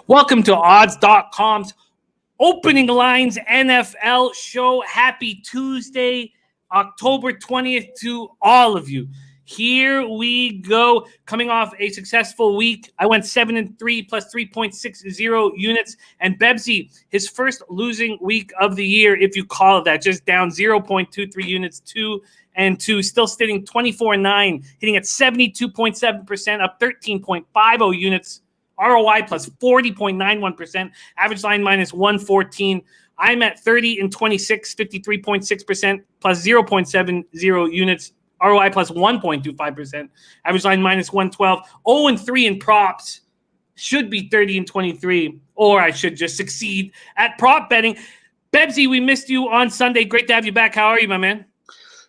Welcome to Odds.com's Opening Lines NFL show. Happy Tuesday, October 20th to all of you. Here we go. Coming off a successful week, I went 7-3 plus 3.60 units. And Bebsy, his first losing week of the year, if you call it that, just down 0.23 units, 2-2, still sitting 24-9, hitting at 72.7%, up 13.50 units. ROI plus 40.91%, average line minus 114. I'm at 30-26, 53.6%, plus 0.70 units. ROI plus 1.25%, average line minus 112. 0-3 in props. Should be 30-23, or I should just succeed at prop betting. Bebsy, we missed you on Sunday. Great to have you back. How are you, my man?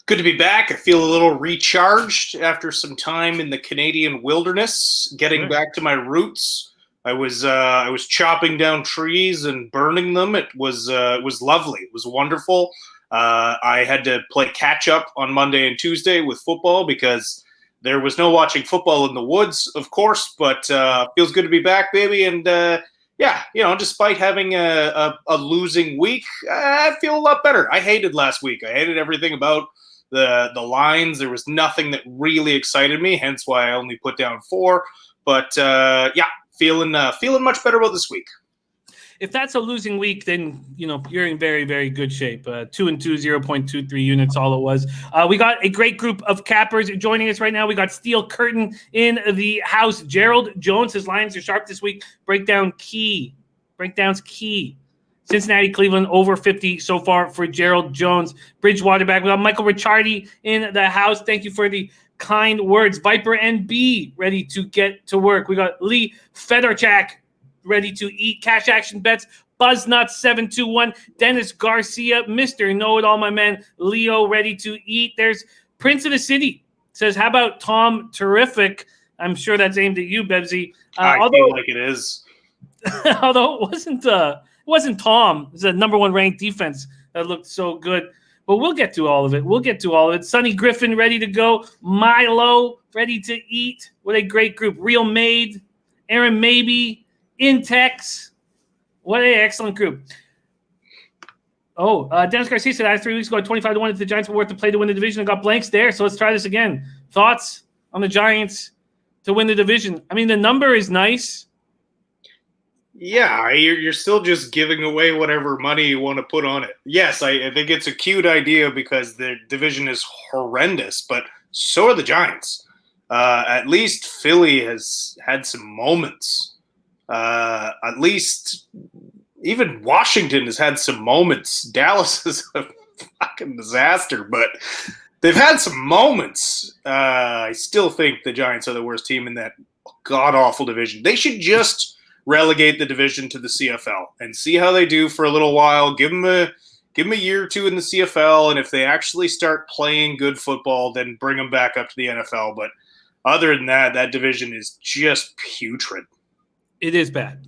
Good to be back. I feel a little recharged after some time in the Canadian wilderness, getting back to my roots. I was chopping down trees and burning them. It was lovely. It was wonderful. I had to play catch up on Monday and Tuesday with football because there was no watching football in the woods, of course. But feels good to be back, baby. And despite having a losing week, I feel a lot better. I hated last week. I hated everything about the lines. There was nothing that really excited me, hence why I only put down 4. But feeling much better about this week. If that's a losing week, then you're in very, very good shape. 2-2, 0.23 units, all it was. We got a great group of cappers joining us right now. We got Steel Curtain in the house. Gerald Jones, his lines are sharp this week. Breakdown's key. Cincinnati, Cleveland, over 50 so far for Gerald Jones. Bridgewater back. We got Michael Ricciardi in the house. Thank you for the kind words. Viper NB ready to get to work. We got Lee Fedorchak ready to eat. Cash action bets. Buzznuts 721. Dennis Garcia, Mr. Know-It-All, my man. Leo ready to eat. There's Prince of the City. Says, how about Tom Terrific? I'm sure that's aimed at you, Bebsy. I feel like it is. Although it wasn't Tom. It's a number 1 ranked defense that looked so good. But we'll get to all of it. Sonny Griffin ready to go. Milo ready to eat. What a great group. Real Made. Aaron Maybe. Intex. What an excellent group. Dennis Garcia said, I had 3 weeks ago, 25-1 if the Giants were worth to play to win the division and got blanks there. So let's try this again. Thoughts on the Giants to win the division? I mean, the number is nice. Yeah, you're still just giving away whatever money you want to put on it. Yes, I think it's a cute idea because the division is horrendous, but so are the Giants. At least Philly has had some moments. At least even Washington has had some moments. Dallas is a fucking disaster, but they've had some moments. I still think the Giants are the worst team in that god-awful division. They should just relegate the division to the CFL and see how they do for a little while. Give them a year or 2 in the CFL, and if they actually start playing good football, then bring them back up to the NFL. But other than that, that division is just putrid. It is bad.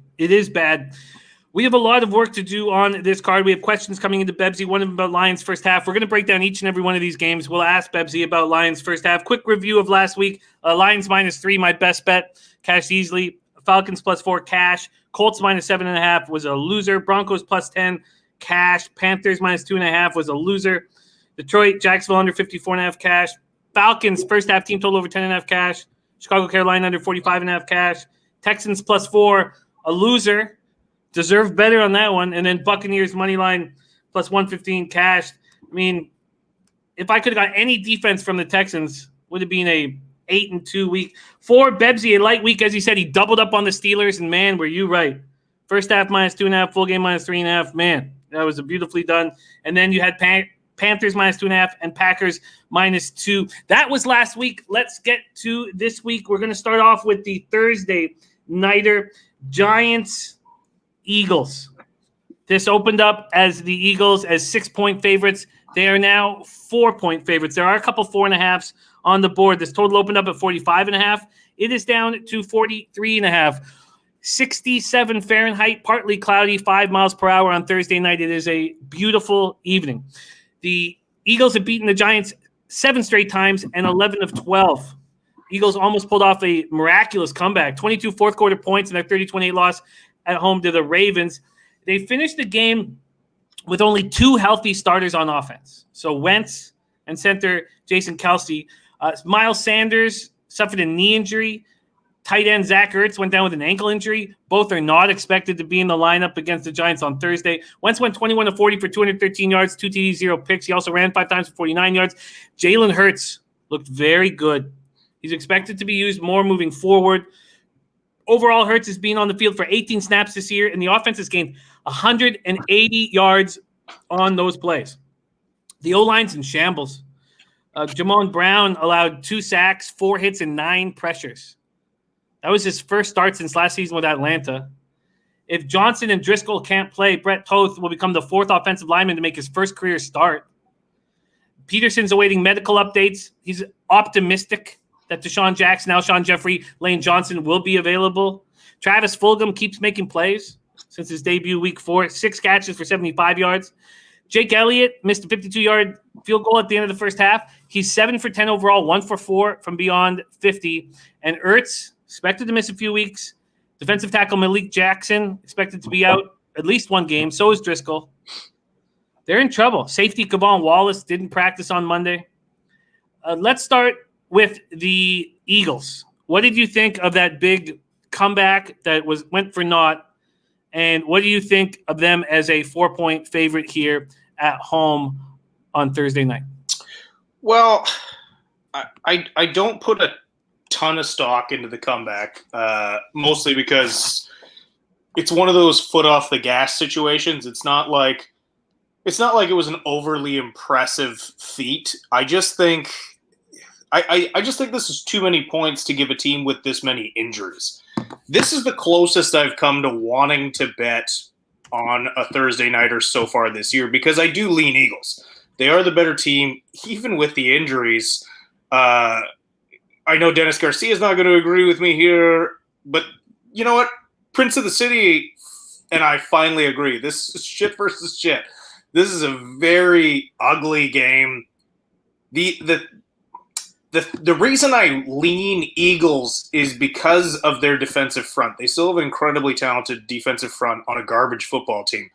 We have a lot of work to do on this card. We have questions coming into Bebsy, one of them about Lions first half. We're going to break down each and every one of these games. We'll ask Bebsy about Lions first half. Quick review of last week. Lions -3, my best bet. Cashed easily. Falcons +4, cash. Colts -7.5 was a loser. Broncos +10, cash. Panthers -2.5 was a loser. Detroit, Jacksonville under 54.5, cash. Falcons first half team total over 10.5, cash. Chicago, Carolina under 45.5, cash. Texans +4, a loser. Deserved better on that one. And then Buccaneers money line +115, cash. I mean, if I could have got any defense from the Texans, would have been a 8-2 week. For Bebsy, a light week, as he said, he doubled up on the Steelers, and man, were you right. First half -2.5, full game -3.5. Man, that was beautifully done. And then you had Panthers -2.5 and Packers -2. That was last week. Let's get to this week. We're going to start off with the Thursday nighter. Giants, Eagles. This opened up as the Eagles as 6-point favorites. They are now 4-point favorites. There are a couple 4.5s on the board. This total opened up at 45.5. It is down to 43.5. 67 Fahrenheit, partly cloudy, 5 miles per hour on Thursday night. It is a beautiful evening. The Eagles have beaten the Giants 7 straight times and 11 of 12. Eagles almost pulled off a miraculous comeback. 22 fourth-quarter points in their 30-28 loss at home to the Ravens. They finished the game with only 2 healthy starters on offense. So Wentz and center Jason Kelce. Miles Sanders suffered a knee injury. Tight end Zach Ertz went down with an ankle injury. Both are not expected to be in the lineup against the Giants on Thursday. Wentz went 21 of 40 for 213 yards, 2 TDs, 0 picks. He also ran 5 times for 49 yards. Jalen Hurts looked very good. He's expected to be used more moving forward. Overall, Hurts has been on the field for 18 snaps this year, and the offense has gained 180 yards on those plays. The O-line's in shambles. Jamon Brown allowed 2 sacks, 4 hits, and 9 pressures. That was his first start since last season with Atlanta. If Johnson and Driscoll can't play, Brett Toth will become the 4th offensive lineman to make his first career start. Peterson's awaiting medical updates. He's optimistic that Deshaun Jackson, Alshon Jeffrey, Lane Johnson will be available. Travis Fulgham keeps making plays since his debut week 4. 6 catches for 75 yards. Jake Elliott missed a 52-yard field goal at the end of the first half. He's 7 for 10 overall, 1 for 4 from beyond 50. And Ertz expected to miss a few weeks. Defensive tackle Malik Jackson expected to be out at least 1 game. So is Driscoll. They're in trouble. Safety Kavon Wallace didn't practice on Monday. Let's start with the Eagles. What did you think of that big comeback that went for naught? And what do you think of them as a 4-point favorite here at home on Thursday night? Well, I don't put a ton of stock into the comeback, mostly because it's one of those foot off the gas situations. It's not like it was an overly impressive feat. I just think this is too many points to give a team with this many injuries. This is the closest I've come to wanting to bet on a Thursday nighter so far this year because I do lean Eagles. They are the better team, even with the injuries. I know Dennis Garcia is not going to agree with me here, but you know what? Prince of the City and I finally agree. This is shit versus shit. This is a very ugly game. The reason I lean Eagles is because of their defensive front. They still have an incredibly talented defensive front on a garbage football team.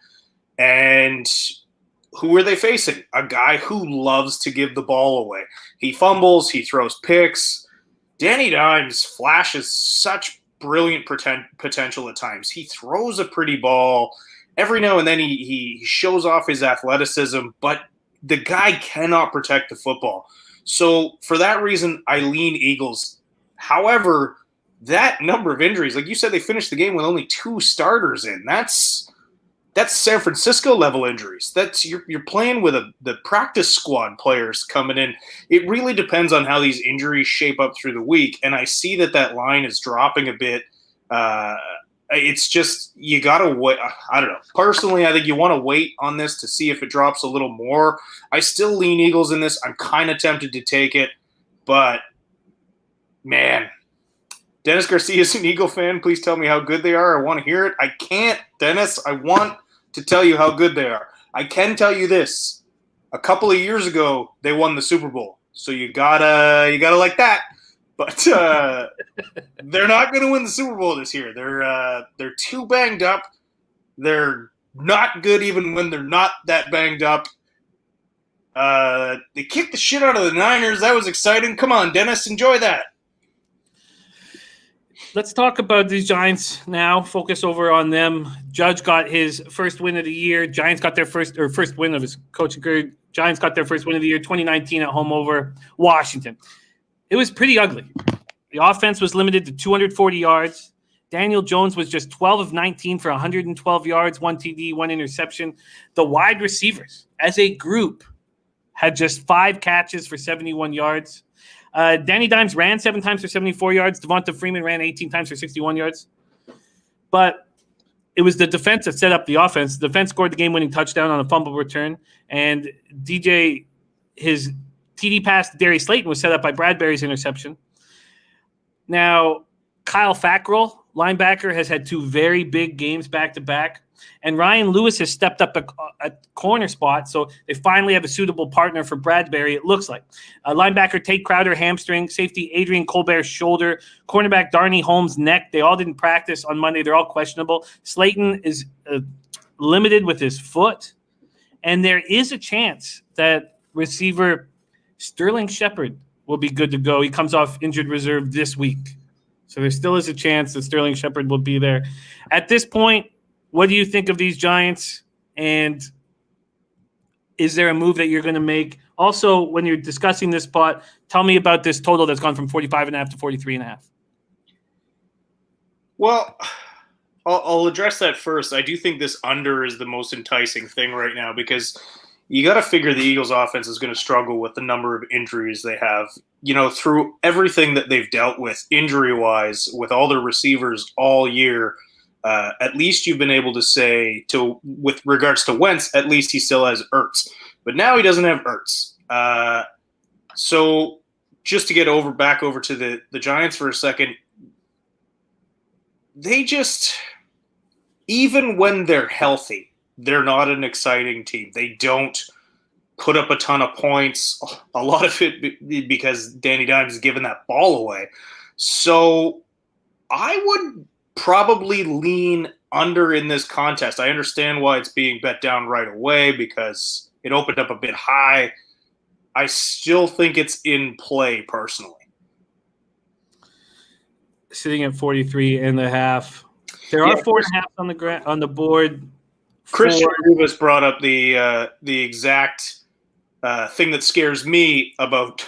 And who are they facing? A guy who loves to give the ball away. He fumbles, he throws picks. Danny Dimes flashes such brilliant potential at times. He throws a pretty ball. Every now and then he shows off his athleticism, but the guy cannot protect the football. So for that reason, I lean Eagles. However, that number of injuries, like you said, they finished the game with only 2 starters in. That's San Francisco level injuries. That's you're playing with the practice squad players coming in. It really depends on how these injuries shape up through the week, and I see that line is dropping a bit. It's just you gotta wait. I don't know. Personally, I think you want to wait on this to see if it drops a little more. I still lean Eagles in this. I'm kind of tempted to take it, but man, Dennis Garcia is an Eagle fan. Please tell me how good they are. I want to hear it. I can't, Dennis. I want to tell you how good they are. I can tell you this: a couple of years ago, they won the Super Bowl, so you gotta like that. But they're not going to win the Super Bowl this year. They're too banged up. They're not good even when they're not that banged up. They kicked the shit out of the Niners. That was exciting. Come on, Dennis, enjoy that. Let's talk about these Giants now. Focus over on them. Judge got his first win of the year. Giants got their first win of his coaching career. Giants got their first win of the year, 2019 at home over Washington. It was pretty ugly. The offense was limited to 240 yards. Daniel Jones was just 12 of 19 for 112 yards, 1 TD, 1 interception. The wide receivers, as a group, had just 5 catches for 71 yards. Danny Dimes ran 7 times for 74 yards. Devonta Freeman ran 18 times for 61 yards. But it was the defense that set up the offense. The defense scored the game-winning touchdown on a fumble return. And DJ, his TD pass to Darius Slayton was set up by Bradbury's interception. Now, Kyle Fackrell linebacker, has had 2 very big games back-to-back. And Ryan Lewis has stepped up a corner spot, so they finally have a suitable partner for Bradbury, it looks like. Linebacker Tate Crowder, hamstring. Safety Adrian Colbert, shoulder. Cornerback Darnay Holmes, neck. They all didn't practice on Monday. They're all questionable. Slayton is limited with his foot. And there is a chance that receiver Sterling Shepard will be good to go. He comes off injured reserve this week. So there still is a chance that Sterling Shepard will be there. At this point, what do you think of these Giants? And is there a move that you're going to make? Also, when you're discussing this spot, tell me about this total that's gone from 45.5 to 43.5. Well, I'll address that first. I do think this under is the most enticing thing right now because you got to figure the Eagles offense is going to struggle with the number of injuries they have. You know, through everything that they've dealt with injury-wise with all their receivers all year, at least you've been able to say, with regards to Wentz, at least he still has Ertz. But now he doesn't have Ertz. So just to get back over to the Giants for a second, they just, even when they're healthy, they're not an exciting team. They don't put up a ton of points, a lot of it because Danny Dimes is giving that ball away. So I would probably lean under in this contest. I understand why it's being bet down right away because it opened up a bit high. I still think it's in play personally. Sitting at 43.5. There are 4.5 on the board. Christian Rubis brought up the exact thing that scares me about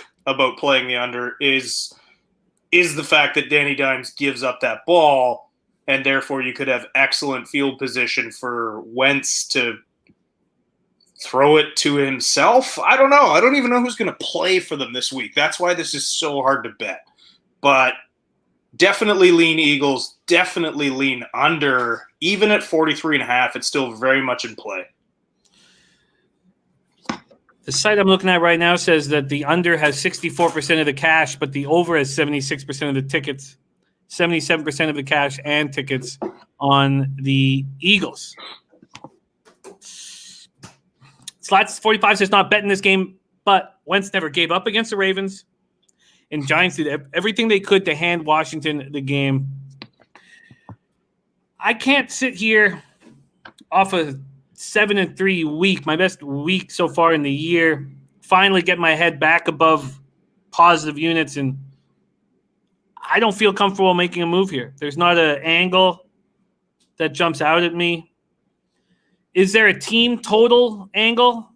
playing the under is the fact that Danny Dimes gives up that ball, and therefore you could have excellent field position for Wentz to throw it to himself. I don't know. I don't even know who's going to play for them this week. That's why this is so hard to bet. But definitely lean Eagles, definitely lean under. Even at 43.5, it's still very much in play. The site I'm looking at right now says that the under has 64% of the cash, but the over has 76% of the tickets, 77% of the cash and tickets on the Eagles. Slots 45 says not betting this game, but Wentz never gave up against the Ravens. And Giants did everything they could to hand Washington the game. I can't sit here off a 7-3 week, my best week so far in the year, finally get my head back above positive units, and I don't feel comfortable making a move here. There's not an angle that jumps out at me. Is there a team total angle?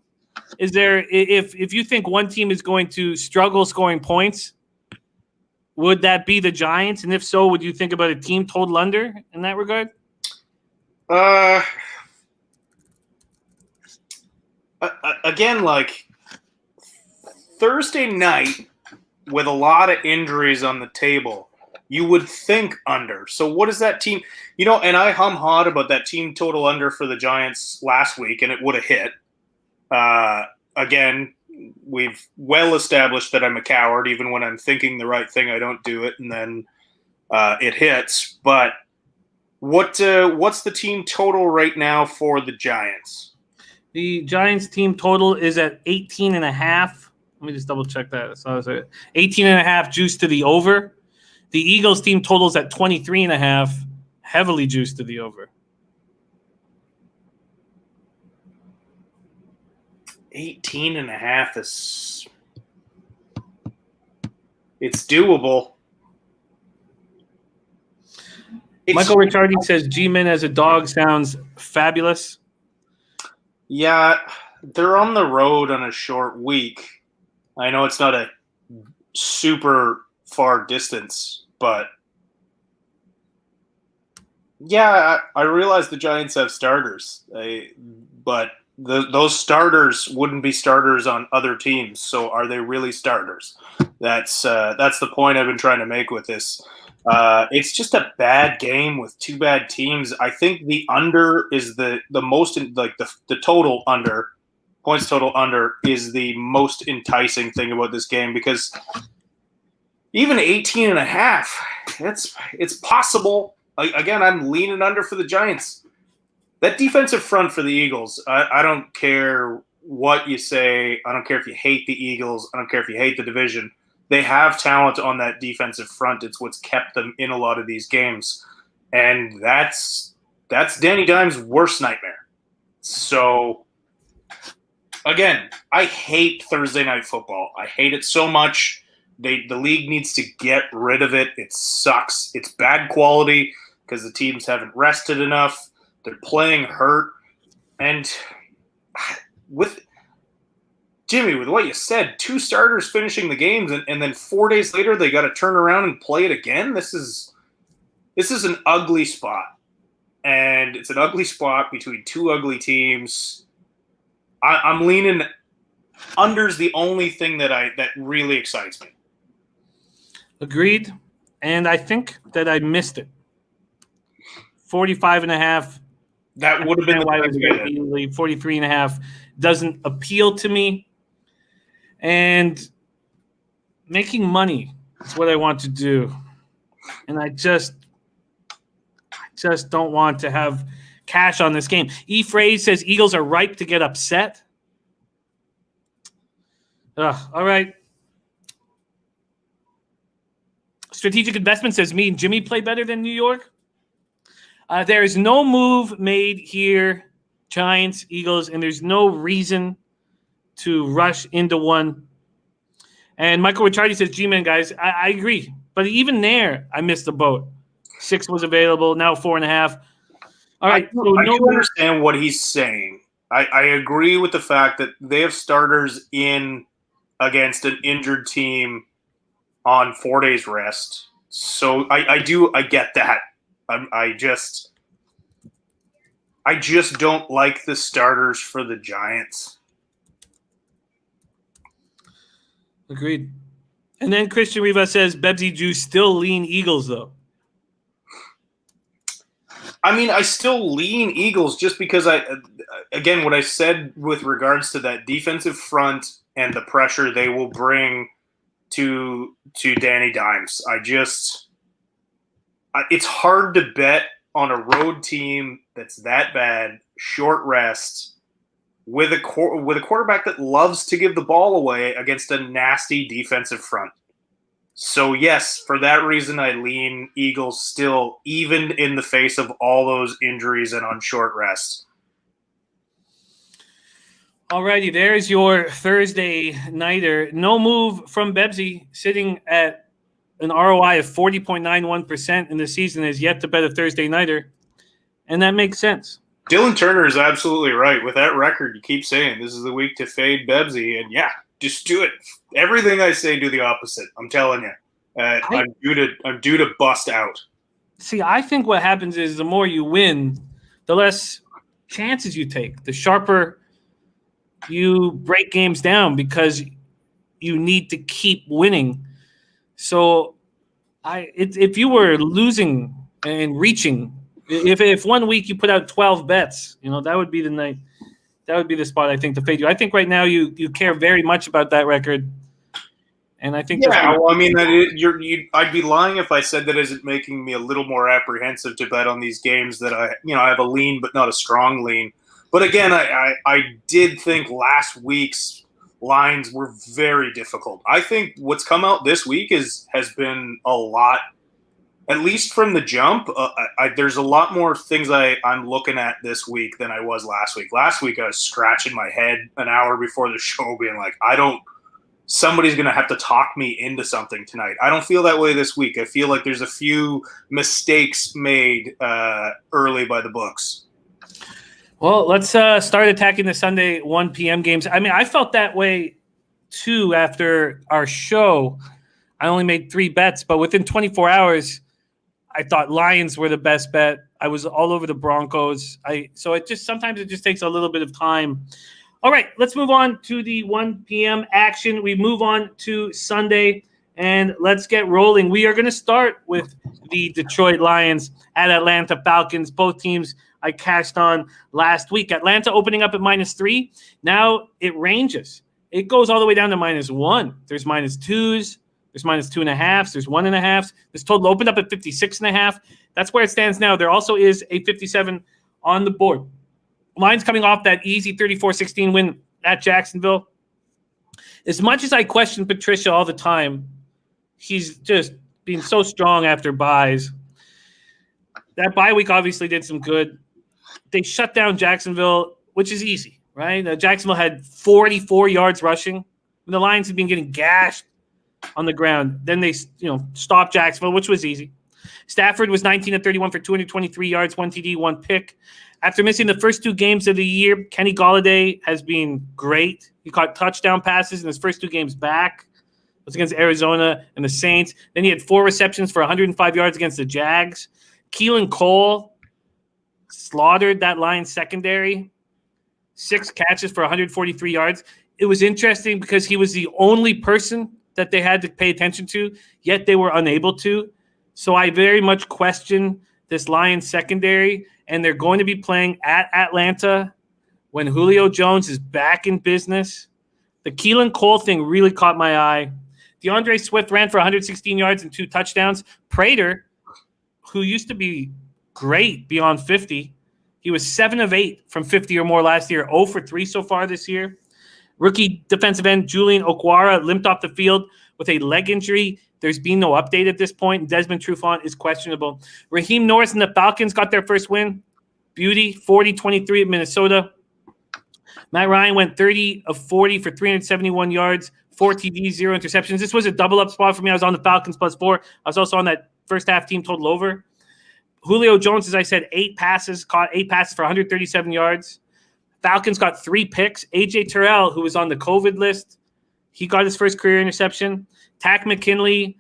Is there, if you think one team is going to struggle scoring points, would that be the Giants? And if so, would you think about a team total under in that regard? Again, like Thursday night with a lot of injuries on the table, you would think under. So what is that team? You know, and I hum-hawed about that team total under for the Giants last week, and it would have hit. Again, we've well established that I'm a coward. Even when I'm thinking the right thing, I don't do it, and then it hits. But what's the team total right now for the Giants? The Giants team total is at 18.5. Let me just double check that. So it's 18.5 juice to the over. The Eagles team total is at 23.5, heavily juiced to the over. 18.5 is it's doable. Michael Ricciardi says G-Men as a dog sounds fabulous. Yeah, they're on the road on a short week. I know it's not a super far distance, but yeah, I realize the Giants have starters, but those starters wouldn't be starters on other teams. So are they really starters? That's the point I've been trying to make with this. It's just a bad game with two bad teams. I think the under is the most, like the total under, points total under is the most enticing thing about this game, because even 18.5, it's possible. again, I'm leaning under for the Giants. That defensive front for the Eagles, I don't care what you say. I don't care if you hate the Eagles. I don't care if you hate the division. They have talent on that defensive front. It's what's kept them in a lot of these games. And that's Danny Dimes' worst nightmare. So, again, I hate Thursday night football. I hate it so much. The league needs to get rid of it. It sucks. It's bad quality because the teams haven't rested enough. They're playing hurt. And with Jimmy, with what you said, 2 starters finishing the games, and then 4 days later they got to turn around and play it again. This is an ugly spot. And it's an ugly spot between 2 ugly teams. I'm leaning under's the only thing that really excites me. Agreed. And I think that I missed it. 45.5. That would have been why it was 43.5 doesn't appeal to me. And making money is what I want to do. And I just don't want to have cash on this game. E. Phrase says Eagles are ripe to get upset. All right. Strategic Investment says me and Jimmy play better than New York. There is no move made here, Giants, Eagles, and there's no reason to rush into one. And Michael Ricciardi says, G-Man, guys, I agree. But even there, I missed the boat. 6 was available, now 4.5. All right. I do understand what he's saying. I agree with the fact that they have starters in against an injured team on 4 days rest. So I get that. I just don't like the starters for the Giants. Agreed. And then Christian Riva says, Bebsy Jew still lean Eagles, though. I mean, I still lean Eagles just because again, what I said with regards to that defensive front and the pressure they will bring to Danny Dimes. It's hard to bet on a road team that's that bad, short rest, with a quarterback that loves to give the ball away against a nasty defensive front. So, yes, for that reason, I lean Eagles still, even in the face of all those injuries and on short rest. Alrighty, there's your Thursday nighter. No move from Bebsy, sitting at an ROI of 40.91% in the season, is yet to bet a Thursday nighter, and that makes sense. Dylan Turner is absolutely right. With that record, you keep saying this is the week to fade Bebsy, and yeah, just do it. Everything I say, do the opposite. I'm telling you, I'm due to bust out. See, I think what happens is the more you win, the less chances you take. The sharper you break games down because you need to keep winning. So, if you were losing and reaching, if 1 week you put out 12 bets, that would be the night. That would be the spot I think to fade you. I think right now you care very much about that record, and I think I'd be lying if I said that isn't making me a little more apprehensive to bet on these games that I have a lean but not a strong lean. But again, I did think last week's lines were very difficult. I think what's come out this week has been a lot. At least from the jump, there's a lot more things I'm looking at this week than I was last week. Last week, I was scratching my head an hour before the show being like, somebody's going to have to talk me into something tonight. I don't feel that way this week. I feel like there's a few mistakes made early by the books. Well, let's start attacking the Sunday 1 p.m. games. I mean, I felt that way, too, after our show. I only made 3 bets, but within 24 hours – I thought Lions were the best bet. I was all over the Broncos. Sometimes it just takes a little bit of time. All right, let's move on to the 1 p.m. action. We move on to Sunday, and let's get rolling. We are going to start with the Detroit Lions at Atlanta Falcons. Both teams I cashed on last week. Atlanta opening up at -3. Now it ranges. It goes all the way down to -1. There's -2s. There's -2.5. There's 1.5. This total opened up at 56.5. That's where it stands now. There also is a 57 on the board. Lions coming off that easy 34-16 win at Jacksonville. As much as I question Patricia all the time, he's just been so strong after buys. That bye week obviously did some good. They shut down Jacksonville, which is easy, right? Jacksonville had 44 yards rushing. And the Lions had been getting gashed on the ground. Then they, stopped Jacksonville, which was easy. Stafford was 19-31 for 223 yards, 1 TD, 1 pick. After missing the first 2 games of the year, Kenny Golladay has been great. He caught touchdown passes in his first 2 games back. It was against Arizona and the Saints. Then he had 4 receptions for 105 yards against the Jags. Keelan Cole slaughtered that Lions secondary. 6 catches for 143 yards. It was interesting because he was the only person that they had to pay attention to, yet they were unable to. So I very much question this Lions secondary, and they're going to be playing at Atlanta when Julio Jones is back in business. The Keelan Cole thing really caught my eye. DeAndre Swift ran for 116 yards and 2 touchdowns. Prater, who used to be great beyond 50, he was 7 of 8 from 50 or more last year, 0 for 3 so far this year. Rookie defensive end Julian Okwara limped off the field with a leg injury. There's been no update at this point. Desmond Trufant is questionable. Raheem Norris and the Falcons got their first win. Beauty, 40-23 at Minnesota. Matt Ryan went 30 of 40 for 371 yards, 4 TDs, 0 interceptions. This was a double-up spot for me. I was on the Falcons +4. I was also on that first-half team total over. Julio Jones, as I said, 8 passes, caught 8 passes for 137 yards. Falcons got 3 picks. A.J. Terrell, who was on the COVID list, he got his first career interception. Tack McKinley,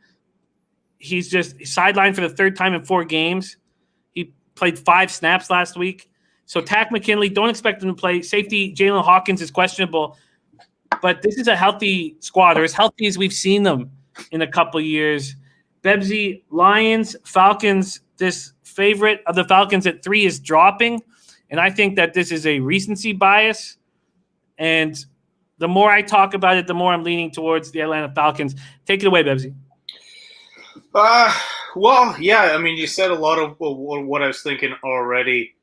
he's just sidelined for the 3rd time in 4 games. He played 5 snaps last week. So Tack McKinley, don't expect him to play. Safety Jalen Hawkins is questionable. But this is a healthy squad, or as healthy as we've seen them in a couple years. Bebsy, Lions, Falcons, this favorite of the Falcons at 3 is dropping. And I think that this is a recency bias. And the more I talk about it, the more I'm leaning towards the Atlanta Falcons. Take it away, Bebsy. Well, yeah, I mean, you said a lot of what I was thinking already.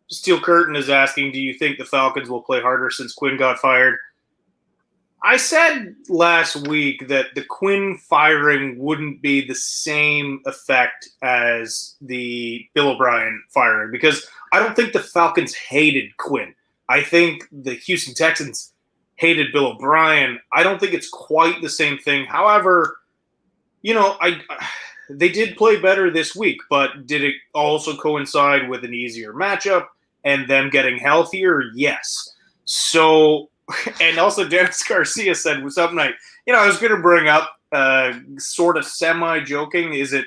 Steel Curtain is asking, do you think the Falcons will play harder since Quinn got fired? I said last week that the Quinn firing wouldn't be the same effect as the Bill O'Brien firing because I don't think the Falcons hated Quinn. I think the Houston Texans hated Bill O'Brien. I don't think it's quite the same thing. However, they did play better this week, but did it also coincide with an easier matchup and them getting healthier? Yes. So, and also Dennis Garcia said with something I was going to bring up, sort of semi-joking, is it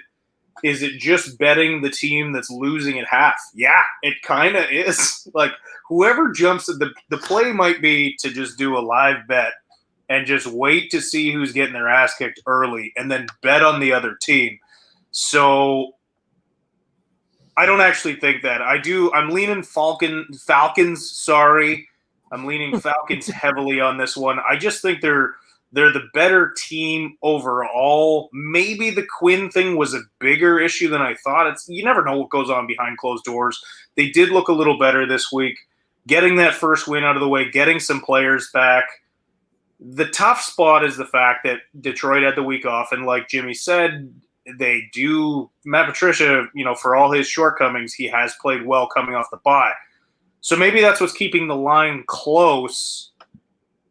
just betting the team that's losing at half? Yeah, it kind of is. Like, whoever jumps at the play might be to just do a live bet and just wait to see who's getting their ass kicked early and then bet on the other team. So I don't actually think that. I'm leaning Falcons, sorry. I'm leaning Falcons heavily on this one. I just think they're the better team overall. Maybe the Quinn thing was a bigger issue than I thought. You never know what goes on behind closed doors. They did look a little better this week. Getting that first win out of the way, getting some players back. The tough spot is the fact that Detroit had the week off, and like Jimmy said, Matt Patricia, for all his shortcomings, he has played well coming off the bye. So maybe that's what's keeping the line close.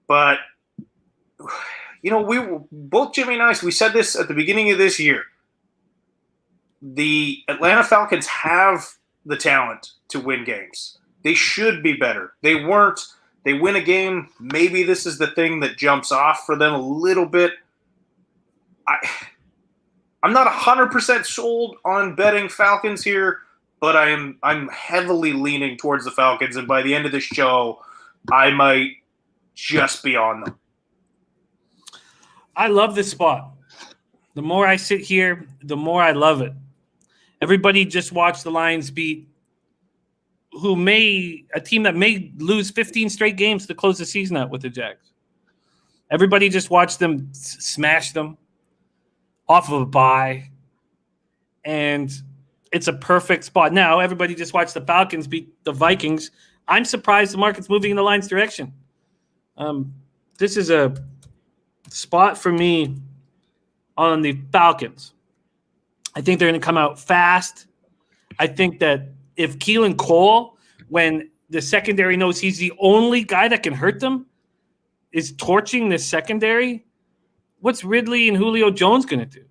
But, we were both, Jimmy and I, we said this at the beginning of this year. The Atlanta Falcons have the talent to win games. They should be better. They weren't. They win a game. Maybe this is the thing that jumps off for them a little bit. I'm not 100% sold on betting Falcons here, but I'm heavily leaning towards the Falcons, and by the end of the show, I might just be on them. I love this spot. The more I sit here, the more I love it. Everybody just watched the Lions beat a team that may lose 15 straight games to close the season out with the Jags. Everybody just watched them smash them off of a bye. And it's a perfect spot. Now, everybody just watched the Falcons beat the Vikings. I'm surprised the market's moving in the line's direction. This is a spot for me on the Falcons. I think they're going to come out fast. I think that if Keelan Cole, when the secondary knows he's the only guy that can hurt them, is torching this secondary, what's Ridley and Julio Jones going to do?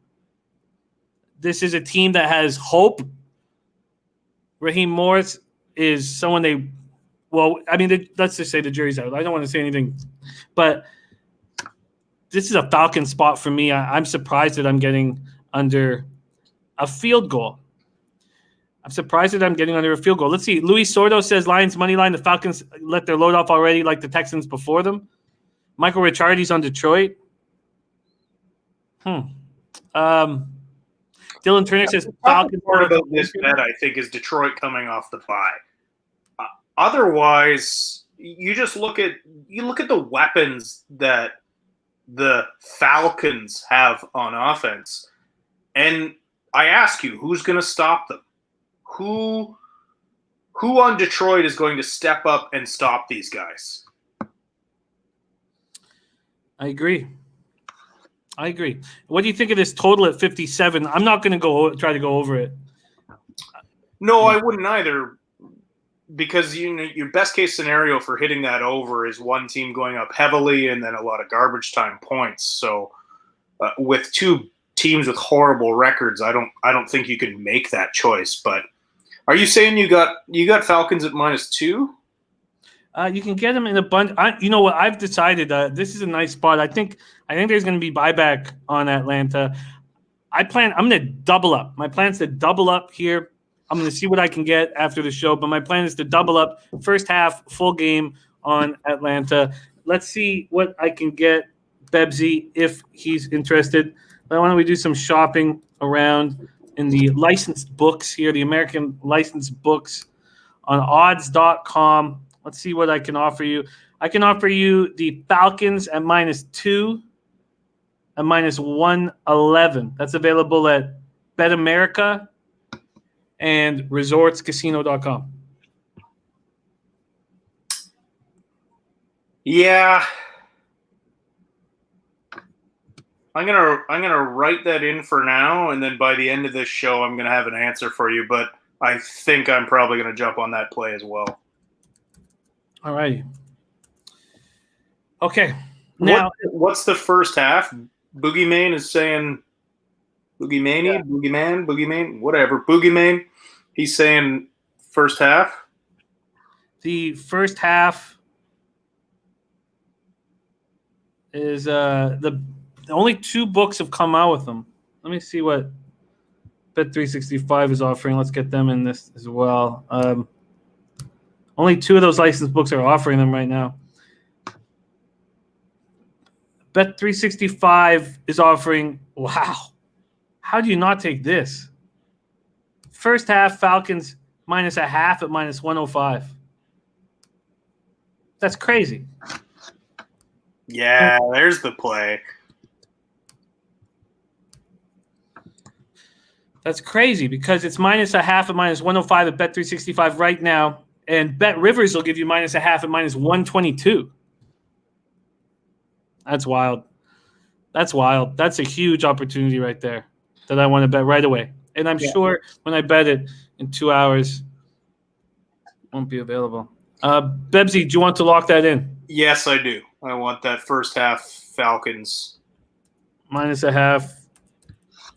This is a team that has hope. Raheem Morris is someone let's just say the jury's out. I don't want to say anything. But this is a Falcon spot for me. I'm surprised that I'm getting under a field goal. Let's see. Luis Sordo says Lions money line. The Falcons let their load off already like the Texans before them. Michael Ricciardi's on Detroit. Dylan Turner says Falcons. Part about this bet, I think, is Detroit coming off the bye. Otherwise, you look at the weapons that the Falcons have on offense, and I ask you, who's going to stop them? Who on Detroit is going to step up and stop these guys? I agree. What do you think of this total at 57? I'm not going to try to go over it. No, I wouldn't either, because your best case scenario for hitting that over is one team going up heavily and then a lot of garbage time points. So with two teams with horrible records, I don't think you can make that choice. But are you saying you got Falcons at -2? You can get them in a bunch. You know what? I've decided this is a nice spot. I think there's going to be buyback on Atlanta. I'm going to double up. My plan is to double up here. I'm going to see what I can get after the show, but my plan is to double up first half, full game on Atlanta. Let's see what I can get Bebsy if he's interested. Why don't we do some shopping around in the licensed books here, the American licensed books on odds.com. Let's see what I can offer you. I can offer you the Falcons at -2 and -111. That's available at BetAmerica and resortscasino.com. Yeah. I'm gonna write that in for now, and then by the end of this show I'm gonna have an answer for you, but I think I'm probably gonna jump on that play as well. All righty. Okay. Now, what's the first half? Boogeyman is saying Boogeyman, whatever. Boogeyman, he's saying first half. The first half is the only two books have come out with them. Let me see what Bet365 is offering. Let's get them in this as well. Only two of those licensed books are offering them right now. Bet365 is offering, wow. How do you not take this? First half, Falcons -0.5 at -105. That's crazy. Yeah, there's the play. That's crazy because it's -0.5 at -105 at Bet365 right now. And Bet Rivers will give you -0.5 at -122. That's wild. That's a huge opportunity right there that I want to bet right away. And I'm sure when I bet it in 2 hours, it won't be available. Bebsy, do you want to lock that in? Yes, I do. I want that first half Falcons. -0.5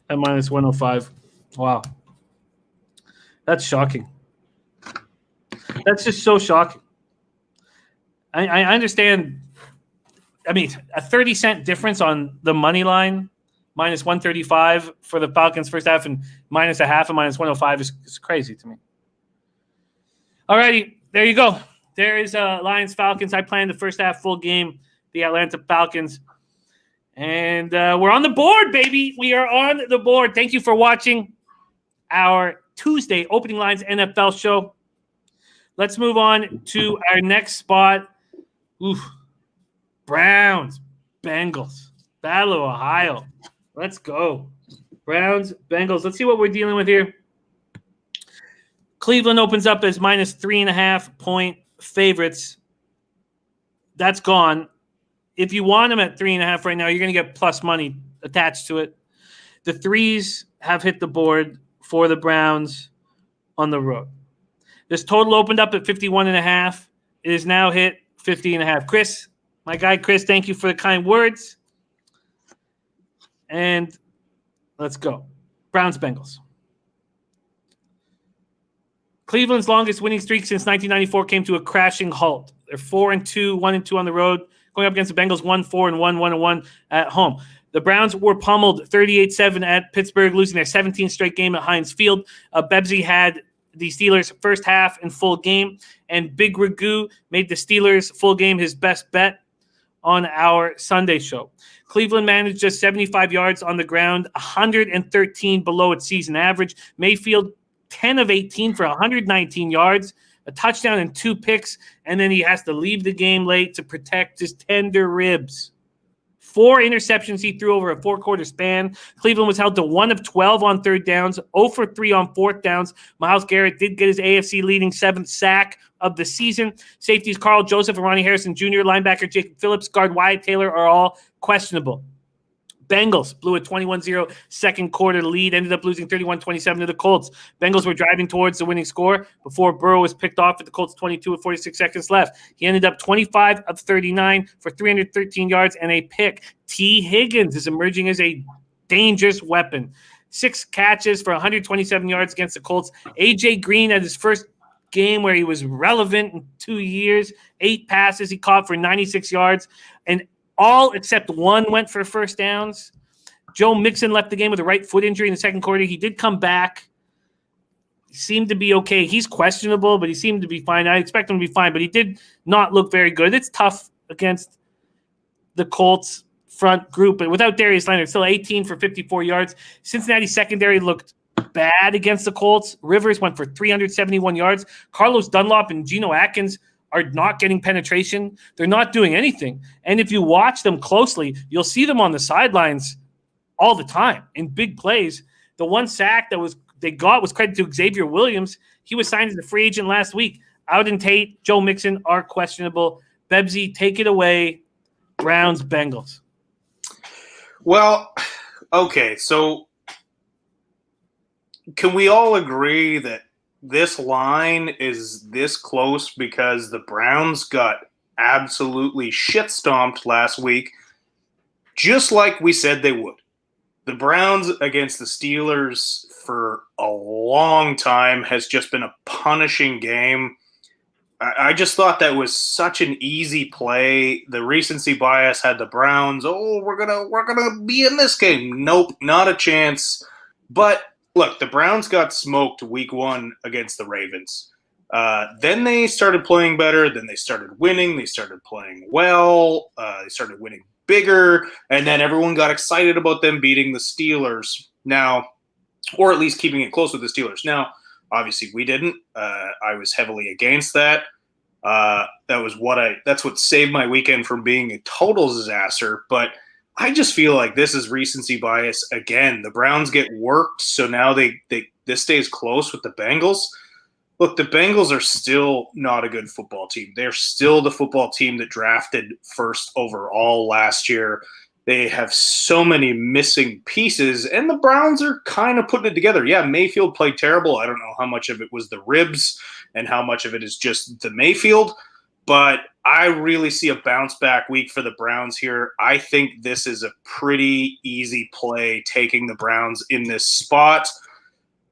at -105. Wow. That's shocking. That's just so shocking. I understand. I mean, a 30-cent difference on the money line, -135 for the Falcons first half and -0.5 at -105 is crazy to me. All righty, there you go. There is Lions Falcons. I planned the first half full game, the Atlanta Falcons. And we're on the board, baby. We are on the board. Thank you for watching our Tuesday Opening Lines NFL show. Let's move on to our next spot. Browns. Bengals. Battle of Ohio. Let's go. Browns, Bengals. Let's see what we're dealing with here. Cleveland opens up as minus 3.5-point favorites. That's gone. If you want them at 3.5 right now, you're going to get plus money attached to it. The threes have hit the board for the Browns on the road. This total opened up at 51.5. It is now hit 50.5. Chris, my guy Chris, thank you for the kind words. And let's go. Browns, Bengals. Cleveland's longest winning streak since 1994 came to a crashing halt. They're 4-2, 1-2 on the road, going up against the Bengals 1-4 and 1-1 at home. The Browns were pummeled 38-7 at Pittsburgh, losing their 17th straight game at Heinz Field. Bebsy had the Steelers first half in full game, and Big Ragu made the Steelers full game his best bet on our Sunday show. Cleveland managed just 75 yards on the ground, 113 below its season average. Mayfield 10 of 18 for 119 yards, a touchdown and 2 picks, and then he has to leave the game late to protect his tender ribs. 4 interceptions he threw over a 4-quarter span. Cleveland was held to 1 of 12 on third downs, 0 for 3 on fourth downs. Myles Garrett did get his AFC leading 7th sack of the season. Safeties Carl Joseph and Ronnie Harrison Jr., linebacker Jacob Phillips, guard Wyatt Taylor are all questionable. Bengals blew a 21-0 second quarter lead, ended up losing 31-27 to the Colts. Bengals were driving towards the winning score before Burrow was picked off at the Colts 22 with 46 seconds left. He ended up 25 of 39 for 313 yards and a pick. T. Higgins is emerging as a dangerous weapon. 6 catches for 127 yards against the Colts. A.J. Green had his first game where he was relevant in 2 years. 8 passes he caught for 96 yards, and all except 1 went for first downs. Joe Mixon left the game with a right foot injury in the second quarter. He did come back. He seemed to be okay. He's questionable, but he seemed to be fine. I expect him to be fine, but he did not look very good. It's tough against the Colts front group, but without Darius Leonard, still 18 for 54 yards. Cincinnati secondary looked bad against the Colts. Rivers went for 371 yards. Carlos Dunlop and Geno Atkins are not getting penetration. They're not doing anything. And if you watch them closely, you'll see them on the sidelines all the time in big plays. The one sack they got was credit to Xavier Williams. He was signed as a free agent last week. Auden Tate, Joe Mixon are questionable. Bebsy, take it away. Browns, Bengals. Well, okay, so can we all agree that this line is this close because the Browns got absolutely shit-stomped last week, just like we said they would? The Browns against the Steelers for a long time has just been a punishing game. I just thought that was such an easy play. The recency bias had the Browns. Oh, we're gonna be in this game. Nope, not a chance. But look, the Browns got smoked week 1 against the Ravens. Then they started playing better. Then they started winning. They started playing well. They started winning bigger. And then everyone got excited about them beating the Steelers now, or at least keeping it close with the Steelers. Now, obviously, we didn't. I was heavily against that. That's what saved my weekend from being a total disaster. But I just feel like this is recency bias again. The Browns get worked, so now this stays close with the Bengals. Look, the Bengals are still not a good football team. They're still the football team that drafted first overall last year. They have so many missing pieces, and the Browns are kind of putting it together. Yeah, Mayfield played terrible. I don't know how much of it was the ribs and how much of it is just the Mayfield, but I really see a bounce-back week for the Browns here. I think this is a pretty easy play, taking the Browns in this spot.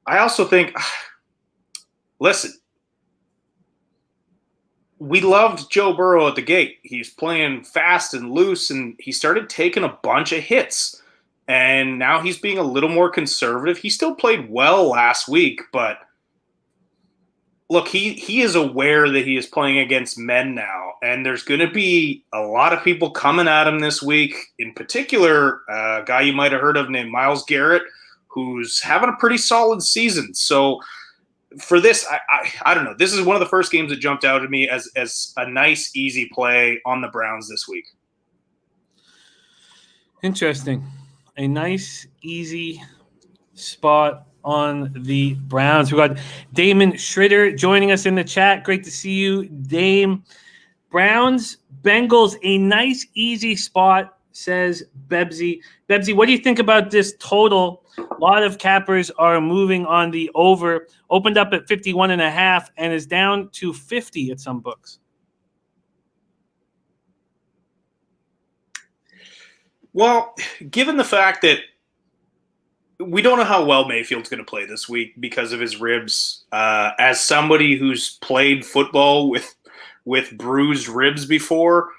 I also think, listen, we loved Joe Burrow at the gate. He's playing fast and loose, and he started taking a bunch of hits. And now he's being a little more conservative. He still played well last week, but look, he is aware that he is playing against men now, and there's going to be a lot of people coming at him this week. In particular, a guy you might have heard of named Myles Garrett, who's having a pretty solid season. So for this, I don't know. This is one of the first games that jumped out at me as a nice, easy play on the Browns this week. Interesting. A nice, easy spot on the Browns. We got Damon Schritter joining us in the chat. Great to see you, Dame. Browns, Bengals, a nice, easy spot, says Bebsy. Bebsy, what do you think about this total? A lot of cappers are moving on the over. Opened up at 51.5 and is down to 50 at some books. Well, given the fact that we don't know how well Mayfield's going to play this week because of his ribs, as somebody who's played football with bruised ribs before,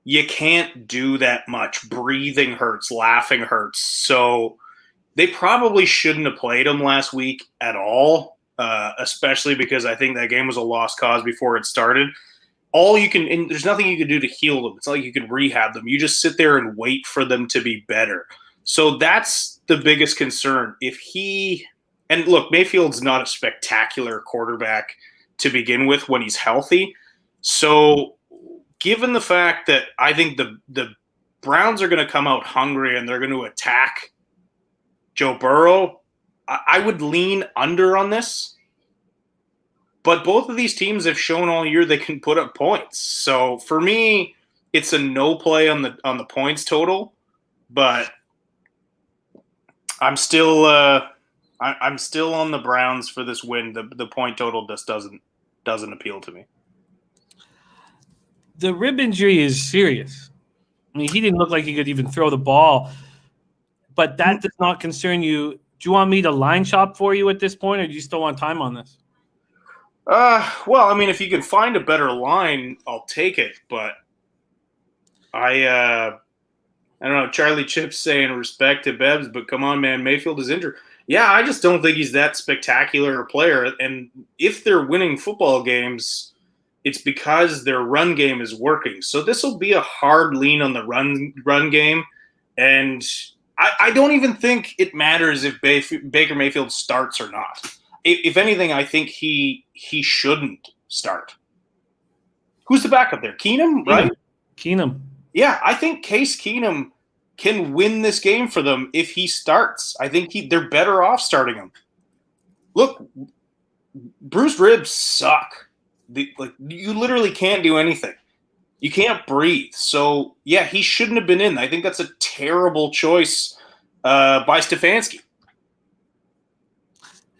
you can't do that much. Breathing hurts, laughing hurts. So they probably shouldn't have played him last week at all, especially because I think that game was a lost cause before it started. And there's nothing you can do to heal them. It's not like you can rehab them. You just sit there and wait for them to be better. So that's the biggest concern. And look, Mayfield's not a spectacular quarterback to begin with when he's healthy. So given the fact that I think the Browns are going to come out hungry and they're going to attack Joe Burrow, I would lean under on this. But both of these teams have shown all year they can put up points. So for me, it's a no play on the points total. But I'm still on the Browns for this win. The point total just doesn't appeal to me. The rib injury is serious. I mean, he didn't look like he could even throw the ball. But that does not concern you. Do you want me to line shop for you at this point, or do you still want time on this? Well, I mean, if you can find a better line, I'll take it. But I don't know. Charlie Chip's saying respect to Bebs, but come on, man, Mayfield is injured. Yeah, I just don't think he's that spectacular a player. And if they're winning football games, it's because their run game is working. So this will be a hard lean on the run game. And I don't even think it matters if Baker Mayfield starts or not. If anything, I think he shouldn't start. Who's the backup there? Keenum, right? Keenum. Yeah, I think Case Keenum can win this game for them if he starts. I think they're better off starting him. Look, bruised ribs suck. You literally can't do anything. You can't breathe. So, yeah, he shouldn't have been in. I think that's a terrible choice by Stefanski.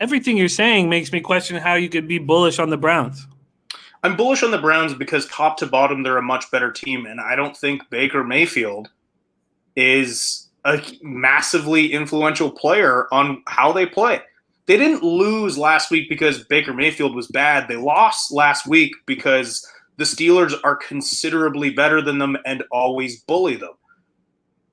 Everything you're saying makes me question how you could be bullish on the Browns. I'm bullish on the Browns because top to bottom, they're a much better team. And I don't think Baker Mayfield is a massively influential player on how they play. They didn't lose last week because Baker Mayfield was bad. They lost last week because the Steelers are considerably better than them and always bully them.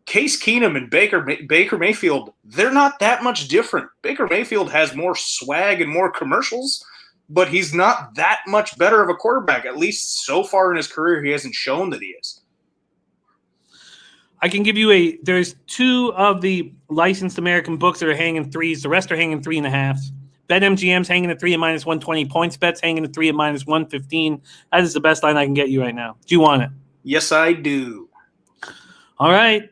Case Keenum and Baker Mayfield, they're not that much different. Baker Mayfield has more swag and more commercials, but he's not that much better of a quarterback. At least so far in his career, he hasn't shown that he is. I can give you there's two of the licensed American books that are hanging threes. The rest are hanging 3.5s. BetMGM's hanging at 3 at -120. PointsBet's hanging at 3 at -115. That is the best line I can get you right now. Do you want it? Yes, I do. All right.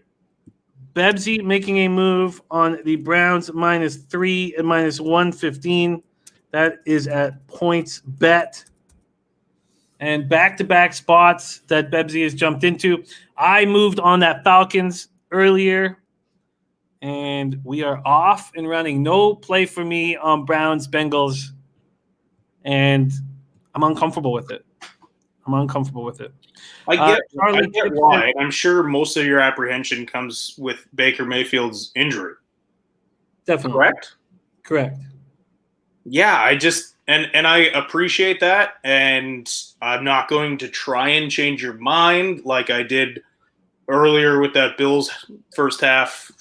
Bebsy making a move on the Browns -3 at -115. That is at PointsBet. And back-to-back spots that Bebsy has jumped into. I moved on that Falcons earlier, and we are off and running. No play for me on Browns, Bengals, and I'm uncomfortable with it. I get why. I'm sure most of your apprehension comes with Baker Mayfield's injury. Definitely. Correct. Yeah, and I appreciate that, and I'm not going to try and change your mind like I did earlier with that Bills first half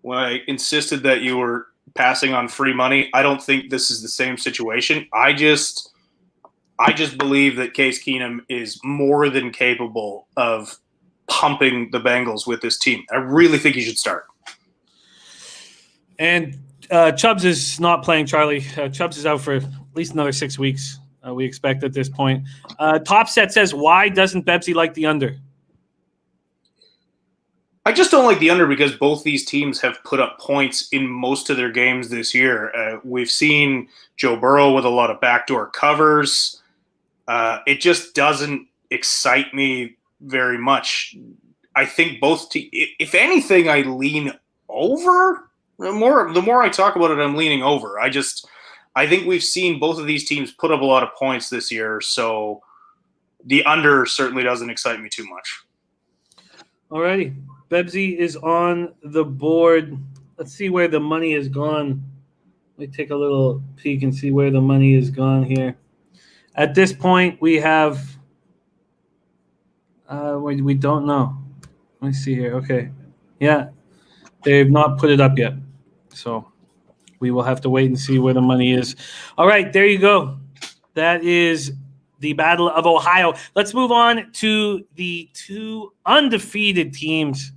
when I insisted that you were passing on free money. I don't think this is the same situation. I just believe that Case Keenum is more than capable of pumping the Bengals with this team. I really think he should start. And Chubbs is not playing, Charlie. Chubbs is out for at least another 6 weeks, we expect at this point. Top Set says, why doesn't Bebsy like the under? I just don't like the under because both these teams have put up points in most of their games this year. We've seen Joe Burrow with a lot of backdoor covers. It just doesn't excite me very much. I think if anything, I lean over. The more I talk about it, I'm leaning over. I think we've seen both of these teams put up a lot of points this year, so the under certainly doesn't excite me too much. Alrighty. Bebsy is on the board. Let's see where the money has gone. Let me take a little peek and see where the money has gone here. At this point, we have we don't know. Let me see here. Okay. Yeah. They've not put it up yet. So we will have to wait and see where the money is. All right, there you go. That is the Battle of Ohio. Let's move on to the two undefeated teams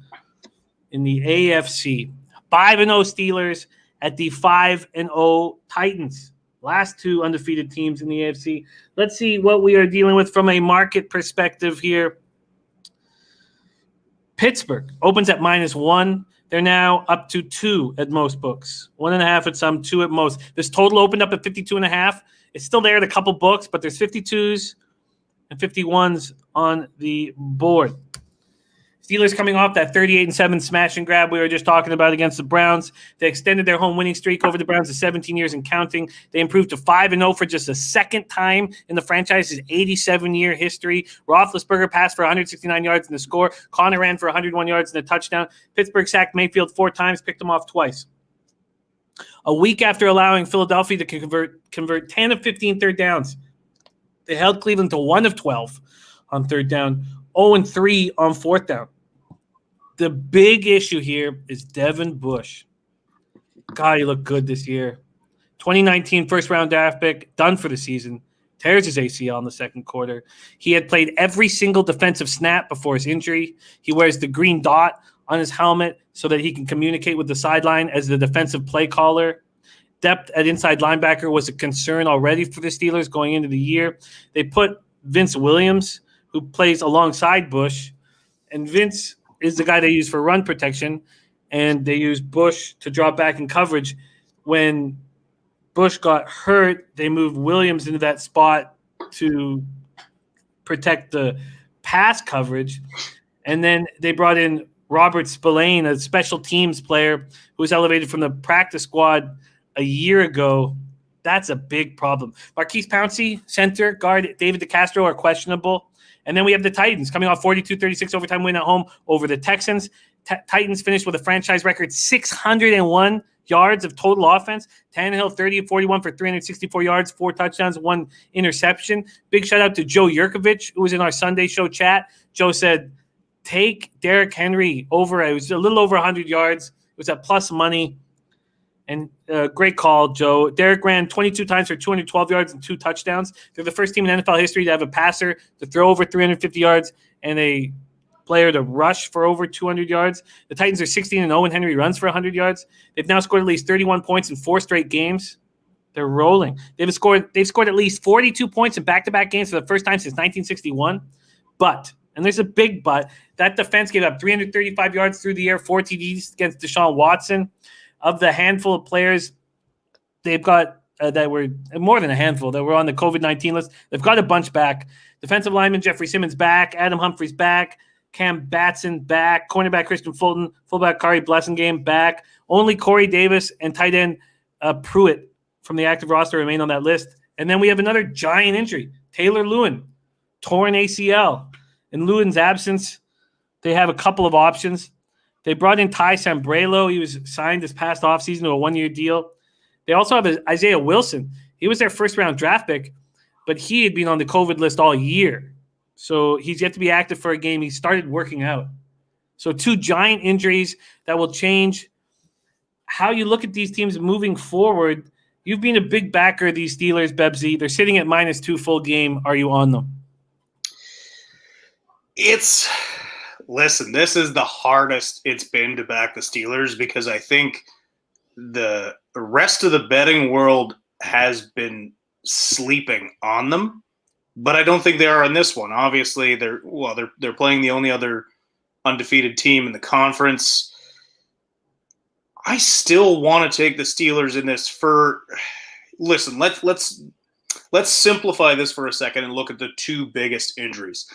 in the AFC. 5-0 Steelers at the 5-0 Titans. Last two undefeated teams in the AFC. Let's see what we are dealing with from a market perspective here. Pittsburgh opens at -1. They're now up to 2 at most books. 1.5 at some, 2 at most. This total opened up at 52.5. It's still there at a couple books, but there's 52s and 51s on the board. Steelers coming off that 38-7 smash and grab we were just talking about against the Browns. They extended their home winning streak over the Browns to 17 years and counting. They improved to 5-0 for just a second time in the franchise's 87-year history. Roethlisberger passed for 169 yards in the score. Connor ran for 101 yards in a touchdown. Pittsburgh sacked Mayfield 4 times, picked him off twice. A week after allowing Philadelphia to convert 10 of 15 third downs, they held Cleveland to 1 of 12 on third down, 0-3 on fourth down. The big issue here is Devin Bush. God, he looked good this year. 2019 first-round draft pick, done for the season. Tears his ACL in the second quarter. He had played every single defensive snap before his injury. He wears the green dot on his helmet so that he can communicate with the sideline as the defensive play caller. Depth at inside linebacker was a concern already for the Steelers going into the year. They put Vince Williams, who plays alongside Bush, and Vince is the guy they use for run protection, and they use Bush to drop back in coverage. When Bush got hurt, they moved Williams into that spot to protect the pass coverage, and then they brought in Robert Spillane, a special teams player who was elevated from the practice squad a year ago. That's a big problem. Marquise Pouncey, center, guard David DeCastro are questionable. And then we have the Titans coming off 42-36 overtime win at home over the Texans. Titans finished with a franchise record 601 yards of total offense. Tannehill 30-41 for 364 yards, 4 touchdowns, 1 interception. Big shout out to Joe Yurkovich, who was in our Sunday show chat. Joe said, take Derrick Henry over. It was a little over 100 yards. It was at plus money. And great call, Joe. Derek ran 22 times for 212 yards and 2 touchdowns. They're the first team in NFL history to have a passer to throw over 350 yards and a player to rush for over 200 yards. The Titans are 16-0 when Henry runs for 100 yards. They've now scored at least 31 points in 4 straight games. They're rolling. They've scored at least 42 points in back-to-back games for the first time since 1961. But, and there's a big but, that defense gave up 335 yards through the air, 4 TDs against Deshaun Watson. Of the handful of players they've got that were more than a handful that were on the COVID-19 list, they've got a bunch back. Defensive lineman Jeffrey Simmons back, Adam Humphries back, Cam Batson back, cornerback Christian Fulton, fullback Kari Blessingame back. Only Corey Davis and tight end Pruitt from the active roster remain on that list. And then we have another giant injury, Taylor Lewin, torn ACL. In Lewin's absence, they have a couple of options. They brought in Ty Sambrailo. He was signed this past offseason to a 1-year deal. They also have Isaiah Wilson. He was their first-round draft pick, but he had been on the COVID list all year. So he's yet to be active for a game. He started working out. So 2 giant injuries that will change how you look at these teams moving forward. You've been a big backer of these Steelers, Bebsy. They're sitting at -2 full game. Are you on them? Listen, this is the hardest it's been to back the Steelers because I think the rest of the betting world has been sleeping on them, but I don't think they are in this one. Obviously, they're playing the only other undefeated team in the conference. I still want to take the Steelers in this listen, let's simplify this for a second and look at the two biggest injuries.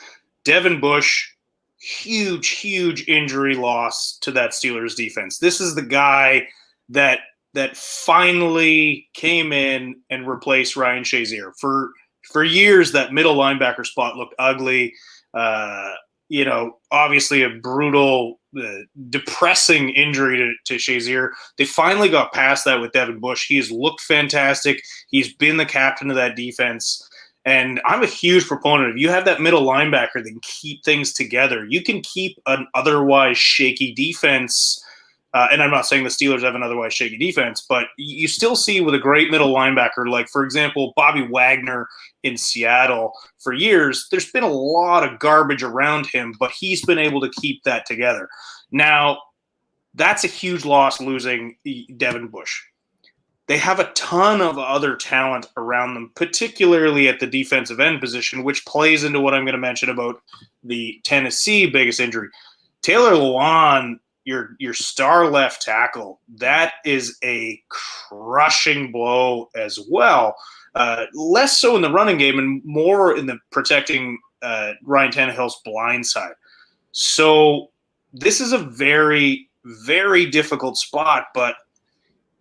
Devin Bush, huge injury loss to that Steelers defense. This is the guy that finally came in and replaced Ryan Shazier. For years, that middle linebacker spot looked ugly. Obviously a brutal, depressing injury to Shazier. They finally got past that with Devin Bush. He has looked fantastic. He's been the captain of that defense. And I'm a huge proponent of, you have that middle linebacker that can keep things together. You can keep an otherwise shaky defense. And I'm not saying the Steelers have an otherwise shaky defense, but you still see with a great middle linebacker, like, for example, Bobby Wagner in Seattle, for years, there's been a lot of garbage around him, but he's been able to keep that together. Now, that's a huge loss, losing Devin Bush. They have a ton of other talent around them, particularly at the defensive end position, which plays into what I'm going to mention about the Tennessee biggest injury. Taylor Lewan, your star left tackle, that is a crushing blow as well. Less so in the running game and more in the protecting Ryan Tannehill's blind side. So this is a very, very difficult spot, but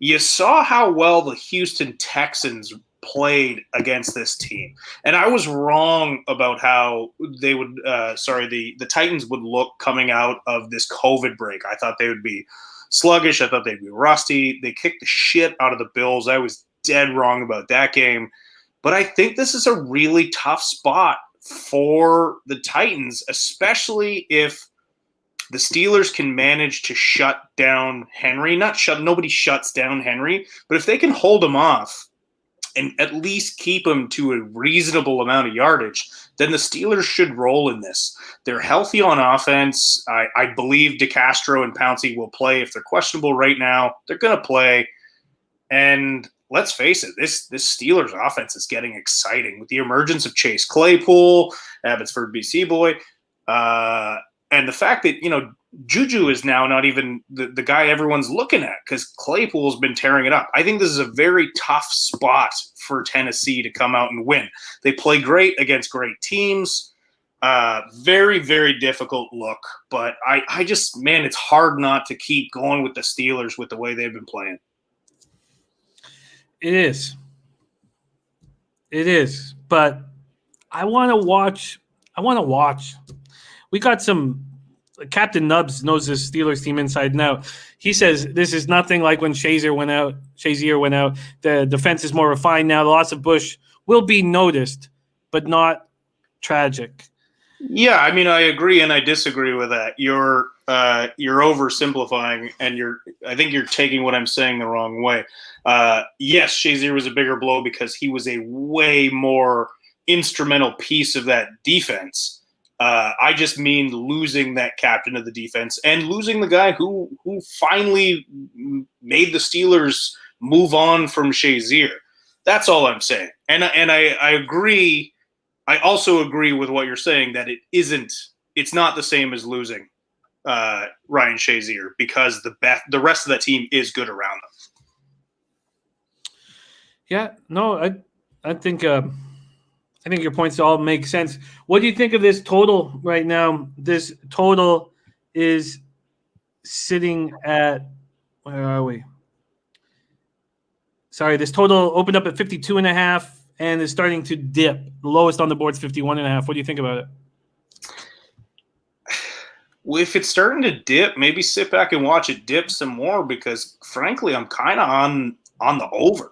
you saw how well the Houston Texans played against this team. And I was wrong about how they would, the Titans would look coming out of this COVID break. I thought they would be sluggish. I thought they'd be rusty. They kicked the shit out of the Bills. I was dead wrong about that game. But I think this is a really tough spot for the Titans, especially if the Steelers can manage to shut down Henry. Nobody shuts down Henry, but if they can hold him off and at least keep him to a reasonable amount of yardage, then the Steelers should roll in this. They're healthy on offense. I believe DeCastro and Pouncey will play. If they're questionable right now, they're going to play. And let's face it, this Steelers offense is getting exciting with the emergence of Chase Claypool, Abbotsford BC boy, and the fact that, Juju is now not even the guy everyone's looking at because Claypool's been tearing it up. I think this is a very tough spot for Tennessee to come out and win. They play great against great teams. Very, very difficult look. But I just, man, it's hard not to keep going with the Steelers with the way they've been playing. It is. But I want to watch. We got some. Captain Nubbs knows this Steelers team inside and out. He says this is nothing like when Shazier went out. The defense is more refined now. The loss of Bush will be noticed, but not tragic. Yeah, I mean, I agree and I disagree with that. You're oversimplifying, and I think you're taking what I'm saying the wrong way. Yes, Shazier was a bigger blow because he was a way more instrumental piece of that defense. I just mean losing that captain of the defense and losing the guy who finally made the Steelers move on from Shazier. That's all I'm saying. And I agree. I also agree with what you're saying that it's not the same as losing Ryan Shazier because the rest of that team is good around them. Yeah, no, I think your points all make sense. What do you think of this total right now? This total is sitting at, where are we? Sorry, this total opened up at 52.5 and is starting to dip. The lowest on the board is 51.5. What do you think about it? Well, if it's starting to dip, maybe sit back and watch it dip some more because, frankly, I'm kind of on the over.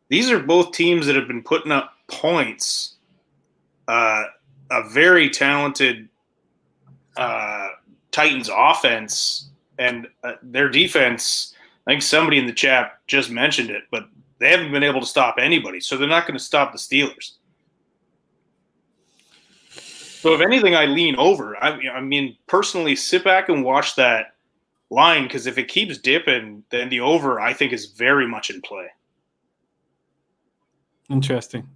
These are both teams that have been putting up points. A very talented Titans offense and their defense. I think somebody in the chat just mentioned it, but they haven't been able to stop anybody, so they're not going to stop the Steelers. So if anything, I lean over. I mean, personally, sit back and watch that line because if it keeps dipping, then the over, I think, is very much in play. Interesting.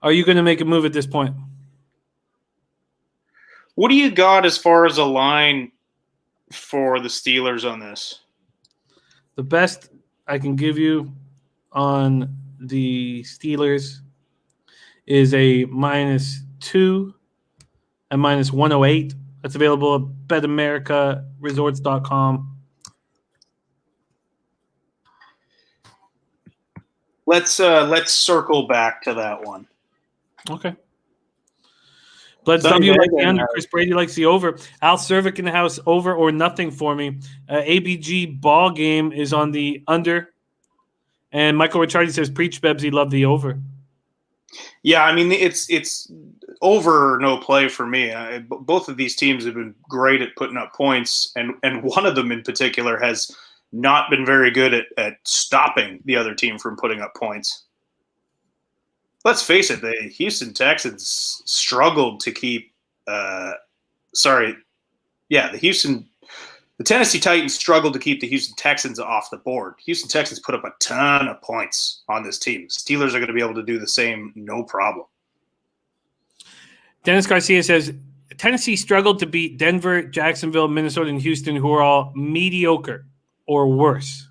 Are you going to make a move at this point? What do you got as far as a line for the Steelers on this? The best I can give you on the Steelers is a -2 and -108. That's available at betamericaresorts.com. Let's circle back to that one. Okay. Bloods W like the under. Chris Brady likes the over. Al Cervic in the house, over or nothing for me. ABG ball game is on the under. And Michael Ricciardi says, preach, Bebsy, love the over. Yeah, I mean, it's over no play for me. Both of these teams have been great at putting up points, and one of them in particular has not been very good at stopping the other team from putting up points. Let's face it, the Houston Texans struggled to keep the Tennessee Titans struggled to keep the Houston Texans off the board. Houston Texans put up a ton of points on this team. Steelers are going to be able to do the same, no problem. Dennis Garcia says, Tennessee struggled to beat Denver, Jacksonville, Minnesota, and Houston, who are all mediocre or worse.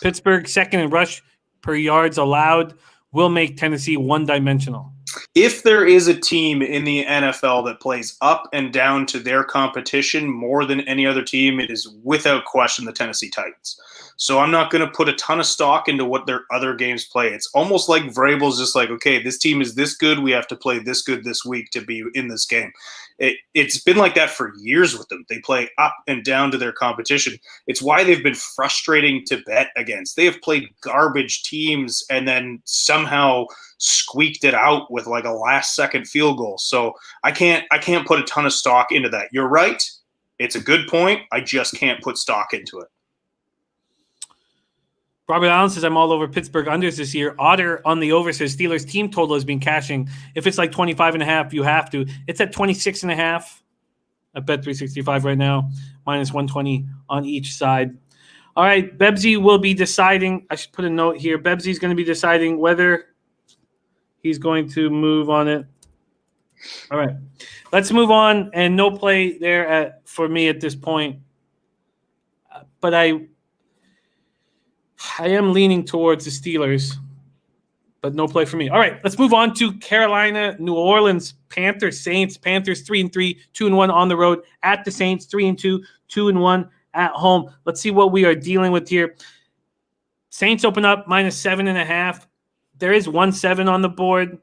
Pittsburgh, second in rush per yards allowed, will make Tennessee one-dimensional. If there is a team in the NFL that plays up and down to their competition more than any other team, it is without question the Tennessee Titans. So I'm not going to put a ton of stock into what their other games play. It's almost like Vrabel's just like, okay, this team is this good. We have to play this good this week to be in this game. It's been like that for years with them. They play up and down to their competition. It's why they've been frustrating to bet against. They have played garbage teams and then somehow squeaked it out with like a last-second field goal. So I can't put a ton of stock into that. You're right. It's a good point. I just can't put stock into it. Robert Allen says, I'm all over Pittsburgh unders this year. Otter on the over says Steelers team total has been cashing. If it's like 25.5, you have to. It's at 26.5. I bet 365 right now, -120 on each side. All right, Bebsy will be deciding. I should put a note here. Bebsy's going to be deciding whether he's going to move on it. All right, let's move on. And no play there for me at this point. But I am leaning towards the Steelers, but no play for me. All right, let's move on to Carolina, New Orleans, Panthers, Saints. Panthers 3-3, 2-1 on the road at the Saints, 3-2, 2-1 at home. Let's see what we are dealing with here. Saints open up -7.5. There is 1-7 on the board.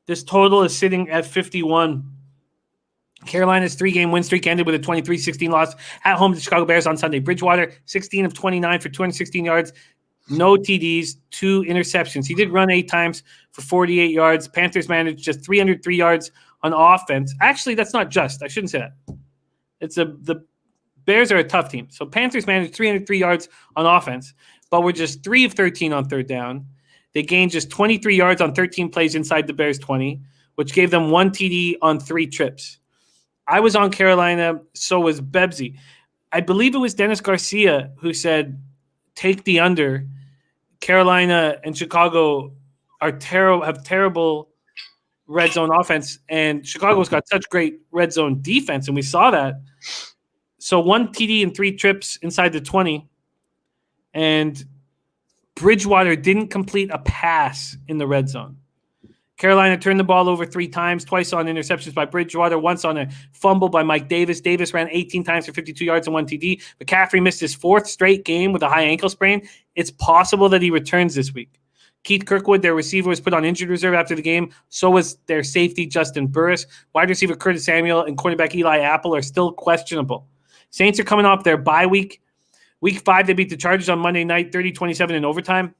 This total is sitting at 51. Carolina's 3-game win streak ended with a 23-16 loss at home to the Chicago Bears on Sunday. Bridgewater, 16 of 29 for 216 yards. No TDs, 2 interceptions. He did run 8 times for 48 yards. Panthers managed just 303 yards on offense. Actually, that's not just. I shouldn't say that. The Bears are a tough team. So Panthers managed 303 yards on offense, but were just 3 of 13 on third down. They gained just 23 yards on 13 plays inside the Bears' 20, which gave them 1 TD on 3 trips. I was on Carolina, so was Bebsy. I believe it was Dennis Garcia who said, take the under. Carolina and Chicago have terrible red zone offense, and Chicago's got such great red zone defense, and we saw that. So 1 TD and 3 trips inside the 20, and Bridgewater didn't complete a pass in the red zone. Carolina turned the ball over 3 times, twice on interceptions by Bridgewater, once on a fumble by Mike Davis. Davis ran 18 times for 52 yards and 1 TD. McCaffrey missed his 4th straight game with a high ankle sprain. It's possible that he returns this week. Keith Kirkwood, their receiver, was put on injured reserve after the game. So was their safety, Justin Burris. Wide receiver Curtis Samuel and cornerback Eli Apple are still questionable. Saints are coming off their bye week. Week 5, they beat the Chargers on Monday night, 30-27 in overtime.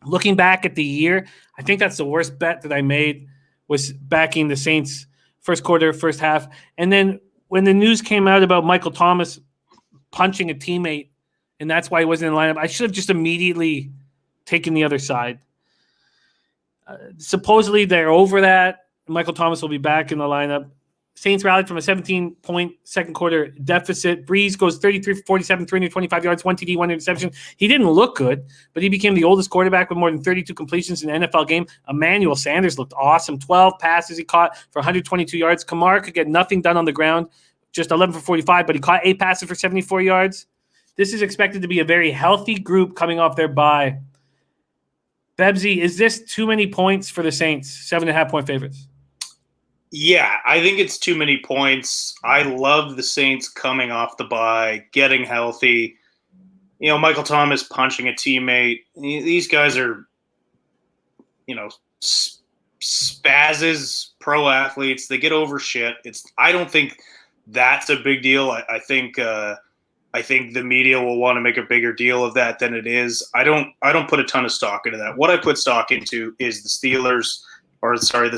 Looking back at the year, I think that's the worst bet that I made, was backing the Saints first quarter, first half. And then when the news came out about Michael Thomas punching a teammate, and that's why he wasn't in the lineup, I should have just immediately taken the other side. Supposedly they're over that. Michael Thomas will be back in the lineup. Saints rallied from a 17-point second quarter deficit. Breeze goes 33 for 47, 325 yards, 1 TD, 1 interception. He didn't look good, but he became the oldest quarterback with more than 32 completions in an NFL game. Emmanuel Sanders looked awesome. 12 passes he caught for 122 yards. Kamara could get nothing done on the ground, just 11 for 45, but he caught 8 passes for 74 yards. This is expected to be a very healthy group coming off their bye. Bebsy, is this too many points for the Saints? 7.5-point favorites. Yeah, I think it's too many points. I love the Saints coming off the bye, getting healthy. You know, Michael Thomas punching a teammate. These guys are, you know, spazzes, pro athletes. They get over shit. I don't think that's a big deal. I think the media will want to make a bigger deal of that than it is. I don't put a ton of stock into that. What I put stock into is the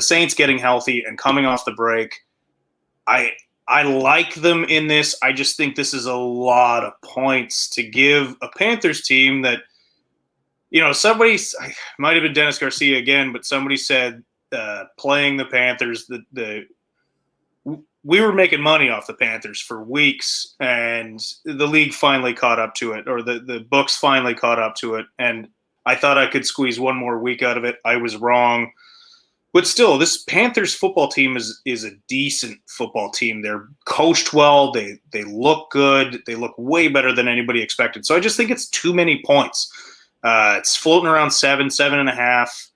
Saints getting healthy and coming off the break. I like them in this. I just think this is a lot of points to give a Panthers team that, you know, might have been Dennis Garcia again, but somebody said playing the Panthers, we were making money off the Panthers for weeks, and the league finally caught up to it, or the books finally caught up to it, and I thought I could squeeze one more week out of it. I was wrong. But still, this Panthers football team is a decent football team. They're coached well. They look good. They look way better than anybody expected. So I just think it's too many points. It's floating around 7.5.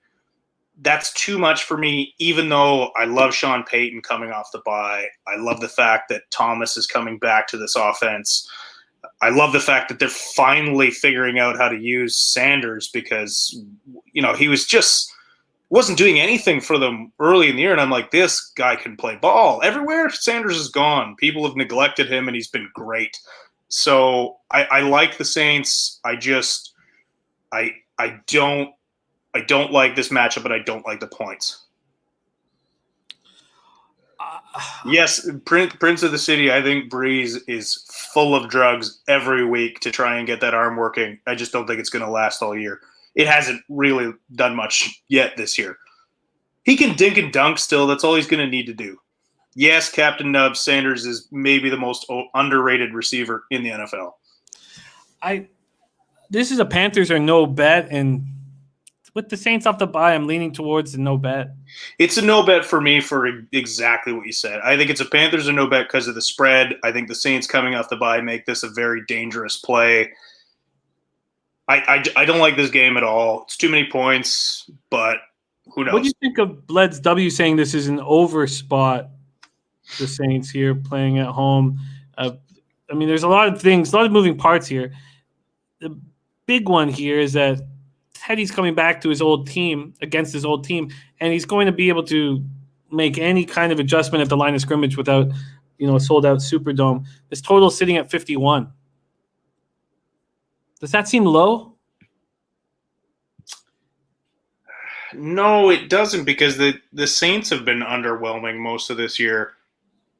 That's too much for me, even though I love Sean Payton coming off the bye. I love the fact that Thomas is coming back to this offense. I love the fact that they're finally figuring out how to use Sanders because, you know, he wasn't doing anything for them early in the year, and I'm like, this guy can play ball. Everywhere Sanders is gone, people have neglected him, and he's been great. So I like the Saints. I don't like this matchup, but I don't like the points. Yes, Prince of the City, I think Breeze is full of drugs every week to try and get that arm working. I just don't think it's going to last all year. It hasn't really done much yet this year. He can dink and dunk still. That's all he's going to need to do. Yes, Captain Nub Sanders is maybe the most underrated receiver in the NFL. This is a Panthers or no bet, and with the Saints off the bye, I'm leaning towards the no bet. It's a no bet for me for exactly what you said. I think it's a Panthers or no bet because of the spread. I think the Saints coming off the bye make this a very dangerous play. I don't like this game at all. It's too many points, but who knows? What do you think of Bled's W saying this is an over spot, the Saints here playing at home? I mean, there's a lot of things, a lot of moving parts here. The big one here is that Teddy's coming back to his old team, against his old team, and he's going to be able to make any kind of adjustment at the line of scrimmage without, you know, a sold-out Superdome. This total is sitting at 51. Does that seem low? No, it doesn't, because the Saints have been underwhelming most of this year.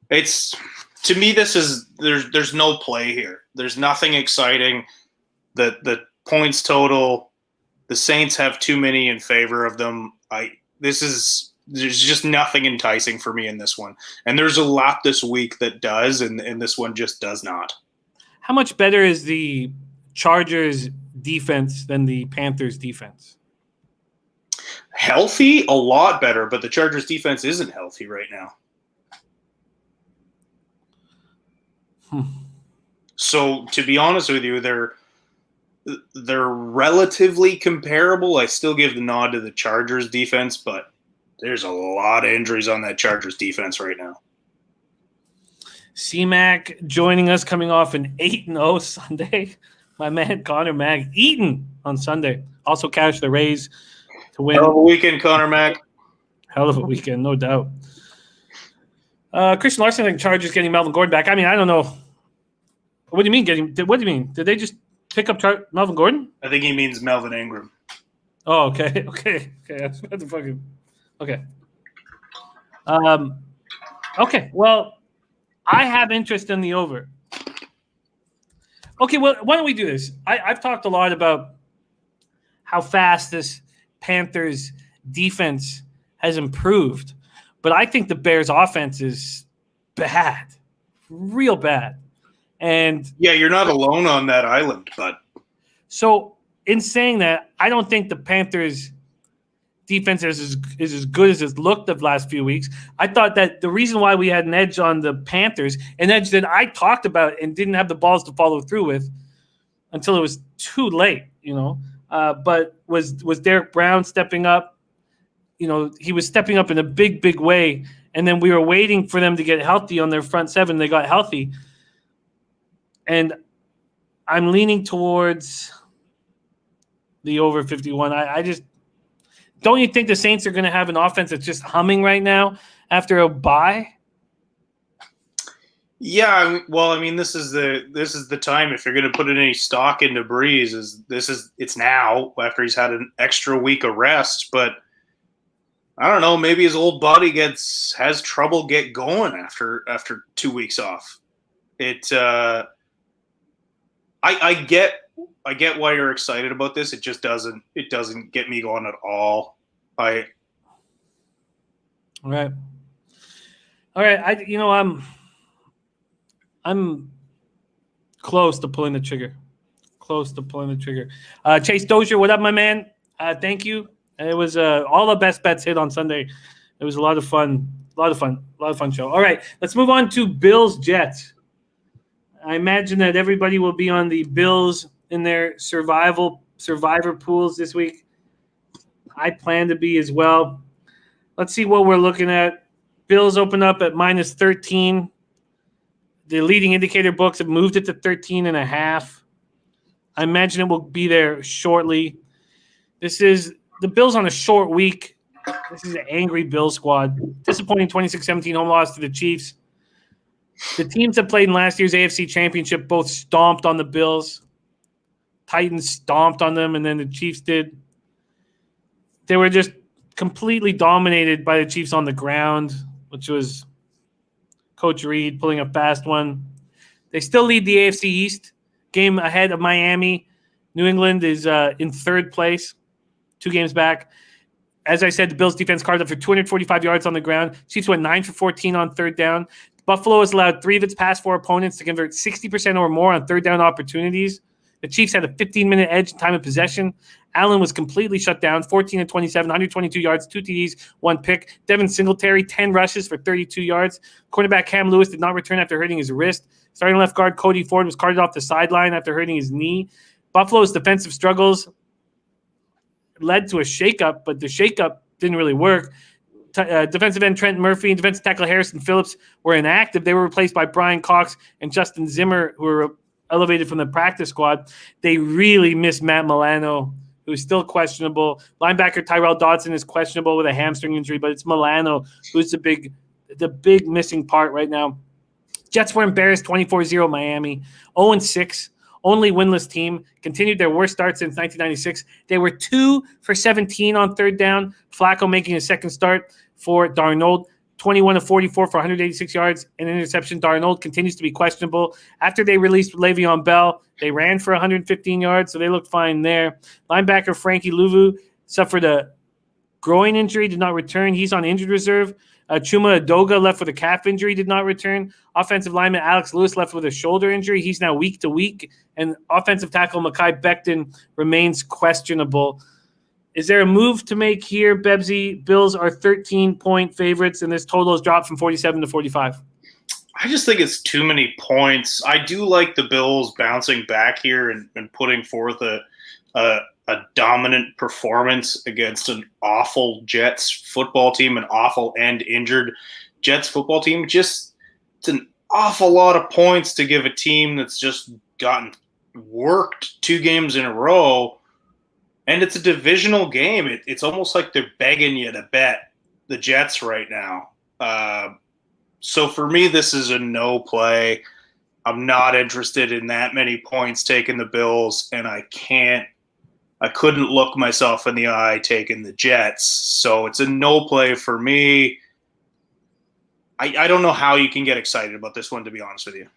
To me, there's no play here. There's nothing exciting. The points total, the Saints have too many in favor of them. There's just nothing enticing for me in this one. And there's a lot this week that does, and this one just does not. How much better is the Chargers defense than the Panthers defense? Healthy, a lot better, but the Chargers defense isn't healthy right now. So to be honest with you, they're relatively comparable. I still give the nod to the Chargers defense, but there's a lot of injuries on that Chargers defense right now. C-Mac joining us coming off an 8-0 Sunday. My man Connor Mag eaten on Sunday. Also cashed the Rays to win. Hell of a weekend, Connor Mag. Hell of a weekend, no doubt. Christian Larson and Chargers getting Melvin Gordon back. I mean, I don't know. What do you mean getting? What do you mean? Did they just pick up Melvin Gordon? I think he means Melvin Ingram. Oh, okay. That's what the fucking. Okay. Okay. Well, I have interest in the over. Okay. Well, why don't we do this? I've talked a lot about how fast this Panthers defense has improved, but I think the Bears offense is bad, real bad. And yeah, you're not alone on that island, but so in saying that, I don't think the Panthers defense is as good as it's looked the last few weeks. I thought that the reason why we had an edge on the Panthers, an edge that I talked about and didn't have the balls to follow through with until it was too late, but was Derek Brown stepping up. He was stepping up in a big, big way. And then we were waiting for them to get healthy on their front seven. They got healthy. And I'm leaning towards the over 51. I just – don't you think the Saints are going to have an offense that's just humming right now after a bye? Yeah, well, I mean, this is the time if you're going to put any stock into Breeze. It's now after he's had an extra week of rest, but I don't know. Maybe his old body has trouble get going after 2 weeks off. I get why you're excited about this. It just doesn't get me going at all. All right. I'm close to pulling the trigger. Chase Dozier, what up, my man? Thank you. It was all the best bets hit on Sunday. It was a lot of fun show. All right, let's move on to Bills Jets. I imagine that everybody will be on the Bills in their survivor pools this week. I plan to be as well. Let's see what we're looking at. Bills open up at minus 13. The leading indicator books have moved it to 13.5. I imagine it will be there shortly. This is the Bills on a short week. This is an angry Bills squad. Disappointing 26-17 home loss to the Chiefs. The teams that played in last year's AFC Championship both stomped on the Bills. Titans stomped on them, and then the Chiefs did. They were just completely dominated by the Chiefs on the ground, which was Coach Reed pulling a fast one. They still lead the AFC East, game ahead of Miami. New England is in third place, 2 games back. As I said, the Bills' defense carved up for 245 yards on the ground. Chiefs went 9 for 14 on third down. Buffalo has allowed 3 of its past 4 opponents to convert 60% or more on third down opportunities. The Chiefs had a 15-minute edge in time of possession. Allen was completely shut down, 14 and 27, 122 yards, 2 TDs, 1 pick. Devin Singletary, 10 rushes for 32 yards. Cornerback Cam Lewis did not return after hurting his wrist. Starting left guard Cody Ford was carted off the sideline after hurting his knee. Buffalo's defensive struggles led to a shakeup, but the shakeup didn't really work. Defensive end Trent Murphy and defensive tackle Harrison Phillips were inactive. They were replaced by Brian Cox and Justin Zimmer, who were elevated from the practice squad. They really miss Matt Milano, who's still questionable. Linebacker Tyrell Dodson is questionable with a hamstring injury, but it's Milano who's the big missing part right now. Jets were embarrassed 24-0 Miami, 0-6. Only winless team, continued their worst start since 1996. They were 2 for 17 on third down. Flacco making a second start for Darnold, 21 of 44 for 186 yards and an interception. Darnold continues to be questionable. After they released Le'Veon Bell, they ran for 115 yards, so they looked fine there. Linebacker Frankie Louvu suffered a groin injury, did not return. He's on injured reserve. Chuma Adoga left with a calf injury, did not return. Offensive lineman Alex Lewis left with a shoulder injury. He's now week to week. And offensive tackle Mekhi Becton remains questionable. Is there a move to make here, Bebsy? Bills are 13-point favorites, and this total has dropped from 47 to 45. I just think it's too many points. I do like the Bills bouncing back here and putting forth a dominant performance against an awful Jets football team, an awful and injured Jets football team. Just it's an awful lot of points to give a team that's just gotten worked 2 games in a row, and it's a divisional game. It's almost like they're begging you to bet the Jets right now. So for me, this is a no play. I'm not interested in that many points taking the Bills, and I couldn't look myself in the eye taking the Jets. So it's a no play for me. I don't know how you can get excited about this one, to be honest with you.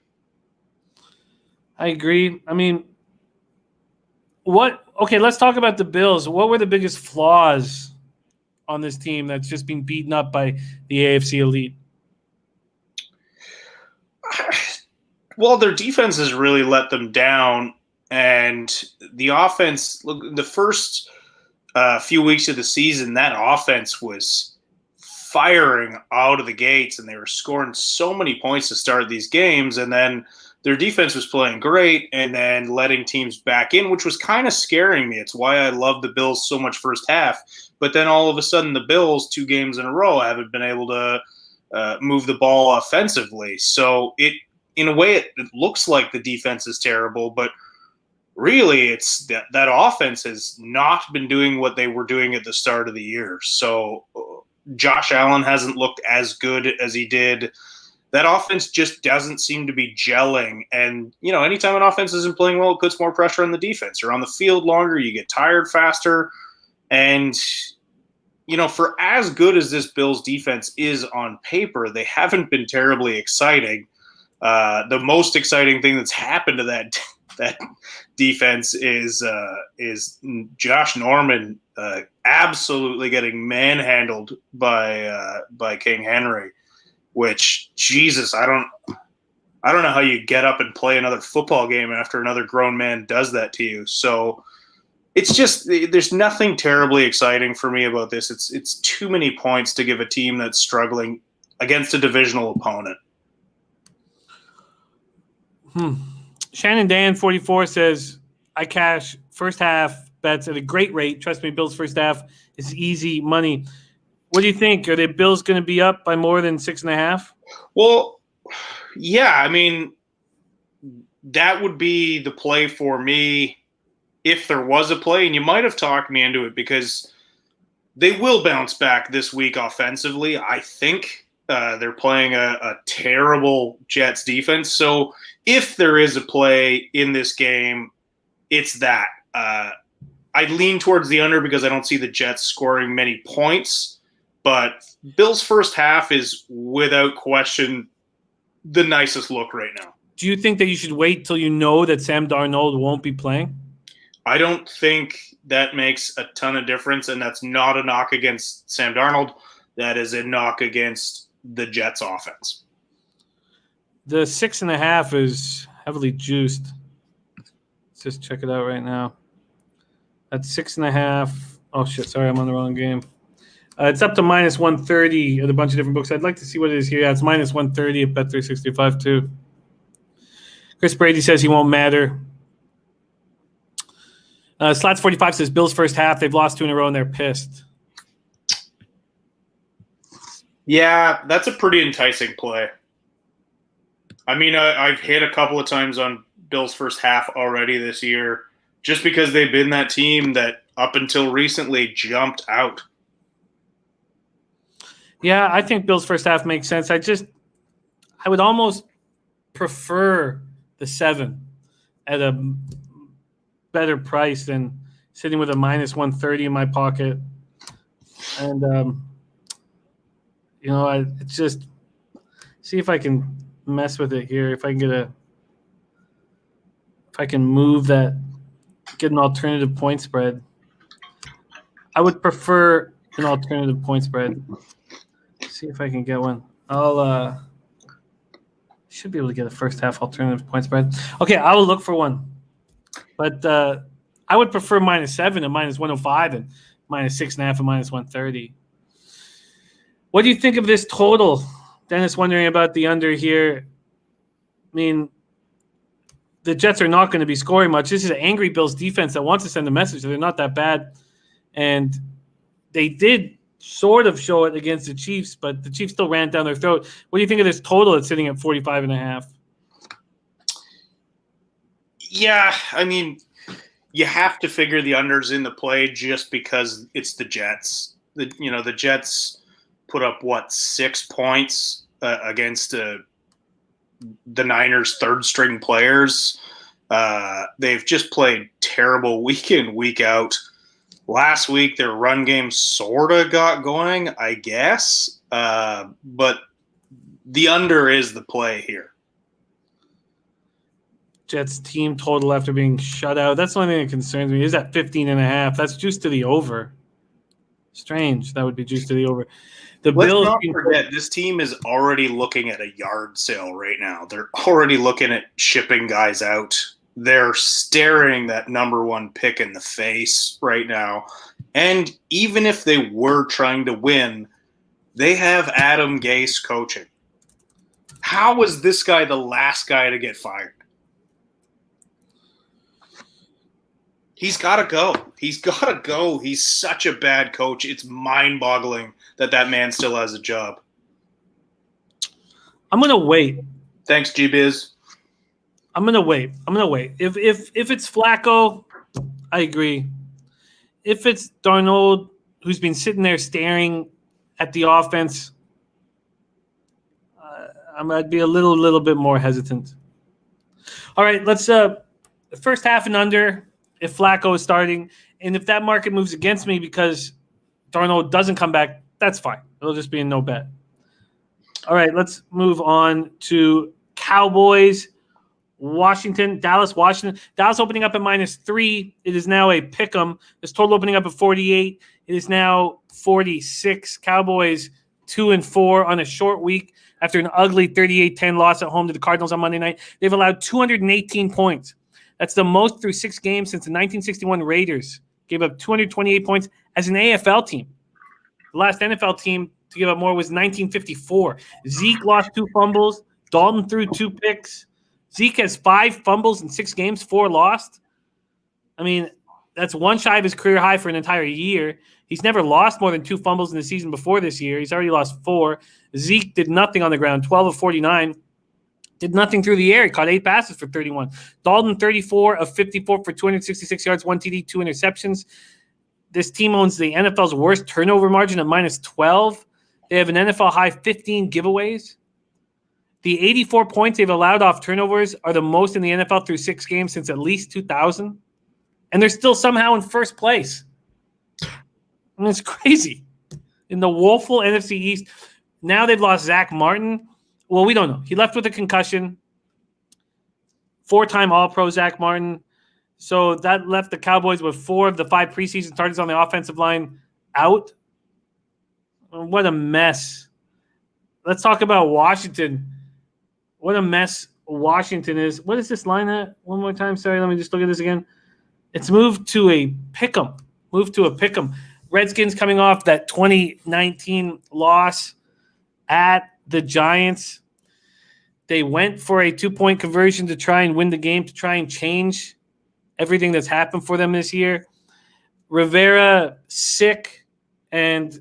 I agree. I mean, let's talk about the Bills. What were the biggest flaws on this team that's just been beaten up by the AFC elite? Well, their defense has really let them down, and the offense. Look, the first few weeks of the season, that offense was firing out of the gates, and they were scoring so many points to start these games, and then their defense was playing great, and then letting teams back in, which was kind of scaring me. It's why I love the Bills so much first half. But then all of a sudden, the Bills, 2 games in a row, haven't been able to move the ball offensively. So in a way, it looks like the defense is terrible, but really it's that offense has not been doing what they were doing at the start of the year. So Josh Allen hasn't looked as good as he did. That offense just doesn't seem to be gelling. And, anytime an offense isn't playing well, it puts more pressure on the defense. You're on the field longer, you get tired faster. And, for as good as this Bills defense is on paper, they haven't been terribly exciting. The most exciting thing that's happened to that defense is Josh Norman absolutely getting manhandled by King Henry. Which, Jesus, I don't know how you get up and play another football game after another grown man does that to you. So it's just, there's nothing terribly exciting for me about this. It's too many points to give a team that's struggling against a divisional opponent. Shannon Dan 44 says, I cash first half bets at a great rate. Trust me, Bills first half is easy money. What do you think? Are the Bills going to be up by more than 6.5? Well, yeah. I mean, that would be the play for me if there was a play. And you might have talked me into it because they will bounce back this week offensively. I think they're playing a terrible Jets defense. So if there is a play in this game, it's that. I lean towards the under because I don't see the Jets scoring many points. But Bills' first half is, without question, the nicest look right now. Do you think that you should wait till you know that Sam Darnold won't be playing? I don't think that makes a ton of difference, and that's not a knock against Sam Darnold. That is a knock against the Jets' offense. The 6.5 is heavily juiced. Let's just check it out right now. That's 6.5. Oh, shit. Sorry, I'm on the wrong game. It's up to minus 130 at a bunch of different books. I'd like to see what it is here. Yeah, it's minus 130 at Bet365 too. Chris Brady says he won't matter. Slats 45 says Bills first half. They've lost 2 in a row and they're pissed. Yeah, that's a pretty enticing play. I mean, I've hit a couple of times on Bills first half already this year just because they've been that team that up until recently jumped out. Yeah, I think Bills first half makes sense. I would almost prefer the 7 at a better price than sitting with a minus 130 in my pocket. And, it's just see if I can mess with it here. If I can move that, get an alternative point spread. I would prefer an alternative point spread. See if I can get one. I'll should be able to get a first half alternative point spread. Okay, I will look for one. But I would prefer minus 7 and minus 105 and minus 6.5 and minus 130. What do you think of this total? Dennis wondering about the under here. I mean, the Jets are not going to be scoring much. This is an angry Bills defense that wants to send a message that they're not that bad. And they did sort of show it against the Chiefs, but the Chiefs still ran down their throat. What do you think of this total? It's sitting at 45.5. Yeah, I mean, you have to figure the unders in the play just because it's the Jets. The Jets put up 6 points against the Niners' third string players. They've just played terrible week in, week out. Last week, their run game sort of got going, I guess. But the under is the play here. Jets team total after being shut out. That's the only thing that concerns me. Is that 15.5? That's just to the over. Strange. That would be juice to the over. The Let's Bills. not forget, this team is already looking at a yard sale right now. They're already looking at shipping guys out. They're staring that number one pick in the face right now. And even if they were trying to win, they have Adam Gase coaching. How was this guy the last guy to get fired? He's got to go. He's got to go. He's such a bad coach. It's mind-boggling that man still has a job. I'm going to wait. Thanks, G-Biz. I'm going to wait. If it's Flacco, I agree. If it's Darnold, who's been sitting there staring at the offense, I'd be a little bit more hesitant. All right, let's first half and under. If Flacco is starting, and if that market moves against me because Darnold doesn't come back, that's fine. It'll just be a no bet. All right, let's move on to Cowboys, Washington, Dallas, Washington. Dallas opening up at -3. It is now a pick 'em. This total opening up at 48. It is now 46. Cowboys 2-4 on a short week after an ugly 38-10 loss at home to the Cardinals on Monday night. They've allowed 218 points. That's the most through 6 games since the 1961 Raiders gave up 228 points as an AFL team. The last NFL team to give up more was 1954. Zeke lost 2 fumbles. Dalton threw 2 picks. Zeke has 5 fumbles in 6 games, 4 lost. I mean, that's 1 shy of his career high for an entire year. He's never lost more than 2 fumbles in the season before this year. He's already lost 4. Zeke did nothing on the ground, 12 of 49. Did nothing through the air. He caught 8 passes for 31. Dalton, 34 of 54 for 266 yards, 1 TD, 2 interceptions. This team owns the NFL's worst turnover margin at -12. They have an NFL high 15 giveaways. The 84 points they've allowed off turnovers are the most in the NFL through 6 games since at least 2000. And they're still somehow in first place. I mean, it's crazy. In the woeful NFC East, now they've lost Zach Martin. Well, we don't know. He left with a concussion. 4-time All-Pro Zach Martin. So that left the Cowboys with 4 of the 5 preseason starters on the offensive line out. What a mess. Let's talk about Washington. What a mess Washington is. What is this line at? One more time. Sorry, let me just look at this again. It's moved to a pick'em. Redskins coming off that 2019 loss at the Giants. They went for a 2-point conversion to try and win the game, to try and change everything that's happened for them this year. Rivera sick and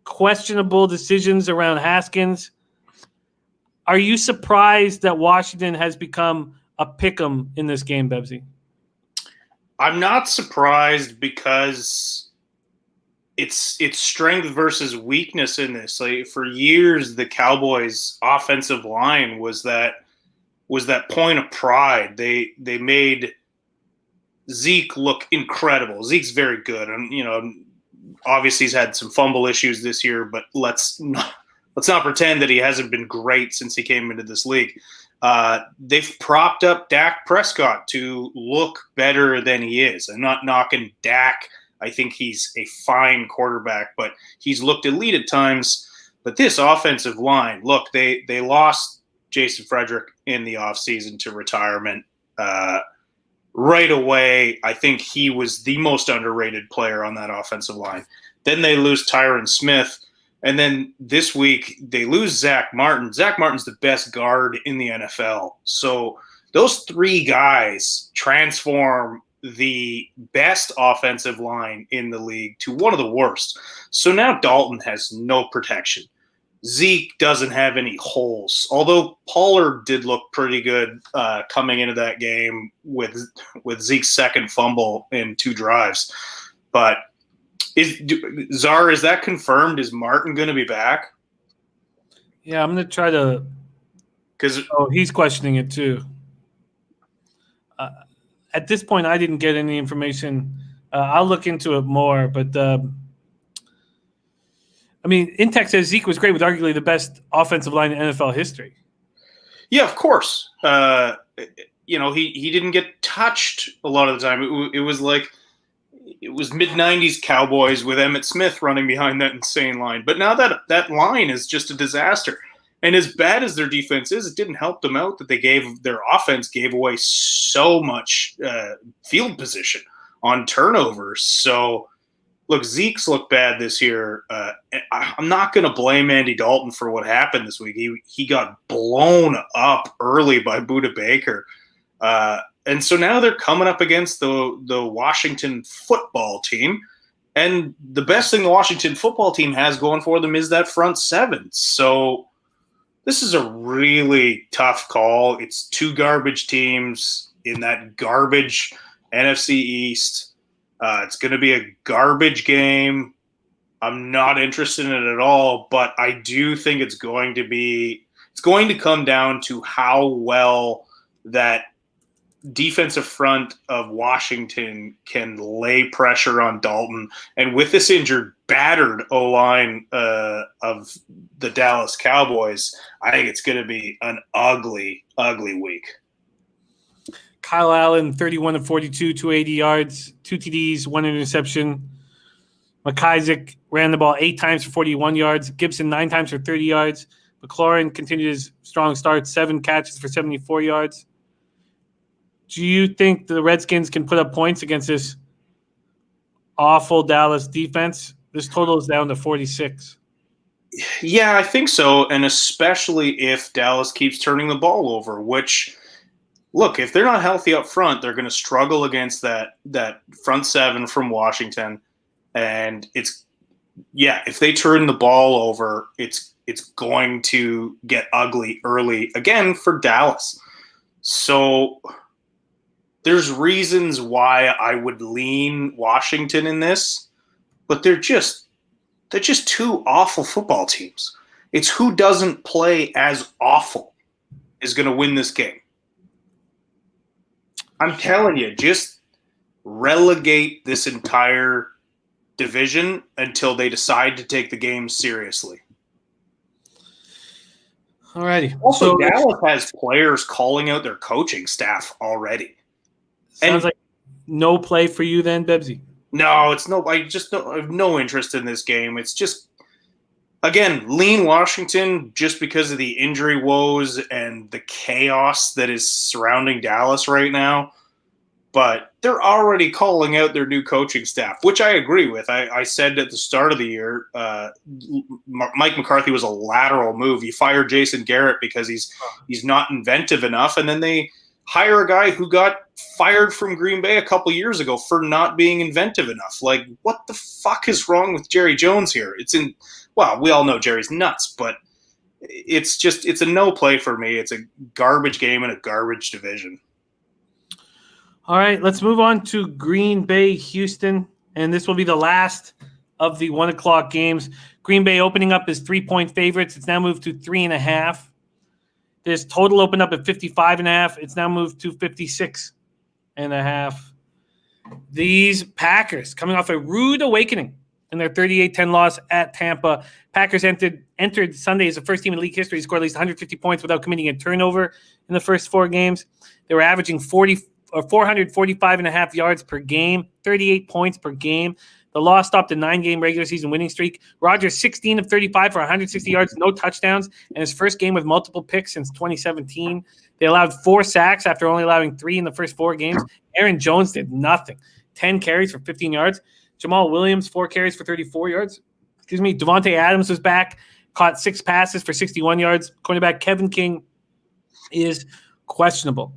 questionable decisions around Haskins. Are you surprised that Washington has become a pick'em in this game, Bebsy? I'm not surprised because it's strength versus weakness in this. Like, for years, the Cowboys' offensive line was that point of pride. They made Zeke look incredible. Zeke's very good, and obviously he's had some fumble issues this year. But let's not pretend that he hasn't been great since he came into this league. They've propped up Dak Prescott to look better than he is. I'm not knocking Dak. I think he's a fine quarterback, but he's looked elite at times. But this offensive line, look, they lost Jason Frederick in the offseason to retirement. Right away, I think he was the most underrated player on that offensive line. Then they lose Tyron Smith. And then this week, they lose Zach Martin. Zach Martin's the best guard in the NFL. So those 3 guys transform the best offensive line in the league to one of the worst. So now Dalton has no protection. Zeke doesn't have any holes, although Pollard did look pretty good coming into that game with Zeke's second fumble in 2 drives. But is that confirmed? Is Martin going to be back? Yeah, I'm going to try to – because he's questioning it too. At this point, I didn't get any information. I'll look into it more. But, Intech says Zeke was great with arguably the best offensive line in NFL history. Yeah, of course. He didn't get touched a lot of the time. It was like it was mid-90s Cowboys with Emmitt Smith running behind that insane line. But now that line is just a disaster. And as bad as their defense is, it didn't help them out that their offense gave away so much field position on turnovers. So, look, Zeke's looked bad this year. I'm not going to blame Andy Dalton for what happened this week. He got blown up early by Budda Baker. And so now they're coming up against the Washington football team. And the best thing the Washington football team has going for them is that front seven. So this is a really tough call. It's two garbage teams in that garbage NFC East. It's going to be a garbage game. I'm not interested in it at all, but I do think it's going to come down to how well that defensive front of Washington can lay pressure on Dalton. And with this injured, battered O-line of the Dallas Cowboys, I think it's going to be an ugly, ugly week. Kyle Allen, 31 of 42, 280 yards, 2 TDs, 1 interception. McIsaac ran the ball 8 times for 41 yards. Gibson 9 times for 30 yards. McLaurin continued his strong start, 7 catches for 74 yards. Do you think the Redskins can put up points against this awful Dallas defense? This total is down to 46. Yeah, I think so, and especially if Dallas keeps turning the ball over, which, look, if they're not healthy up front, they're going to struggle against that front seven from Washington. And if they turn the ball over, it's going to get ugly early again for Dallas. So there's reasons why I would lean Washington in this, but they're just two awful football teams. It's who doesn't play as awful is going to win this game. I'm telling you, just relegate this entire division until they decide to take the game seriously. Alrighty. Also, Dallas has players calling out their coaching staff already. Sounds like no play for you then, Bebsy. No, it's no. I have no interest in this game. It's just, again, lean Washington just because of the injury woes and the chaos that is surrounding Dallas right now. But they're already calling out their new coaching staff, which I agree with. I said at the start of the year, Mike McCarthy was a lateral move. He fired Jason Garrett because he's not inventive enough, and then they hire a guy who got fired from Green Bay a couple years ago for not being inventive enough. Like, what the fuck is wrong with Jerry Jones here? We all know Jerry's nuts, but it's a no play for me. It's a garbage game in a garbage division. All right, let's move on to Green Bay, Houston, and this will be the last of the 1 o'clock games. Green Bay opening up as 3-point favorites. It's now moved to 3.5. This total opened up at 55.5. It's now moved to 56.5. These Packers coming off a rude awakening in their 38-10 loss at Tampa. Packers entered Sunday as the first team in league history to score at least 150 points without committing a turnover in the first 4 games. They were averaging 445.5 yards per game, 38 points per game. The loss stopped a 9-game regular season winning streak. Rodgers 16 of 35 for 160 yards, no touchdowns, and his first game with multiple picks since 2017. They allowed 4 sacks after only allowing 3 in the first 4 games. Aaron Jones did nothing. 10 carries for 15 yards. Jamal Williams, 4 carries for 34 yards. Devontae Adams was back, caught 6 passes for 61 yards. Cornerback Kevin King is questionable.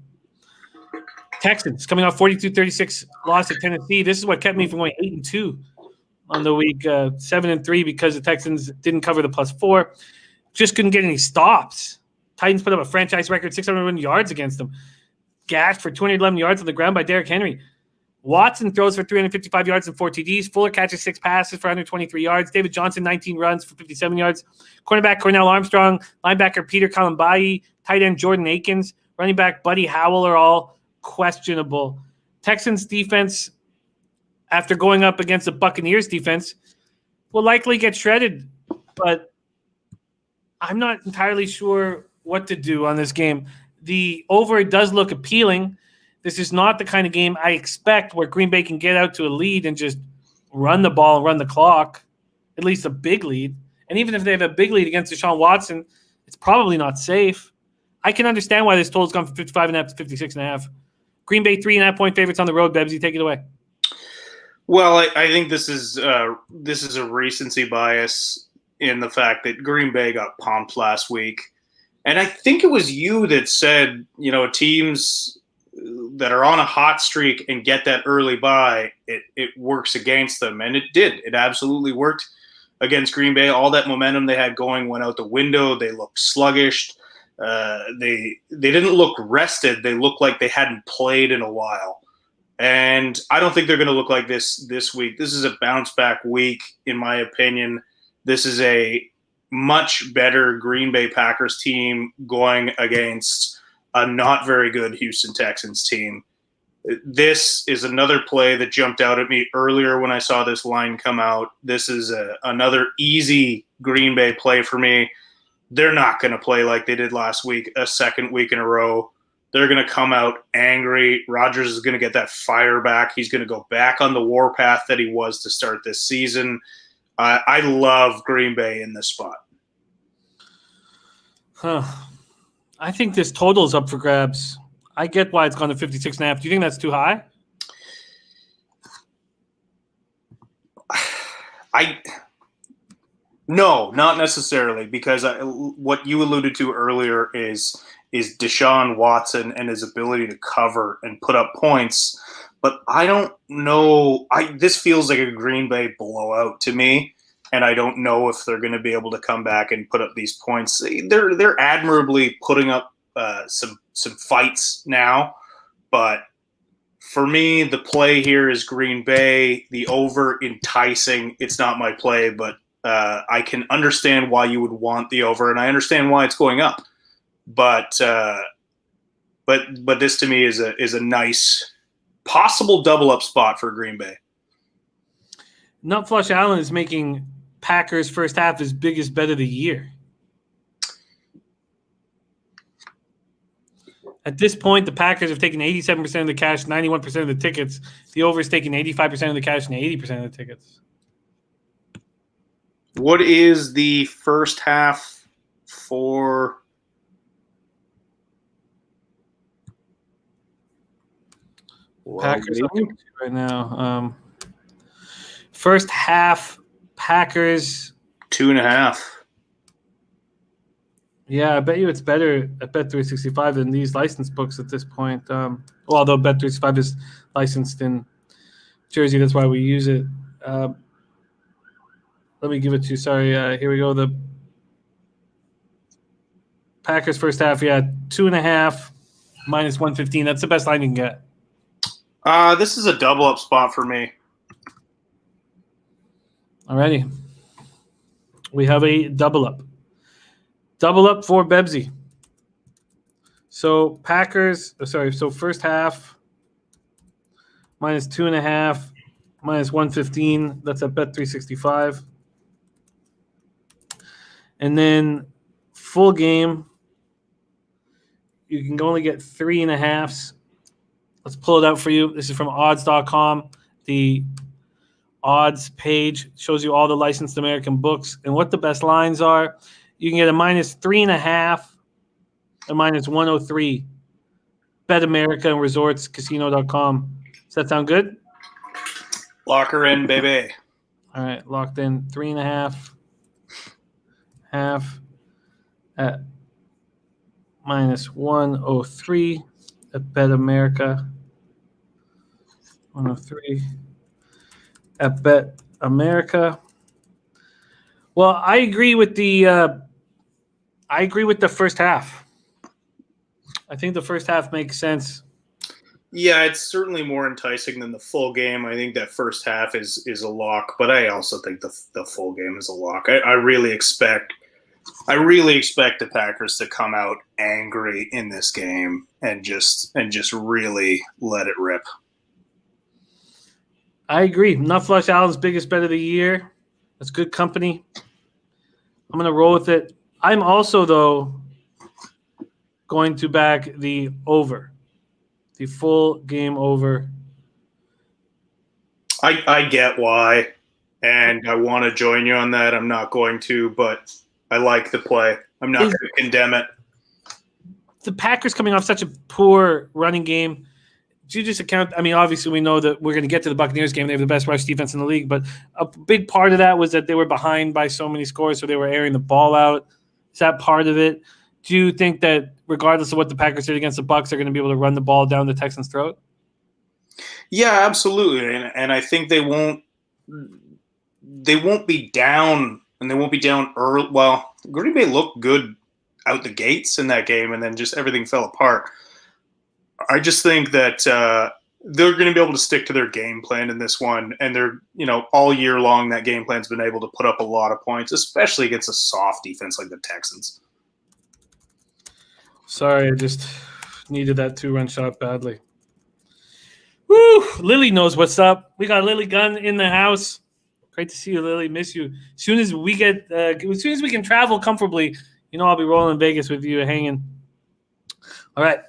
Texans coming off 42-36 loss at Tennessee. This is what kept me from going 8-2 on the week, 7-3 because the Texans didn't cover the +4. Just couldn't get any stops. Titans put up a franchise record 601 yards against them. Gashed for 211 yards on the ground by Derrick Henry. Watson throws for 355 yards and 4 TDs. Fuller catches 6 passes for 123 yards. David Johnson, 19 runs for 57 yards. Cornerback Cornell Armstrong, linebacker Peter Kalambayi, tight end Jordan Akins, running back Buddy Howell are all questionable. Texans defense, after going up against the Buccaneers defense, will likely get shredded, but I'm not entirely sure what to do on this game. The over does look appealing. This is not the kind of game I expect where Green Bay can get out to a lead and just run the ball and run the clock, at least a big lead. And even if they have a big lead against Deshaun Watson, it's probably not safe. I can understand why this total's gone from 55.5 to 56.5. Green Bay 3.5-point favorites on the road. Bebsy, take it away. Well, I think this is a recency bias in the fact that Green Bay got pumped last week. And I think it was you that said, teams that are on a hot streak and get that early bye, it works against them. And it did. It absolutely worked against Green Bay. All that momentum they had going went out the window. They looked sluggish. They didn't look rested. They looked like they hadn't played in a while. And I don't think they're going to look like this week. This is a bounce-back week, in my opinion. This is a much better Green Bay Packers team going against a not very good Houston Texans team. This is another play that jumped out at me earlier when I saw this line come out. This is another easy Green Bay play for me. They're not going to play like they did last week, a second week in a row. They're going to come out angry. Rodgers is going to get that fire back. He's going to go back on the warpath that he was to start this season. I love Green Bay in this spot. I think this total is up for grabs. I get why it's gone to 56.5. Do you think that's too high? No, not necessarily, because what you alluded to earlier is Deshaun Watson and his ability to cover and put up points. But I don't know. This feels like a Green Bay blowout to me, and I don't know if they're going to be able to come back and put up these points. They're admirably putting up some fights now, but for me, the play here is Green Bay. The over enticing. It's not my play, but I can understand why you would want the over, and I understand why it's going up. But this to me is a nice possible double up spot for Green Bay. Nut Flush Allen is making Packers first half his biggest bet of the year. At this point, the Packers have taken 87% of the cash, 91% of the tickets. The over is taking 85% of the cash and 80% of the tickets. What is the first half for? Packers right now. First half, Packers 2.5. Yeah, I bet you it's better at Bet365 than these licensed books at this point. Although Bet365 is licensed in Jersey, that's why we use it. Let me give it to you. Sorry, here we go. The Packers first half, 2.5 minus 115. That's the best line you can get. This is a double up spot for me. Alrighty. We have a double up. Double up for Bebsy. So so first half minus 2.5 minus 115. That's at Bet365. And then full game, you can only get 3.5s. Let's pull it out for you. This is from odds.com. The odds page shows you all the licensed American books and what the best lines are. You can get a minus 3.5, a minus 103. Bet America and Resorts Casino.com. Does that sound good? Lock her in, baby. All right, locked in. 3.5, half at minus 103 at Bet America. 103 at Bet America. Well, I agree with the first half. I think the first half makes sense. Yeah, it's certainly more enticing than the full game. I think that first half is a lock, but I also think the full game is a lock. I really expect the Packers to come out angry in this game and just really let it rip. I agree. Nut Flush Allen's biggest bet of the year. That's good company. I'm going to roll with it. I'm also, though, going to back the over the full game over. I get why, and I want to join you on that. I'm not going to, but I like the play. I'm not going to condemn it. The Packers coming off such a poor running game. Do you just account? I mean, obviously, we know that we're going to get to the Buccaneers game. They have the best rush defense in the league, but a big part of that was that they were behind by so many scores, so they were airing the ball out. Is that part of it? Do you think that regardless of what the Packers did against the Bucs, they're going to be able to run the ball down the Texans' throat? Yeah, absolutely, and I think they won't be down, and they won't be down early. Well, Green Bay looked good out the gates in that game, and then just everything fell apart. I just think that they're going to be able to stick to their game plan in this one, and they're all year long that game plan's been able to put up a lot of points, especially against a soft defense like the Texans. Sorry, I just needed that 2-run shot badly. Woo! Lily knows what's up. We got Lily Gunn in the house. Great to see you, Lily. Miss you. As soon as we can travel comfortably, I'll be rolling in Vegas with you hanging. All right.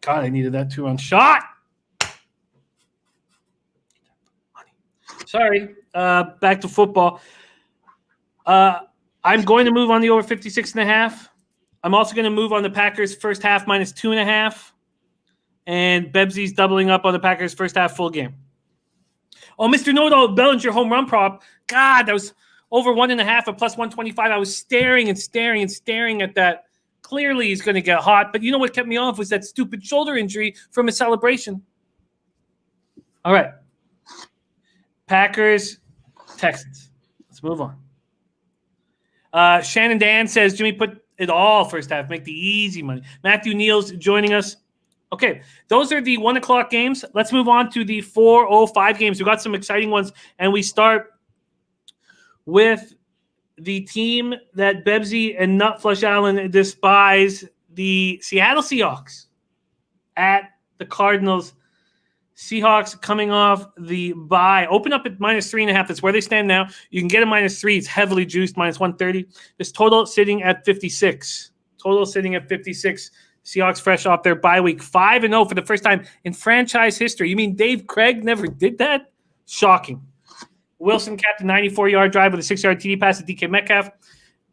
God, I needed that 2-run shot. Sorry. Back to football. I'm going to move on the over 56.5. I'm also going to move on the Packers first half minus 2.5. And Bebsy's doubling up on the Packers first half full game. Oh, Mr. Know-It-All, Bellinger home run prop. God, that was over 1.5 at plus 125. I was staring and staring and staring at that. Clearly he's going to get hot. But you know what kept me off was that stupid shoulder injury from his celebration. All right. Packers, Texans. Let's move on. Shannon Dan says, Jimmy, put it all first half. Make the easy money. Matthew Neal's joining us. Okay, those are the 1 o'clock games. Let's move on to the 4:05 games. We got some exciting ones, and we start with the team that Bebsy and Nutflush Allen despise, the Seattle Seahawks at the Cardinals. Seahawks coming off the bye. Open up at minus 3.5. That's where they stand now. You can get a minus 3. It's heavily juiced, minus 130. This total sitting at 56. Total sitting at 56. Seahawks fresh off their bye week, 5-0 for the first time in franchise history. You mean Dave Craig never did that? Shocking. Wilson capped a 94-yard drive with a 6-yard TD pass to DK Metcalf.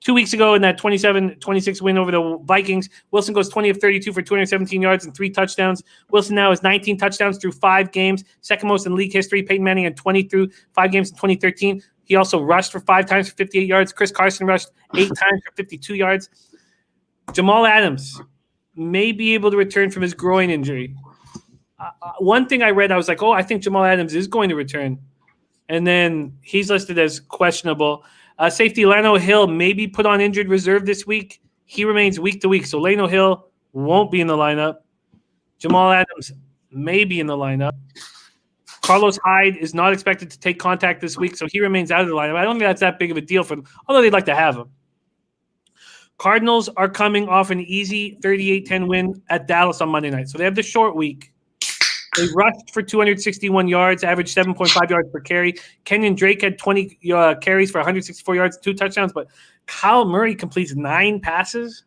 2 weeks ago in that 27-26 win over the Vikings, Wilson goes 20 of 32 for 217 yards and 3 touchdowns. Wilson now has 19 touchdowns through 5 games, second most in league history. Peyton Manning had 20 through 5 games in 2013. He also rushed for 5 times for 58 yards. Chris Carson rushed 8 times for 52 yards. Jamal Adams may be able to return from his groin injury. One thing I read, I was like, I think Jamal Adams is going to return. And then he's listed as questionable. Safety Lano Hill may be put on injured reserve this week. He remains week to week. So Lano Hill won't be in the lineup. Jamal Adams may be in the lineup. Carlos Hyde is not expected to take contact this week, so he remains out of the lineup. I don't think that's that big of a deal for them, although they'd like to have him. Cardinals are coming off an easy 38-10 win at Dallas on Monday night. So they have the short week. They rushed for 261 yards, averaged 7.5 yards per carry. Kenyon Drake had 20 carries for 164 yards, 2 touchdowns. But Kyle Murray completes 9 passes,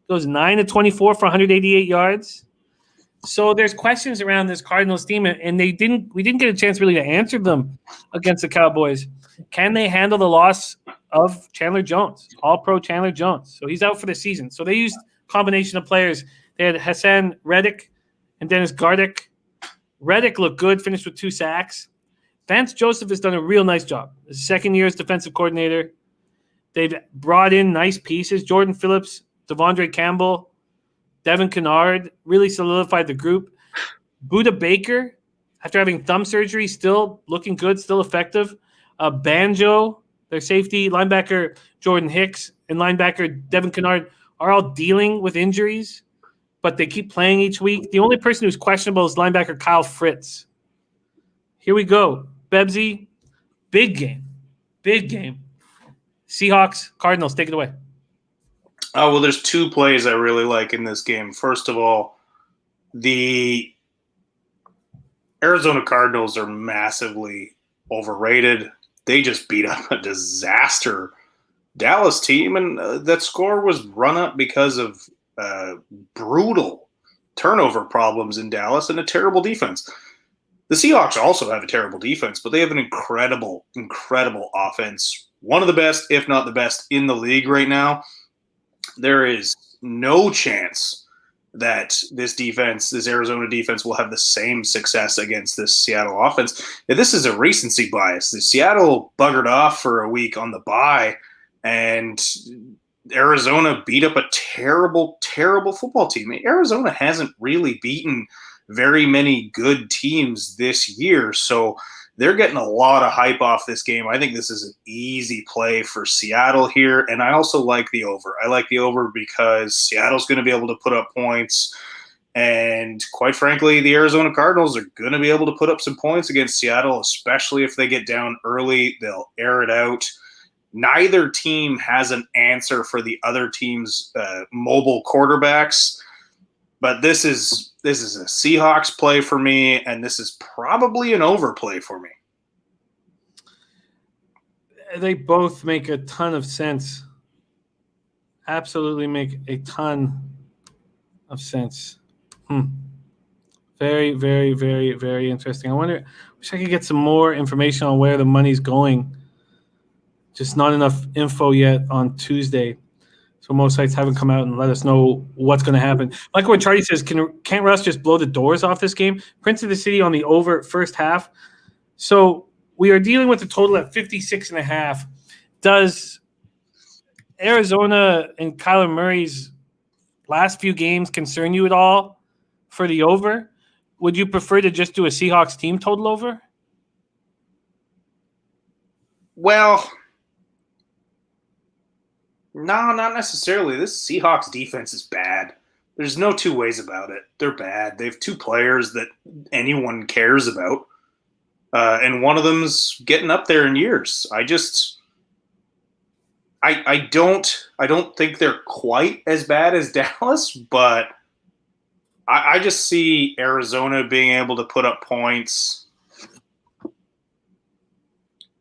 goes 9 of 24 for 188 yards. So there's questions around this Cardinals team, and we didn't get a chance really to answer them against the Cowboys. Can they handle the loss of Chandler Jones, All-Pro Chandler Jones? So he's out for the season. So they used a combination of players. They had Hassan Reddick and Dennis Gardeck. Reddick looked good, finished with 2 sacks. Vance Joseph has done a real nice job. His second year as defensive coordinator. They've brought in nice pieces. Jordan Phillips, Devondre Campbell, Devin Kennard really solidified the group. Buda Baker, after having thumb surgery, still looking good, still effective. Banjo, their safety, linebacker Jordan Hicks, and linebacker Devin Kennard are all dealing with injuries, but they keep playing each week. The only person who's questionable is linebacker Kyle Fritz. Here we go. Bebsy, big game. Big game. Seahawks, Cardinals, take it away. Oh, well, there's 2 plays I really like in this game. First of all, the Arizona Cardinals are massively overrated. They just beat up a disaster Dallas team, and that score was run up because of brutal turnover problems in Dallas and a terrible defense. The Seahawks also have a terrible defense, but they have an incredible, incredible offense. One of the best, if not the best, in the league right now. There is no chance that this Arizona defense, will have the same success against this Seattle offense. This is a recency bias. The Seattle buggered off for a week on the bye, and Arizona beat up a terrible, terrible football team. Arizona hasn't really beaten very many good teams this year, so they're getting a lot of hype off this game. I think this is an easy play for Seattle here, and I also like the over. I like the over because Seattle's going to be able to put up points, and quite frankly, the Arizona Cardinals are going to be able to put up some points against Seattle, especially if they get down early. They'll air it out. Neither team has an answer for the other team's mobile quarterbacks, but this is a Seahawks play for me, and this is probably an overplay for me. They both make a ton of sense. Absolutely make a ton of sense. Very, very, very, very interesting. Wish I could get some more information on where the money's going. Just not enough info yet on Tuesday. So most sites haven't come out and let us know what's going to happen. Like when Charlie says, can't Russ just blow the doors off this game? Prince of the City on the over first half. So we are dealing with a total at 56.5. Does Arizona and Kyler Murray's last few games concern you at all for the over? Would you prefer to just do a Seahawks team total over? Well, no, not necessarily. This Seahawks defense is bad. There's no two ways about it. They're bad. They have two players that anyone cares about, and one of them's getting up there in years. I don't think they're quite as bad as Dallas, but I just see Arizona being able to put up points.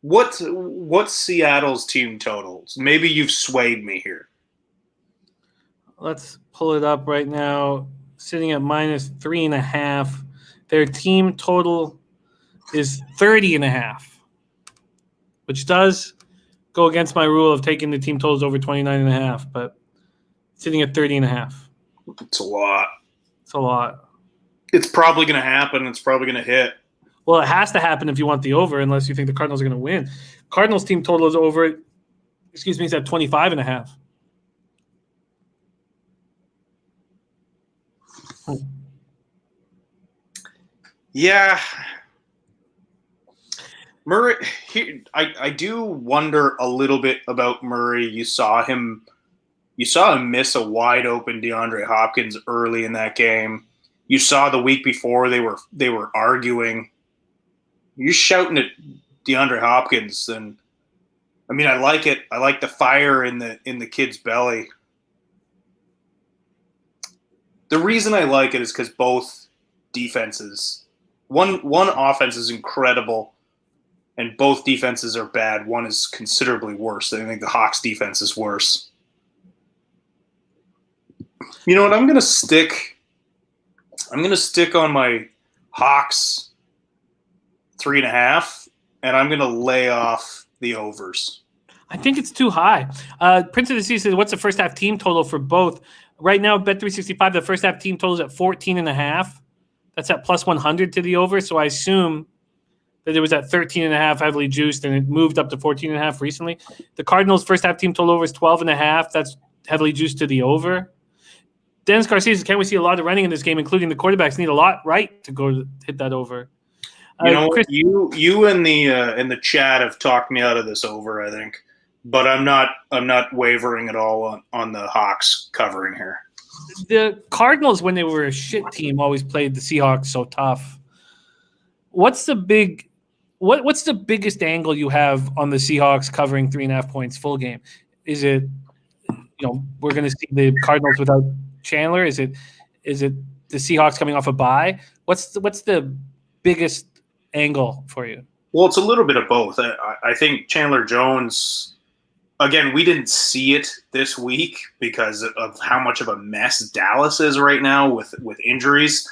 What's Seattle's team totals? Maybe you've swayed me here. Let's pull it up right now. Sitting at -3.5. Their team total is 30.5, which does go against my rule of taking the team totals over 29.5, but sitting at 30.5. It's a lot. It's a lot. It's probably going to happen. It's probably going to hit. Well, it has to happen if you want the over, unless you think the Cardinals are going to win. Cardinals team total is over. It's at 25.5. Yeah. Murray, I do wonder a little bit about Murray. You saw him miss a wide open DeAndre Hopkins early in that game. You saw the week before they were arguing. You're shouting at DeAndre Hopkins, and I mean, I like it. I like the fire in the kid's belly. The reason I like it is because both defenses, one offense is incredible, and both defenses are bad. One is considerably worse. I think the Hawks defense is worse. You know what? I'm gonna stick on my Hawks 3.5, and I'm going to lay off the overs. I think it's too high. Prince of the Sea says, what's the first half team total for both? Right now, Bet365, the first half team total is at 14.5. That's at plus 100 to the over. So I assume that it was at 13.5 heavily juiced, and it moved up to 14.5 recently. The Cardinals' first half team total over is 12.5. That's heavily juiced to the over. Dennis Garcia says, can we see a lot of running in this game, including the quarterbacks need a lot right to go to hit that over? You know, Chris, you in the chat have talked me out of this over, I think, but I'm not wavering at all on the Hawks covering here. The Cardinals, when they were a shit team, always played the Seahawks so tough. What's the biggest angle you have on the Seahawks covering 3.5 points full game? Is it, we're going to see the Cardinals without Chandler? Is it the Seahawks coming off a bye? What's the biggest angle for you? Well, it's a little bit of both. I think Chandler Jones again, we didn't see it this week because of how much of a mess Dallas is right now with injuries.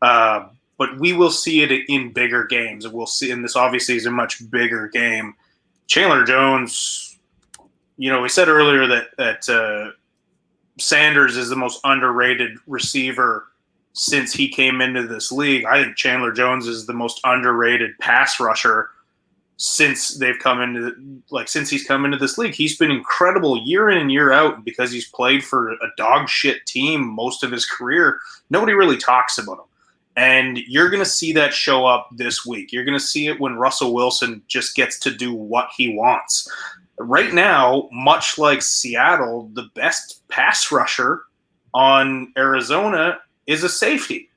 But we will see it in bigger games. We'll see, and this obviously is a much bigger game. Chandler Jones, we said earlier that Sanders is the most underrated receiver since he came into this league. I think Chandler Jones is the most underrated pass rusher since he's come into this league. He's been incredible year in and year out because he's played for a dog shit team most of his career. Nobody really talks about him. And you're going to see that show up this week. You're going to see it when Russell Wilson just gets to do what he wants. Right now, much like Seattle, the best pass rusher on Arizona is a safety.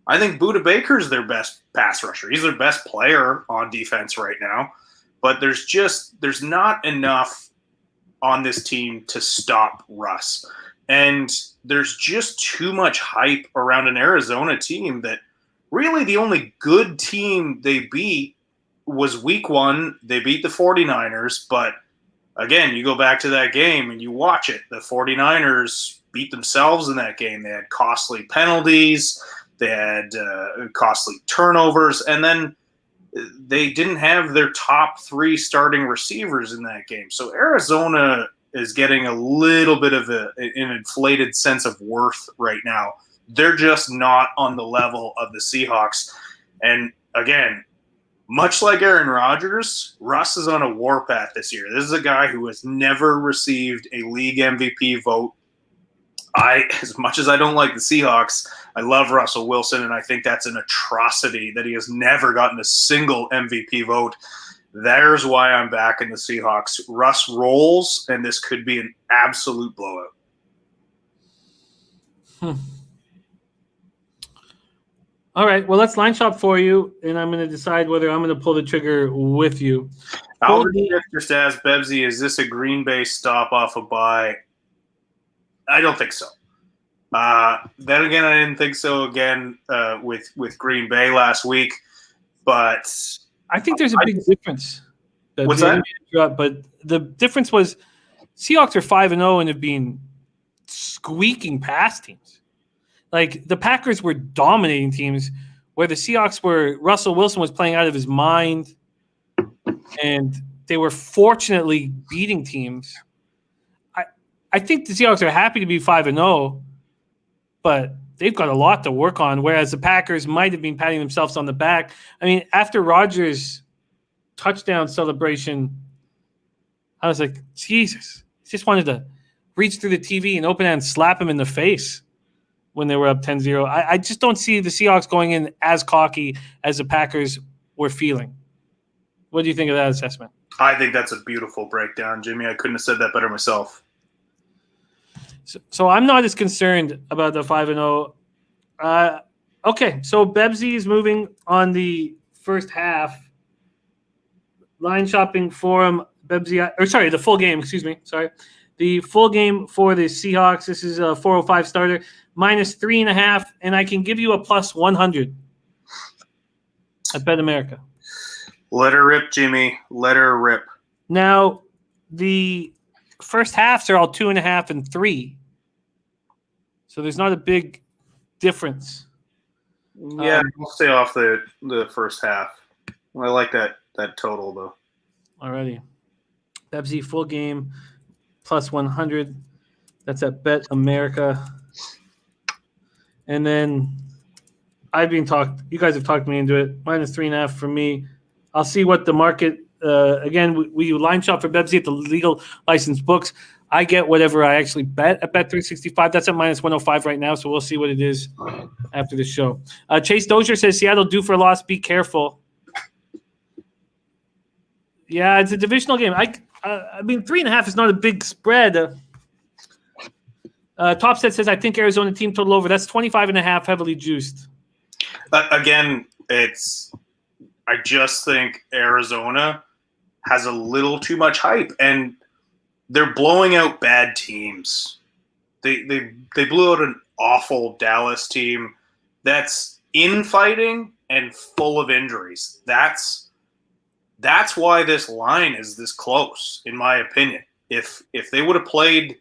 I think Budda Baker is their best pass rusher. He's their best player on defense right now. But there's not enough on this team to stop Russ. And there's just too much hype around an Arizona team that really the only good team they beat was week 1. They beat the 49ers, but again, you go back to that game and you watch it. The 49ers beat themselves in that game. They had costly penalties. They had costly turnovers. And then they didn't have their top 3 starting receivers in that game. So Arizona is getting a little bit of an inflated sense of worth right now. They're just not on the level of the Seahawks. And again, much like Aaron Rodgers, Russ is on a warpath this year. This is a guy who has never received a league MVP vote. As much as I don't like the Seahawks, I love Russell Wilson, and I think that's an atrocity that he has never gotten a single MVP vote. There's why I'm back in the Seahawks. Russ rolls, and this could be an absolute blowout. All right, well, let's line shop for you, and I'm going to decide whether I'm going to pull the trigger with you. Albert just asked Bebsy, is this a Green Bay stop off a bye? I don't think so. Then again, I didn't think so again with Green Bay last week, but I think there's a big difference. What's that? But the difference was Seahawks are 5-0 and have been squeaking past teams. Like the Packers were dominating teams where the Seahawks were – Russell Wilson was playing out of his mind, and they were fortunately beating teams. I think the Seahawks are happy to be 5-0, but they've got a lot to work on, whereas the Packers might have been patting themselves on the back. I mean, after Rodgers' touchdown celebration, I was like, Jesus. I just wanted to reach through the TV and open it and slap him in the face when they were up 10-0. I just don't see the Seahawks going in as cocky as the Packers were feeling. What do you think of that assessment? I think that's a beautiful breakdown, Jimmy. I couldn't have said that better myself. So I'm not as concerned about the 5-0. Okay, so Bebsy is moving on the first half. Line shopping forum, Bebsy, the full game, excuse me. Sorry. The full game for the Seahawks. This is a 405 starter, -3.5, and I can give you a +100 at Bet America. Let her rip, Jimmy. Let her rip. Now, the first halves are all 2.5 and 3. So there's not a big difference. Yeah, I'll stay off the first half. I like that total, though. Alrighty. Bebsy full game +100. That's at Bet America. And then you guys have talked me into it. -3.5 for me. I'll see what the market, again, we line shop for Bebsy at the legal licensed books. I get whatever I actually bet at Bet365. That's at -105 right now, so we'll see what it is after the show. Chase Dozier says, Seattle due for a loss. Be careful. Yeah, it's a divisional game. I mean, 3.5 is not a big spread. Topset says, I think Arizona team total over. That's 25.5 heavily juiced. Again, I just think Arizona has a little too much hype, and they're blowing out bad teams. They blew out an awful Dallas team that's infighting and full of injuries. That's why this line is this close, in my opinion. If they would have played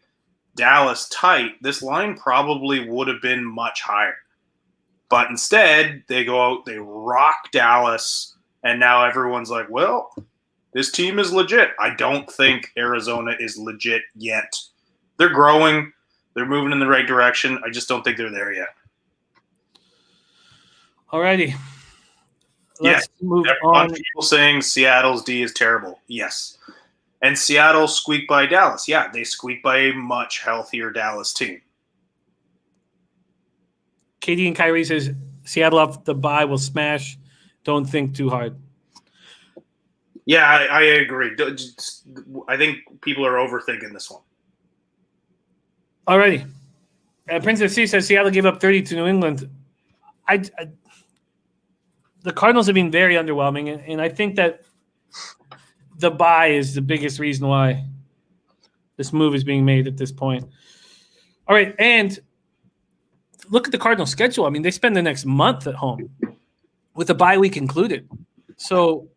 Dallas tight, this line probably would have been much higher. But instead, they go out, they rock Dallas, and now everyone's like, well, this team is legit. I don't think Arizona is legit yet. They're growing. They're moving in the right direction. I just don't think they're there yet. Alrighty. Let's move on. People saying Seattle's D is terrible. Yes. And Seattle squeaked by Dallas. Yeah, they squeaked by a much healthier Dallas team. Katie and Kyrie says Seattle off the bye will smash. Don't think too hard. Yeah, I agree. I think people are overthinking this one. Alrighty. Princess C says Seattle gave up 30 to New England. The Cardinals have been very underwhelming, and I think that the bye is the biggest reason why this move is being made at this point. All right, and look at the Cardinals' schedule. I mean, they spend the next month at home with the bye week included. So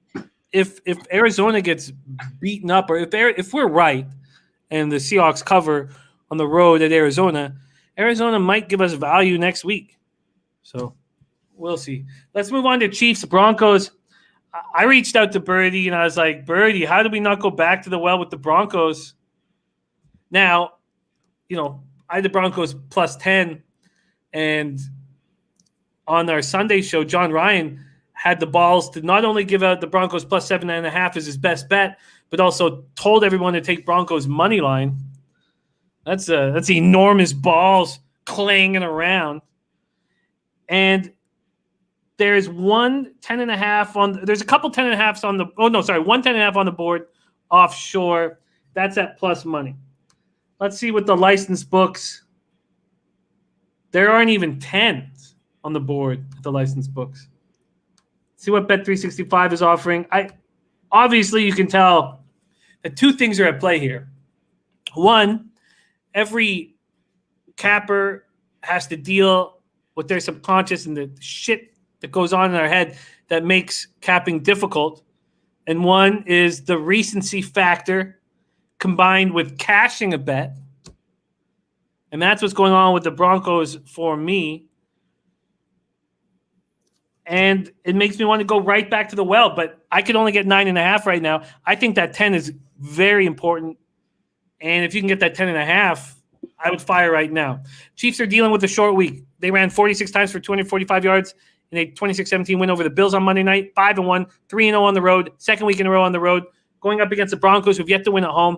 if Arizona gets beaten up, or if we're right and the Seahawks cover on the road at Arizona might give us value next week. So we'll see. Let's move on to Chiefs Broncos. I reached out to Birdie and I was like, Birdie, how did we not go back to the well with the Broncos? Now, I had the Broncos plus 10, and on our Sunday show, John Ryan had the balls to not only give out the Broncos plus 7.5 as his best bet, but also told everyone to take Broncos money line. That's enormous balls clanging around. And there's one 10.5 on. There's a couple 10.5s on the. Oh no, sorry, 1 10.5 on the board offshore. That's at plus money. Let's see what the licensed books. There aren't even 10s on the board at the licensed books. See what Bet365 is offering. Obviously you can tell that two things are at play here. One, every capper has to deal with their subconscious and the shit that goes on in their head that makes capping difficult. And one is the recency factor combined with cashing a bet. And that's what's going on with the Broncos for me. And it makes me want to go right back to the well, but I could only get 9.5 right now. I think that 10 is very important. And if you can get that 10.5, I would fire right now. Chiefs are dealing with a short week. They ran 46 times for 245 yards in a 26-17 win over the Bills on Monday night. 5-1, 3-0 on the road. Second week in a row on the road. Going up against the Broncos, who've yet to win at home.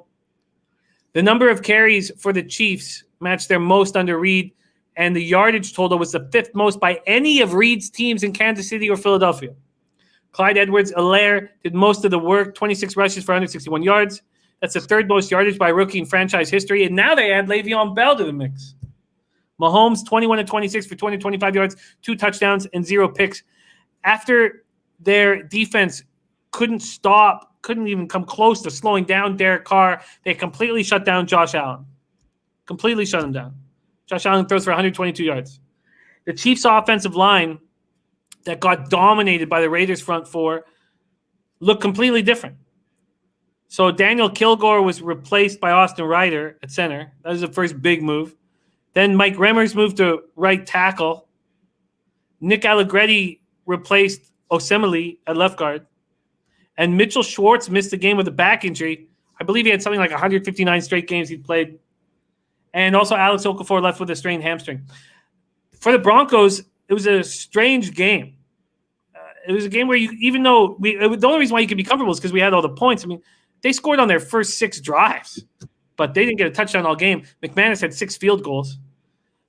The number of carries for the Chiefs matched their most under Reed, and the yardage total was the fifth most by any of Reed's teams in Kansas City or Philadelphia. Clyde Edwards-Helaire did most of the work, 26 rushes for 161 yards. That's the third most yardage by a rookie in franchise history, and now they add Le'Veon Bell to the mix. Mahomes, 21-26 for 225 yards, 2 touchdowns, and 0 picks. After their defense couldn't even come close to slowing down Derek Carr, they completely shut down Josh Allen. Completely shut him down. Josh Allen throws for 122 yards. The Chiefs' offensive line that got dominated by the Raiders' front four looked completely different. So Daniel Kilgore was replaced by Austin Ryder at center. That was the first big move. Then Mike Remmers moved to right tackle. Nick Allegretti replaced Osemele at left guard. And Mitchell Schwartz missed the game with a back injury. I believe he had something like 159 straight games he'd played. And also Alex Okafor left with a strained hamstring. For the Broncos, it was a strange game. It was a game where the only reason why you could be comfortable is because we had all the points. I mean, they scored on their first 6 drives, but they didn't get a touchdown all game. McManus had 6 field goals.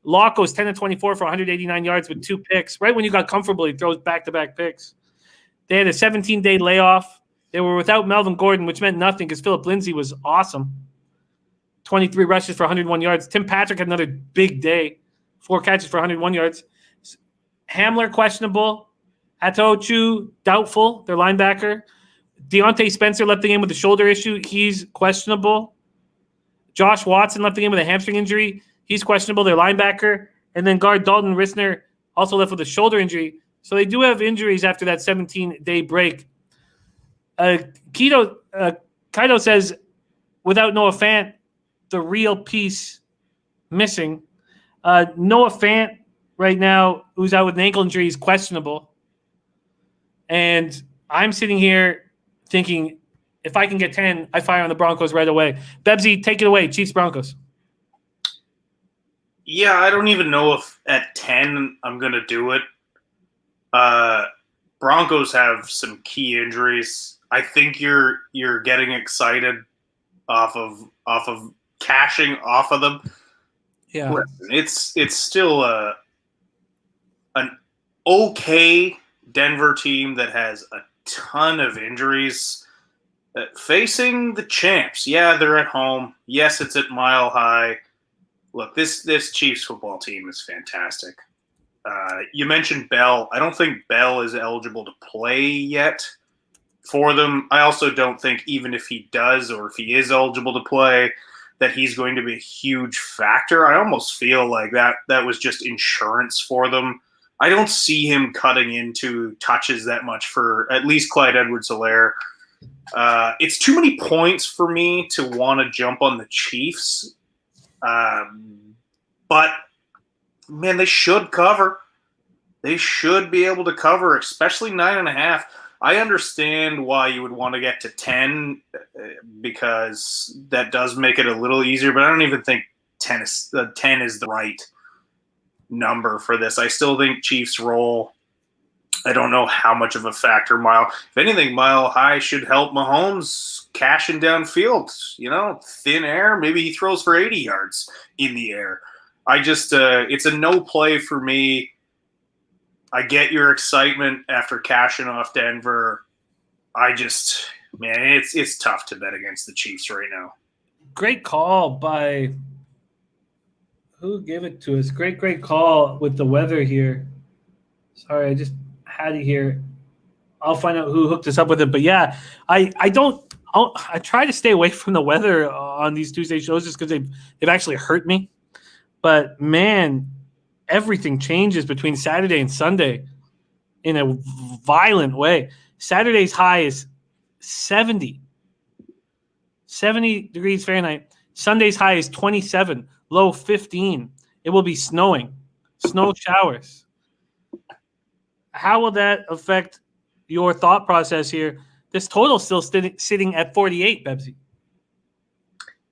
Locke was 10-24 for 189 yards with 2 picks. Right when you got comfortable, he throws back-to-back picks. They had a 17-day layoff. They were without Melvin Gordon, which meant nothing because Philip Lindsay was awesome. 23 rushes for 101 yards. Tim Patrick had another big day. 4 catches for 101 yards. Hamler, questionable. Atochu, doubtful, their linebacker. Deontay Spencer left the game with a shoulder issue. He's questionable. Josh Watson left the game with a hamstring injury. He's questionable, their linebacker. And then guard Dalton Risner also left with a shoulder injury. So they do have injuries after that 17-day break. Kaido says without Noah Fant, the real piece missing. Noah Fant right now, who's out with an ankle injury, is questionable. And I'm sitting here thinking, if I can get 10, I fire on the Broncos right away. Bebsy, take it away. Chiefs, Broncos. Yeah, I don't even know if at 10 I'm going to do it. Broncos have some key injuries. I think you're getting excited off of cashing off of them. Yeah, it's still an okay Denver team that has a ton of injuries facing the champs. Yeah, they're at home. Yes, it's at Mile High. Look, this Chiefs football team is fantastic. You mentioned Bell. I don't think Bell is eligible to play yet for them. I also don't think even if he does or if he is eligible to play that he's going to be a huge factor. I almost feel like that was just insurance for them. I don't see him cutting into touches that much for at least Clyde Edwards-Helaire. It's too many points for me to want to jump on the Chiefs. But, man, they should cover. They should be able to cover, especially 9.5. I understand why you would want to get to 10 because that does make it a little easier, but I don't even think 10 is the right number for this. I still think Chiefs roll. I don't know how much of a factor if anything, Mile High should help Mahomes cashing downfield. Thin air. Maybe he throws for 80 yards in the air. It's a no play for me. I get your excitement after cashing off Denver. It's tough to bet against the Chiefs right now. Great call by who gave it to us? Great call with the weather here. Sorry, I just had it here. I'll find out who hooked us up with it. But yeah, I try to stay away from the weather on these Tuesday shows just because they've actually hurt me. But man, everything changes between Saturday and Sunday in a violent way. Saturday's high is 70 degrees Fahrenheit. Sunday's high is 27, low 15. It will be snowing, snow showers. How will that affect your thought process here? This total still sitting at 48, Bebsy.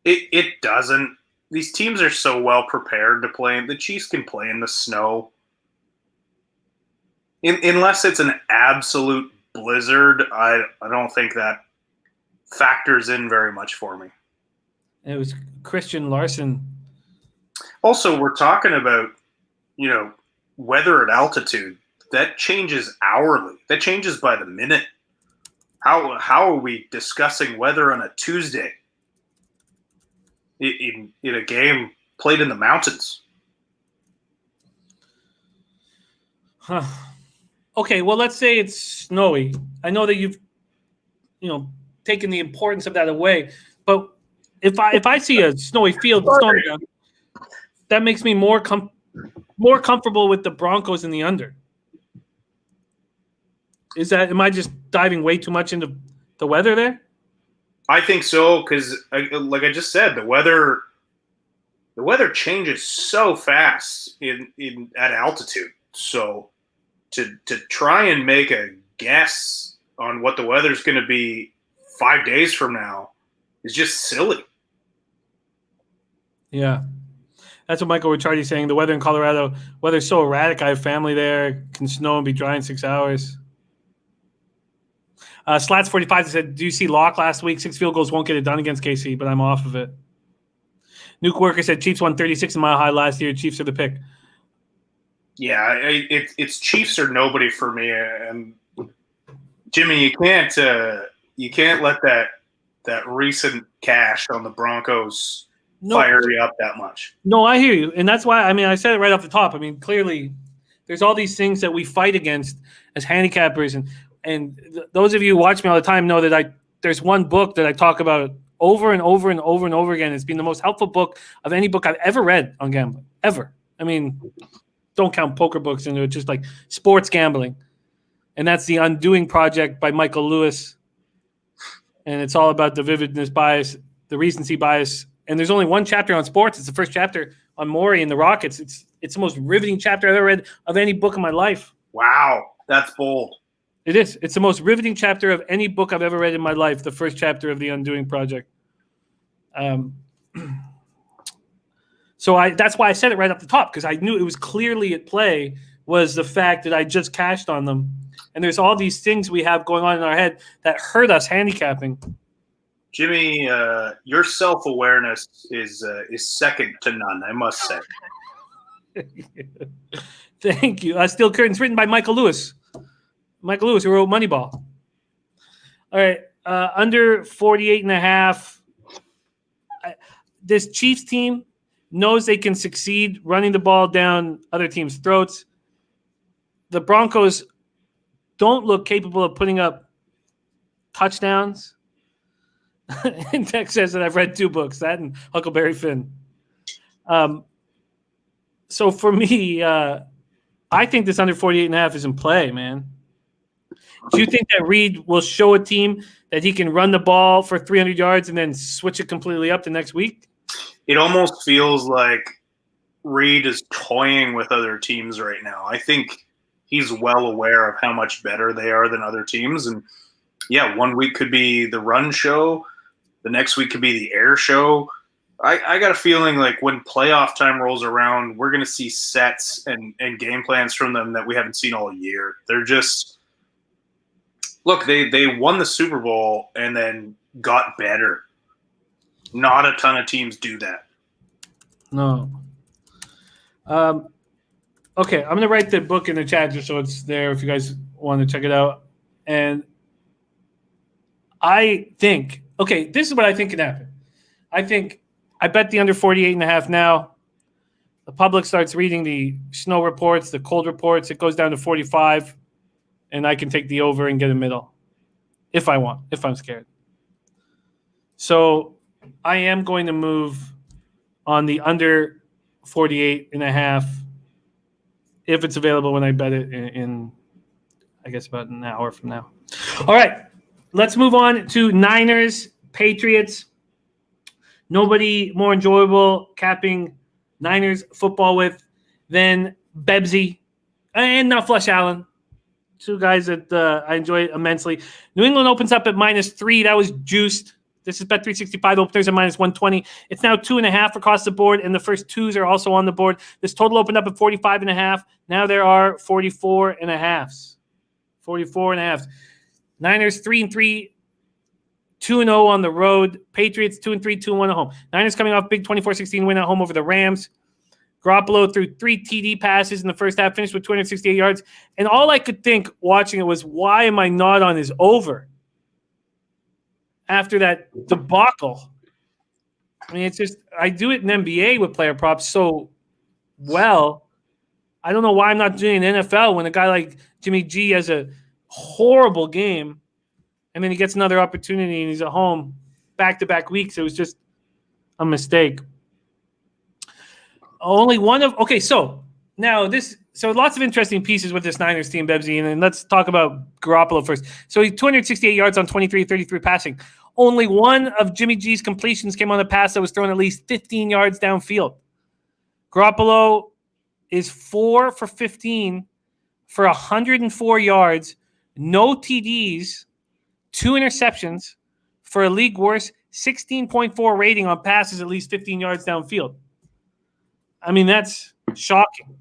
It doesn't. These teams are so well prepared to play. The Chiefs can play in the snow. Unless it's an absolute blizzard, I don't think that factors in very much for me. It was Christian Larson. Also, we're talking about, weather at altitude. That changes hourly. That changes by the minute. How are we discussing weather on a Tuesday in a game played in the mountains? Huh. Okay, well, let's say it's snowy. I know that you've, taken the importance of that away. But if I see a snowy field, that makes me more comfortable with the Broncos in the under. Am I just diving way too much into the weather there? I think so because, like I just said, the weather changes so fast at altitude. So to try and make a guess on what the weather's going to be 5 days from now is just silly. Yeah. That's what Michael Ricciardi's saying. The weather in Colorado, weather's so erratic. I have family there. Can snow and be dry in 6 hours. Slats 45 said, do you see Locke last week? 6 field goals won't get it done against KC, but I'm off of it. Nuke Worker said Chiefs won 36 in Mile High last year. Chiefs are the pick. Yeah, it's Chiefs or nobody for me. And Jimmy, you can't let that recent cash on the Broncos fire you up that much. No, I hear you, and that's why. I said it right off the top. Clearly, there's all these things that we fight against as handicappers, and those of you who watch me all the time know that there's one book that I talk about over and over and over and over again. It's been the most helpful book of any book I've ever read on gambling, ever. Don't count poker books into it, just like sports gambling. And that's The Undoing Project by Michael Lewis. And it's all about the vividness bias, the recency bias. And there's only one chapter on sports. It's the first chapter on Morey and the Rockets. It's the most riveting chapter I've ever read of any book in my life. Wow, that's bold. It is. It's the most riveting chapter of any book I've ever read in my life, the first chapter of The Undoing Project. So that's why I said it right up the top, because I knew it was clearly at play was the fact that I just cashed on them. And there's all these things we have going on in our head that hurt us handicapping. Jimmy, your self-awareness is second to none, I must say. Thank you. Steel Curtains, written by Michael Lewis. Michael Lewis, who wrote Moneyball. All right. Under 48.5. This Chiefs team knows they can succeed running the ball down other teams' throats. The Broncos don't look capable of putting up touchdowns. And Tex says that I've read 2 books, that and Huckleberry Finn. So for me, I think this under 48.5 is in play, man. Do you think that Reed will show a team that he can run the ball for 300 yards and then switch it completely up the next week? It almost feels like Reed is toying with other teams right now. I think he's well aware of how much better they are than other teams. And, yeah, one week could be the run show. The next week could be the air show. I got a feeling like when playoff time rolls around, we're going to see sets and game plans from them that we haven't seen all year. They're just – look, they won the Super Bowl and then got better. Not a ton of teams do that. No. Okay, I'm going to write the book in the chat just so it's there if you guys want to check it out. And I think – okay, this is what I think can happen. I bet the under 48.5 now. The public starts reading the snow reports, the cold reports. It goes down to 45, and I can take the over and get a middle if I want, if I'm scared. So I am going to move on the under 48.5 if it's available when I bet it in I guess, about an hour from now. All right, let's move on to Niners, Patriots. Nobody more enjoyable capping Niners football with than Bebsy and not Flush Allen. 2 guys that I enjoy immensely. New England opens up at -3. That was juiced. This is Bet365. Openers at -120. It's now 2.5 across the board, and the first 2s are also on the board. This total opened up at 45.5. Now there are 44.5s. 44.5. Niners 3-3. 2-0 on the road. Patriots 2-3, 2-1 at home. Niners coming off big 24-16 win at home over the Rams. Garoppolo threw 3 TD passes in the first half, finished with 268 yards. And all I could think watching it was, why am I not on his over after that debacle? I mean, it's just, I do it in NBA with player props so well. I don't know why I'm not doing it in NFL when a guy like Jimmy G has a horrible game. And then he gets another opportunity, and he's at home back-to-back weeks. It was just a mistake. Only one of – okay, so now this – so lots of interesting pieces with this Niners team, Bebsy, and then let's talk about Garoppolo first. So he 268 yards on 23-33 passing. Only one of Jimmy G's completions came on a pass that was thrown at least 15 yards downfield. Garoppolo is 4 for 15 for 104 yards, no TDs, 2 interceptions for a league worst 16.4 rating on passes at least 15 yards downfield. I mean, that's shocking.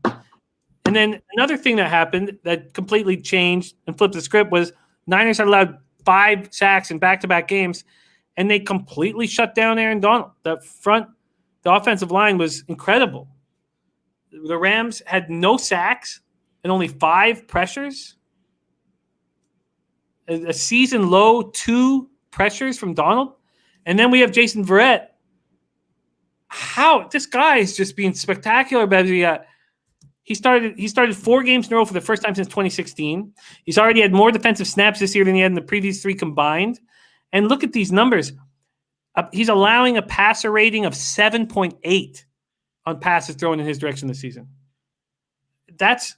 And then another thing that happened that completely changed and flipped the script was Niners had allowed 5 sacks in back-to-back games, and they completely shut down Aaron Donald. The offensive line was incredible. The Rams had no sacks and only 5 pressures. A season low 2 pressures from Donald. And then we have Jason Verrett. How this guy is just being spectacular, baby. He started 4 games in a row for the first time since 2016. He's already had more defensive snaps this year than he had in the previous 3 combined. And look at these numbers. He's allowing a passer rating of 7.8 on passes thrown in his direction this season. That's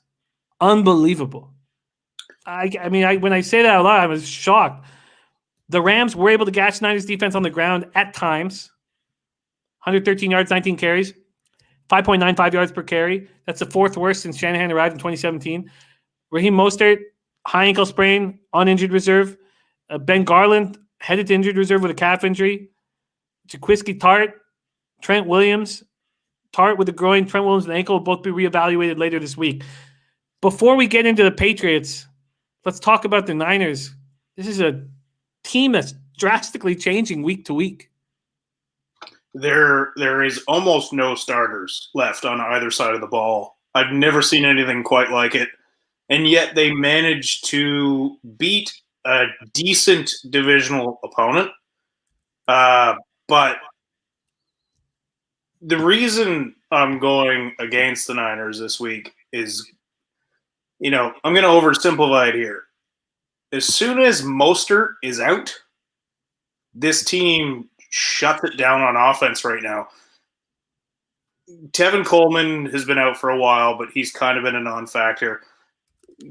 unbelievable. I mean, when I say that out loud, I was shocked. The Rams were able to gash Niners defense on the ground at times. 113 yards, 19 carries, 5.95 yards per carry. That's the fourth worst since Shanahan arrived in 2017. Raheem Mostert, high ankle sprain, on injured reserve. Ben Garland headed to injured reserve with a calf injury. Jaquiski Tart, Trent Williams. Tart with a groin, Trent Williams with an ankle will both be reevaluated later this week. Before we get into the Patriots, let's talk about the Niners. This is a team that's drastically changing week to week. There is almost no starters left on either side of the ball. I've never seen anything quite like it. And yet they managed to beat a decent divisional opponent. But the reason I'm going against the Niners this week is, I'm going to oversimplify it here. As soon as Mostert is out, this team shuts it down on offense right now. Tevin Coleman has been out for a while, but he's kind of been a non-factor.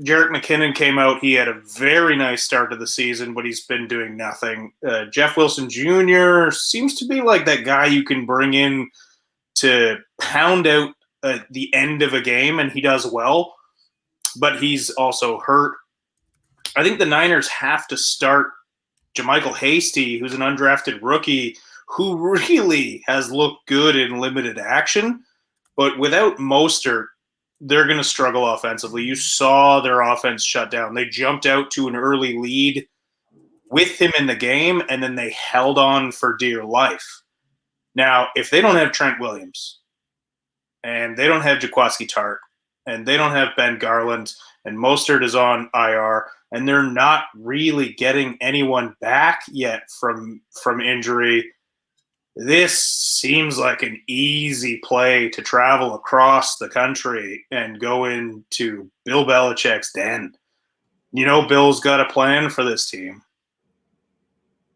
Jerick McKinnon came out. He had a very nice start to the season, but he's been doing nothing. Jeff Wilson Jr. seems to be like that guy you can bring in to pound out the end of a game, and he does well, but he's also hurt. I think the Niners have to start JaMychal Hasty, who's an undrafted rookie who really has looked good in limited action. But without Mostert, they're going to struggle offensively. You saw their offense shut down. They jumped out to an early lead with him in the game, and then they held on for dear life. Now, if they don't have Trent Williams, and they don't have Jaquiski Tart, and they don't have Ben Garland, and Mostert is on IR, and they're not really getting anyone back yet from injury, this seems like an easy play to travel across the country and go into Bill Belichick's den. Bill's got a plan for this team.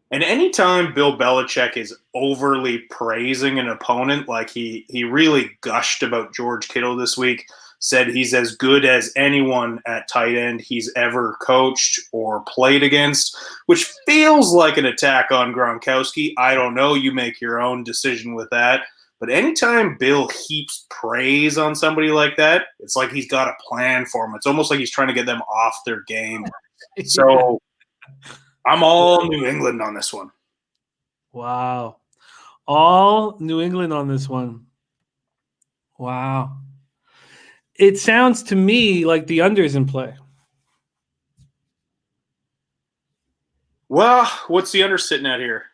And anytime Bill Belichick is overly praising an opponent, like he really gushed about George Kittle this week, said he's as good as anyone at tight end he's ever coached or played against, which feels like an attack on Gronkowski. I don't know. You make your own decision with that. But anytime Bill heaps praise on somebody like that, it's like he's got a plan for them. It's almost like he's trying to get them off their game. So I'm all New England on this one. Wow. All New England on this one. Wow. It sounds to me like the under's in play. Well, what's the under sitting at here?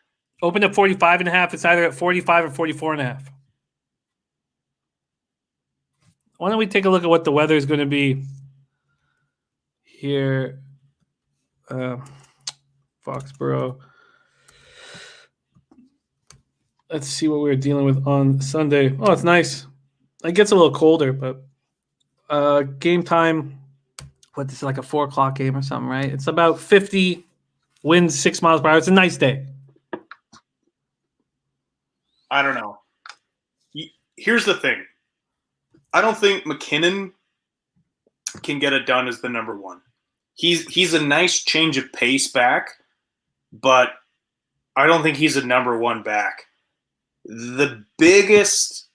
Opened at 45.5. It's either at 45 or 44.5. Why don't we take a look at what the weather is going to be here? Foxborough. Let's see what we're dealing with on Sunday. Oh, it's nice. It gets a little colder, but game time, what, this is like a 4 o'clock game or something, right? It's about 50, winds 6 miles per hour. It's a nice day. I don't know. Here's the thing. I don't think McKinnon can get it done as the number one. He's a nice change of pace back, but I don't think he's a number one back. The biggest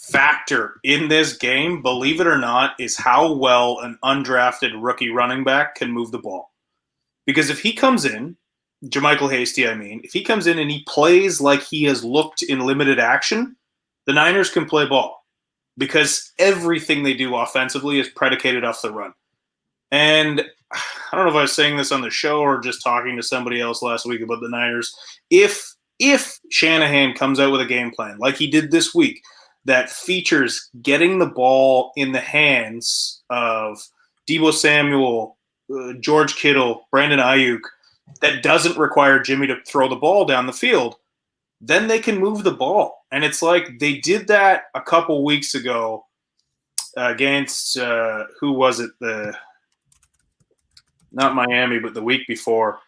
factor in this game, believe it or not, is how well an undrafted rookie running back can move the ball. Because if he comes in, JaMychal Hasty, if he comes in and he plays like he has looked in limited action, the Niners can play ball. Because everything they do offensively is predicated off the run. And I don't know if I was saying this on the show or just talking to somebody else last week about the Niners. If Shanahan comes out with a game plan like he did this week that features getting the ball in the hands of Deebo Samuel, George Kittle, Brandon Ayuk, that doesn't require Jimmy to throw the ball down the field, then they can move the ball. And it's like they did that a couple weeks ago against, who was it? Not Miami, but the week before.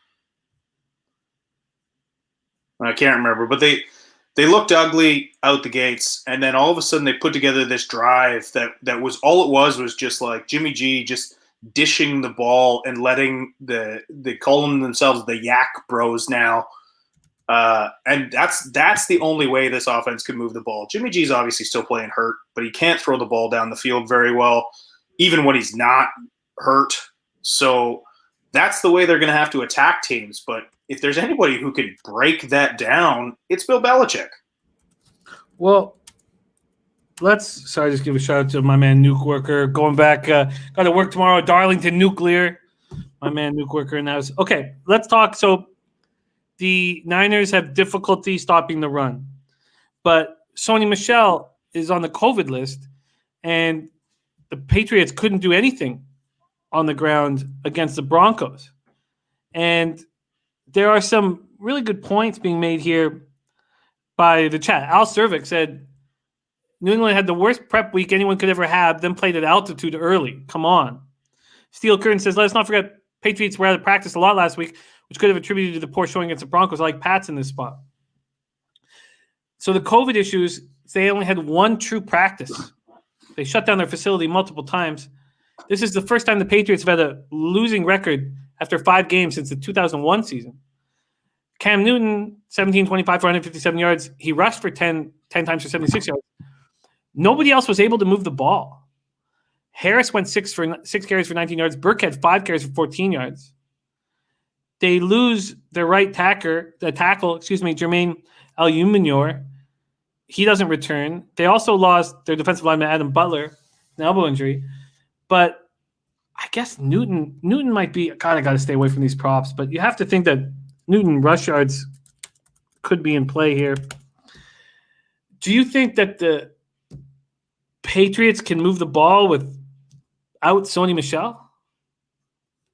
I can't remember, but they looked ugly out the gates, and then all of a sudden they put together this drive that was all it was just like Jimmy G just dishing the ball and letting they call themselves the Yak Bros now. And that's the only way this offense can move the ball. Jimmy G's obviously still playing hurt, but he can't throw the ball down the field very well, even when he's not hurt. So that's the way they're going to have to attack teams. But if there's anybody who can break that down, it's Bill Belichick. Well, just give a shout out to my man Nuke Worker. Going back, got to work tomorrow at Darlington Nuclear. My man Nuke Worker in the house. Okay, let's talk. So the Niners have difficulty stopping the run, but Sony Michel is on the COVID list, and the Patriots couldn't do anything on the ground against the Broncos. And there are some really good points being made here by the chat. Al Cervic said, New England had the worst prep week anyone could ever have, then played at altitude early. Come on. Steel Curtin says, let's not forget Patriots were out of practice a lot last week, which could have attributed to the poor showing against the Broncos. I like Pats in this spot. So the COVID issues, they only had one true practice. They shut down their facility multiple times. This is the first time the Patriots have had a losing record after 5 games since the 2001 season. Cam Newton, 17-25 for 157 yards. He rushed for 10 times for 76 yards. Nobody else was able to move the ball. Harris went 6 carries for 19 yards. Burke had 5 carries for 14 yards. They lose their right tackle, Jermaine Aluminior. He doesn't return. They also lost their defensive lineman, Adam Butler, an elbow injury. But I guess Newton might be, God, I got to stay away from these props, but you have to think that Newton rush yards could be in play here. Do you think that the Patriots can move the ball without Sony Michel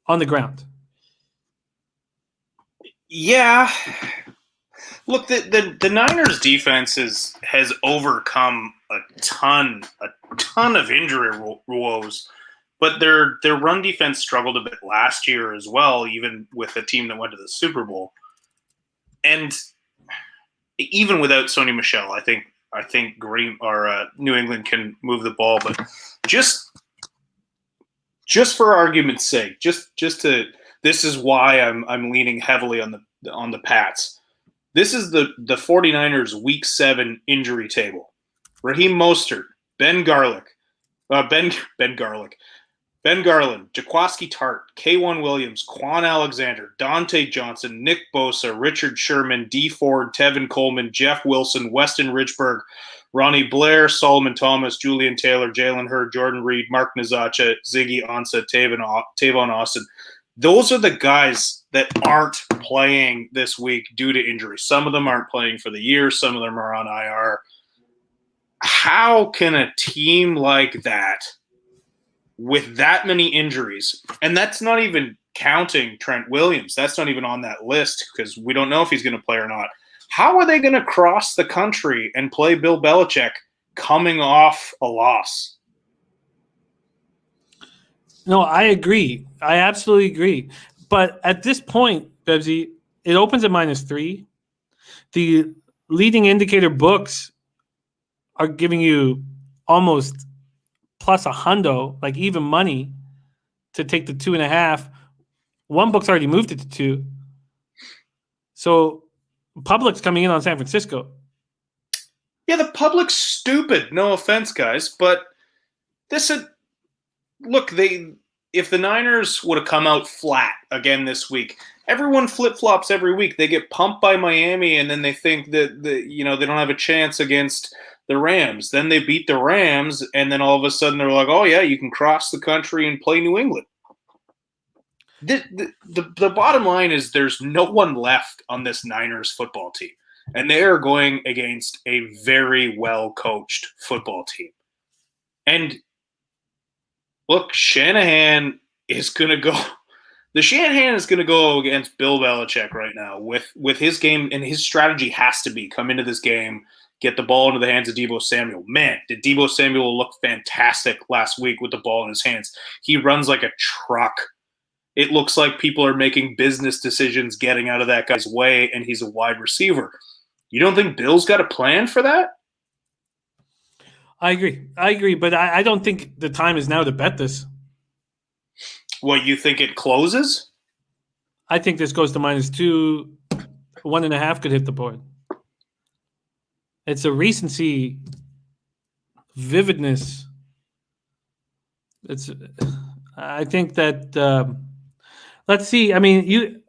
on the ground? Yeah. Look, the Niners defense has overcome a ton of injury woes, but their run defense struggled a bit last year as well, even with a team that went to the Super Bowl. And even without Sony Michel, I think New England can move the ball, but just for argument's sake, this is why I'm leaning heavily on the Pats. This is the 49ers Week 7 injury table. Raheem Mostert, Ben Garland, Jaquaski Tart, K1 Williams, Quan Alexander, Dante Johnson, Nick Bosa, Richard Sherman, Dee Ford, Tevin Coleman, Jeff Wilson, Weston Richburg, Ronnie Blair, Solomon Thomas, Julian Taylor, Jalen Hurd, Jordan Reed, Mark Nazacha, Ziggy Ansah, Tavon Austin. Those are the guys that aren't playing this week due to injury. Some of them aren't playing for the year. Some of them are on IR. How can a team like that, with that many injuries, and that's not even counting Trent Williams, that's not even on that list because we don't know if he's going to play or not. How are they going to cross the country and play Bill Belichick coming off a loss? No, I agree. I absolutely agree. But at this point, Bebsy, it opens at -3. The leading indicator books are giving you almost plus a hundo, like even money, to take the 2.5. One book's already moved it to 2. So public's coming in on San Francisco. Yeah, the public's stupid. No offense, guys, but if the Niners would have come out flat again this week, everyone flip-flops every week. They get pumped by Miami, and then they think that they don't have a chance against the Rams. Then they beat the Rams, and then all of a sudden they're like, oh, yeah, you can cross the country and play New England. The bottom line is there's no one left on this Niners football team, and they are going against a very well-coached football team. And look, Shanahan is going to go – the Shanahan is going to go against Bill Belichick right now with his game, and his strategy has to be come into this game, get the ball into the hands of Deebo Samuel. Man, did Deebo Samuel look fantastic last week with the ball in his hands. He runs like a truck. It looks like people are making business decisions getting out of that guy's way, and he's a wide receiver. You don't think Bill's got a plan for that? I agree, but I don't think the time is now to bet this. What, you think it closes? I think this goes to -2. 1.5 could hit the board. It's a recency, vividness. I think that. Let's see. I mean,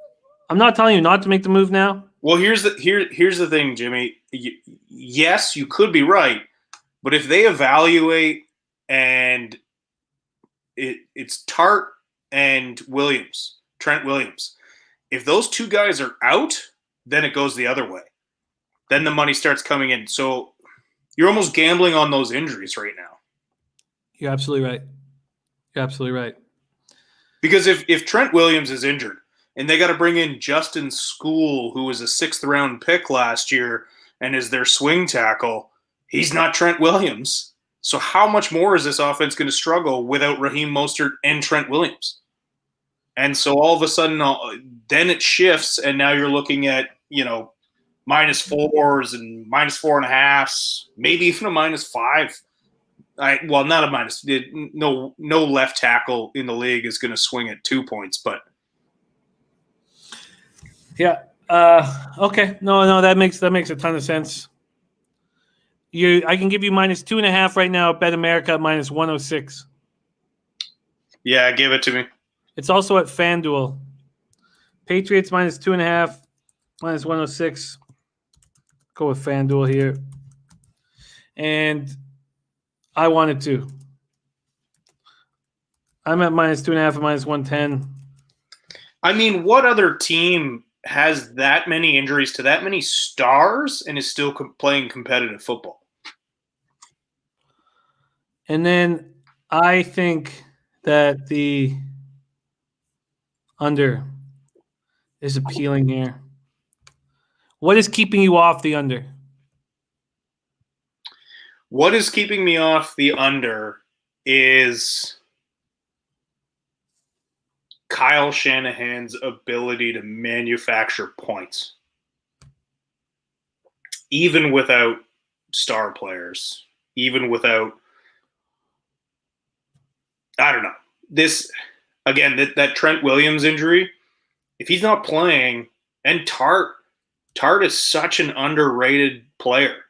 I'm not telling you not to make the move now. Well, here's the thing, Jimmy. Yes, you could be right, but if they evaluate and it's Tart and Trent Williams, if those two guys are out, then it goes the other way. Then the money starts coming in. So you're almost gambling on those injuries right now. You're absolutely right. Because if Trent Williams is injured and they got to bring in Justin School, who was a 6th-round pick last year and is their swing tackle, he's not Trent Williams. So how much more is this offense going to struggle without Raheem Mostert and Trent Williams? And so all of a sudden, then it shifts, and now you're looking at, -4s and -4.5s, maybe even a -5. Not a minus. No left tackle in the league is going to swing at 2 points, but yeah. Okay. No, that makes a ton of sense. I can give you -2.5 right now at Bet America, -106. Yeah, give it to me. It's also at FanDuel. Patriots -2.5, -106. Go with FanDuel here. And I wanted to. I'm at -2.5 and -110. I mean, what other team has that many injuries to that many stars and is still playing competitive football? And then I think that the under is appealing here. What is keeping you off the under? What is keeping me off the under is Kyle Shanahan's ability to manufacture points, even without star players, even without, I don't know. This, again, that Trent Williams injury, if he's not playing, and Tart is such an underrated player.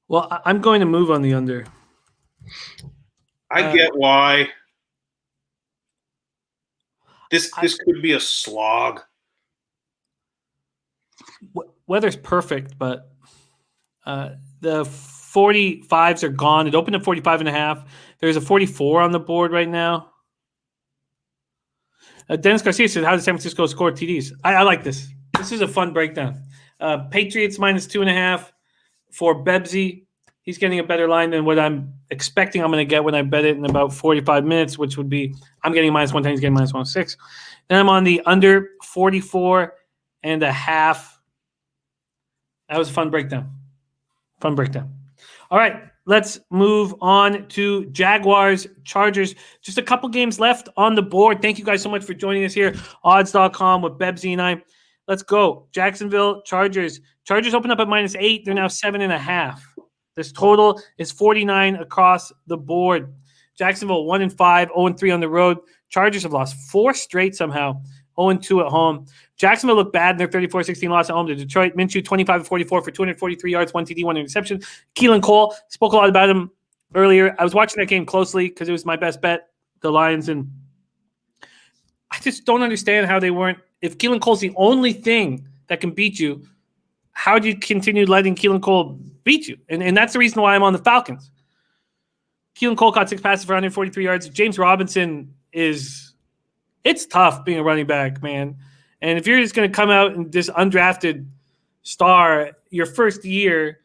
Well, I'm going to move on the under. I get why. This could be a slog. Weather's perfect, but the 45s are gone. It opened at 45.5. There's a 44 on the board right now. Dennis Garcia says, how did San Francisco score TDs? I like this. This is a fun breakdown. Patriots -2.5 for Bebsy. He's getting a better line than what I'm expecting I'm going to get when I bet it in about 45 minutes, which would be I'm getting -110, he's getting -106. Then I'm on the under 44.5. That was a fun breakdown. All right, let's move on to Jaguars, Chargers. Just a couple games left on the board. Thank you guys so much for joining us here. Odds.com with Bebsy and I. Let's go. Jacksonville, Chargers. Chargers open up at -8. They're now 7.5. This total is 49 across the board. Jacksonville 1-5, 0-3 on the road. Chargers have lost 4 straight somehow, 0-2 at home. Jacksonville looked bad in their 34-16 loss at home to Detroit. Minshew 25-44 for 243 yards, 1 TD, 1 interception. Keelan Cole, spoke a lot about him earlier. I was watching that game closely because it was my best bet, the Lions, and I just don't understand how they weren't. If Keelan Cole's the only thing that can beat you, how do you continue letting Keelan Cole beat you? And that's the reason why I'm on the Falcons. Keelan Cole caught 6 passes for 143 yards. James Robinson it's tough being a running back, man. And if you're just going to come out and this undrafted star your first year,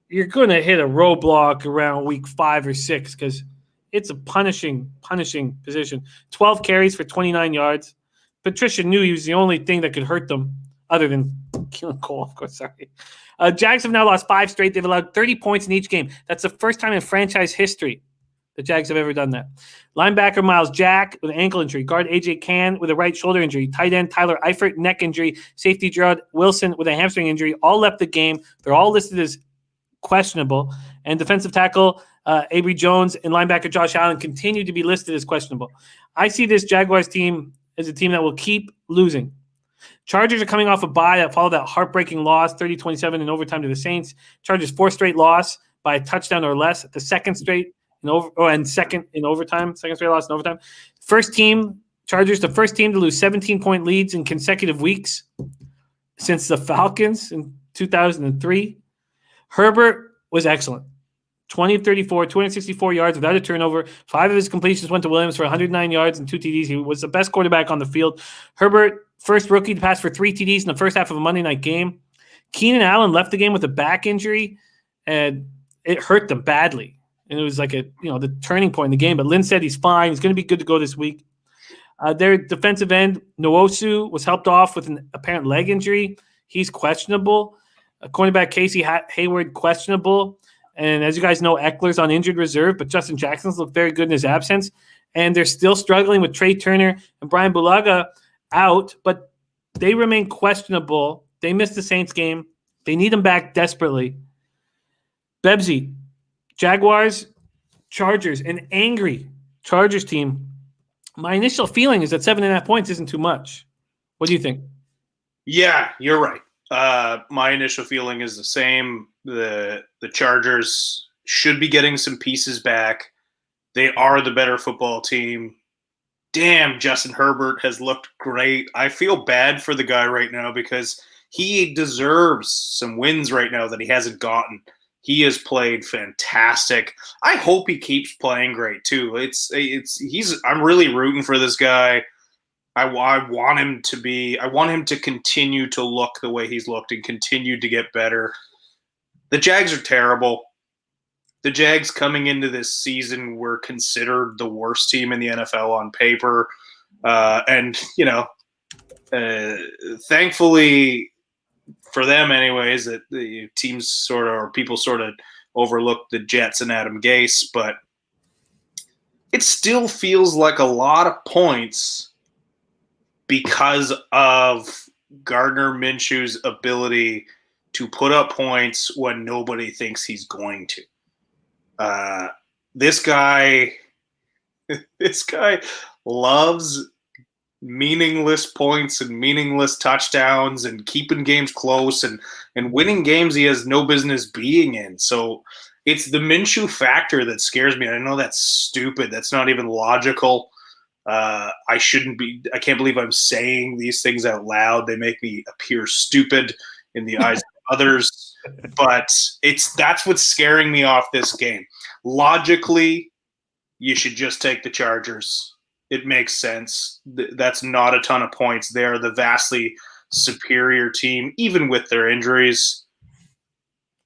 you're going to hit a roadblock around week 5 or 6 because it's a punishing position. 12 carries for 29 yards. Patricia knew he was the only thing that could hurt them other than Keelan Cole, of course. Sorry. Jags have now lost 5 straight. They've allowed 30 points in each game. That's the first time in franchise history the Jags have ever done that. Linebacker Miles Jack with an ankle injury. Guard A.J. Cann with a right shoulder injury. Tight end Tyler Eifert, neck injury. Safety Gerard Wilson with a hamstring injury. All left the game. They're all listed as questionable. And defensive tackle Avery Jones and linebacker Josh Allen continue to be listed as questionable. I see this Jaguars team as a team that will keep losing. Chargers are coming off a bye that followed that heartbreaking loss, 30-27 in overtime to the Saints. Chargers 4th straight loss by a touchdown or less. The second straight second in overtime. Second straight loss in overtime. Chargers, the first team to lose 17-point leads in consecutive weeks since the Falcons in 2003. Herbert was excellent. 20 of 34, 264 yards without a turnover. 5 of his completions went to Williams for 109 yards and 2 TDs. He was the best quarterback on the field. Herbert, first rookie to pass for 3 TDs in the first half of a Monday night game. Keenan Allen left the game with a back injury, and it hurt them badly. And it was like the turning point in the game. But Lynn said he's fine. He's going to be good to go this week. Their defensive end, Nwosu, was helped off with an apparent leg injury. He's questionable. Cornerback Casey Hayward, questionable. And as you guys know, Eckler's on injured reserve, but Justin Jackson's looked very good in his absence. And they're still struggling with Trey Turner and Brian Bulaga out, but they remain questionable. They missed the Saints game. They need them back desperately. Bebsy, Jaguars, Chargers, an angry Chargers team. My initial feeling is that 7.5 points isn't too much. What do you think? Yeah, you're right. My initial feeling is the same. The Chargers should be getting some pieces back. They are the better football team. Damn, Justin Herbert has looked great. I feel bad for the guy right now because he deserves some wins right now that he hasn't gotten. He has played fantastic. I hope he keeps playing great too. I'm really rooting for this guy. I want him to continue to look the way he's looked and continue to get better. The Jags are terrible. The Jags coming into this season were considered the worst team in the NFL on paper. Thankfully for them anyways, that the teams people sort of overlooked the Jets and Adam Gase, but it still feels like a lot of points because of Gardner Minshew's ability to put up points when nobody thinks he's going to. This guy loves meaningless points and meaningless touchdowns and keeping games close and winning games he has no business being in. So it's the Minshew factor that scares me. I know that's stupid. That's not even logical. I can't believe I'm saying these things out loud. They make me appear stupid in the eyes of others, but that's what's scaring me off this game. Logically, you should just take the Chargers. It makes sense. That's not a ton of points. They are the vastly superior team, even with their injuries.